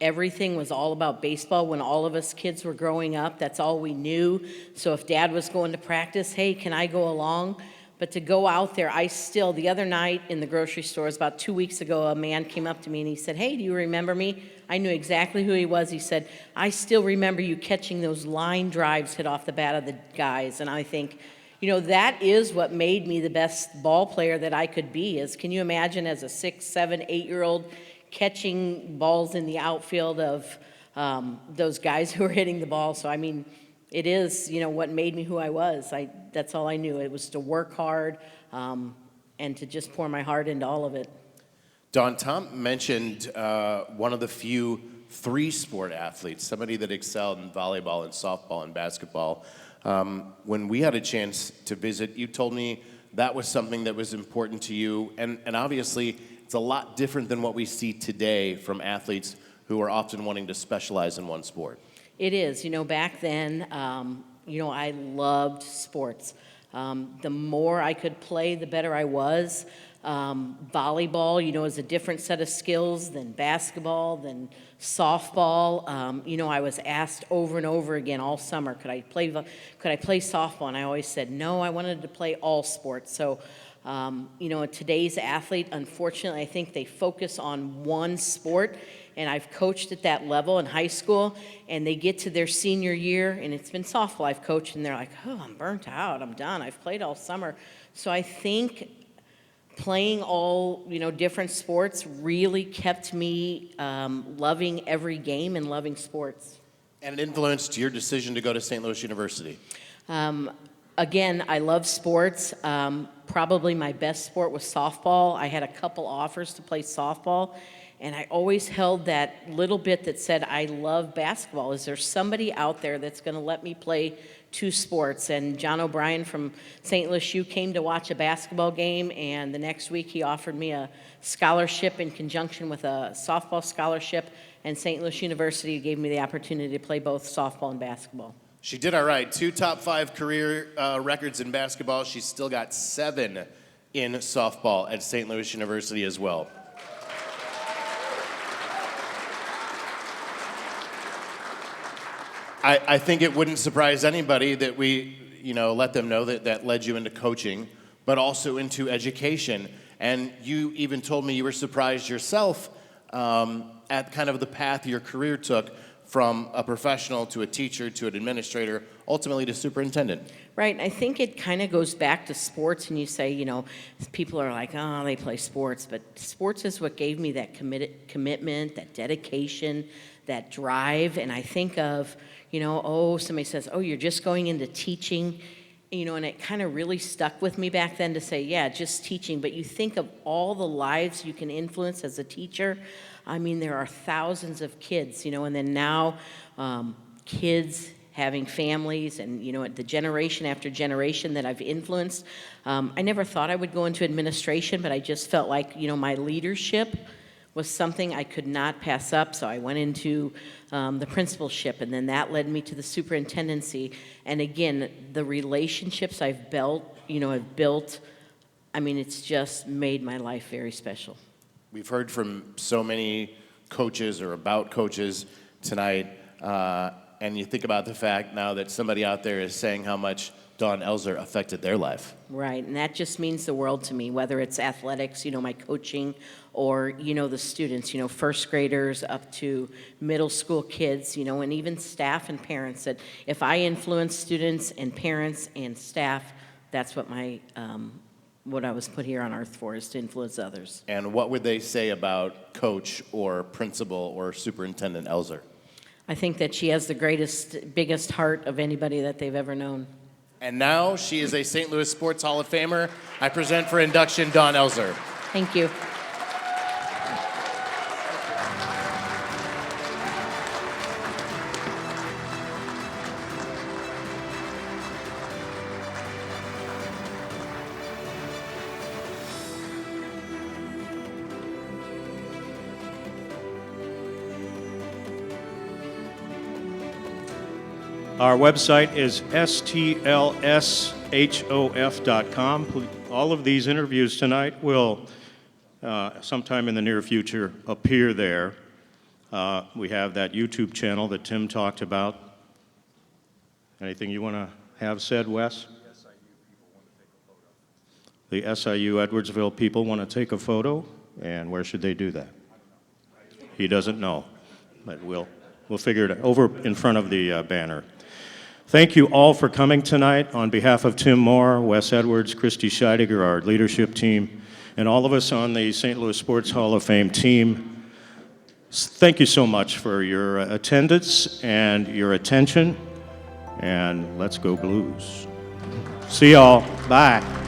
everything was all about baseball when all of us kids were growing up. That's all we knew. So if Dad was going to practice, hey, can I go along? But to go out there, the other night in the grocery stores, about 2 weeks ago, a man came up to me and he said, hey, do you remember me? I knew exactly who he was. He said, I still remember you catching those line drives hit off the bat of the guys. And I think, that is what made me the best ball player that I could be. Can you imagine as a 6, 7, 8-year-old catching balls in the outfield of those guys who were hitting the ball? So, it is, what made me who I was. That's all I knew. It was to work hard and to just pour my heart into all of it. Dawn, Tom mentioned one of the few three-sport athletes, somebody that excelled in volleyball and softball and basketball. When we had a chance to visit, you told me that was something that was important to you. And obviously, it's a lot different than what we see today from athletes who are often wanting to specialize in one sport. It is. Back then, I loved sports. The more I could play, the better I was. Volleyball, is a different set of skills than basketball, than softball. I was asked over and over again all summer, could I play softball? And I always said no. I wanted to play all sports. So Today's athlete, unfortunately, I think they focus on one sport, and I've coached at that level in high school, and they get to their senior year, and it's been softball I've coached, and they're like, oh, I'm burnt out, I'm done, I've played all summer. So I think playing all, different sports really kept me loving every game and loving sports. And it influenced your decision to go to St. Louis University. Again, I love sports. Probably my best sport was softball. I had a couple offers to play softball, and I always held that little bit that said, I love basketball. Is there somebody out there that's going to let me play two sports? And John O'Brien from St. Louis U came to watch a basketball game, and the next week he offered me a scholarship in conjunction with a softball scholarship, and St. Louis University gave me the opportunity to play both softball and basketball. She did all right. 2 top 5 career records in basketball. She's still got 7 in softball at St. Louis University as well. I think it wouldn't surprise anybody that we, let them know that led you into coaching, but also into education. And you even told me you were surprised yourself at kind of the path your career took, from a professional to a teacher to an administrator, ultimately to superintendent. Right, and I think it kind of goes back to sports, and you say, people are like, oh, they play sports, but sports is what gave me that commitment, that dedication, that drive, and I think of, somebody says, oh, you're just going into teaching, and it kind of really stuck with me back then to say, yeah, just teaching, but you think of all the lives you can influence as a teacher. I mean, there are thousands of kids, and then now kids having families and, the generation after generation that I've influenced. I never thought I would go into administration, but I just felt like, my leadership was something I could not pass up, so I went into the principalship, and then that led me to the superintendency. And again, the relationships I've built, it's just made my life very special. We've heard from so many coaches or about coaches tonight, and you think about the fact now that somebody out there is saying how much Dawn Elzer affected their life. Right, and that just means the world to me, whether it's athletics, my coaching, or, the students, first graders up to middle school kids, and even staff and parents, that if I influence students and parents and staff, that's what what I was put here on earth for, is to influence others. And what would they say about Coach or Principal or Superintendent Elzer? I think that she has the biggest heart of anybody that they've ever known. And now she is a St. Louis Sports Hall of Famer. I present for induction Dawn Elzer. Thank you. Our website is stlshof.com. All of these interviews tonight will, sometime in the near future, appear there. We have that YouTube channel that Tim talked about. Anything you want to have said, Wes? The SIU Edwardsville people want to take a photo, and where should they do that? He doesn't know, but we'll figure it out over in front of the banner. Thank you all for coming tonight. On behalf of Tim Moore, Wes Edwards, Christy Scheidegger, our leadership team, and all of us on the St. Louis Sports Hall of Fame team, thank you so much for your attendance and your attention, and let's go Blues. See y'all. Bye.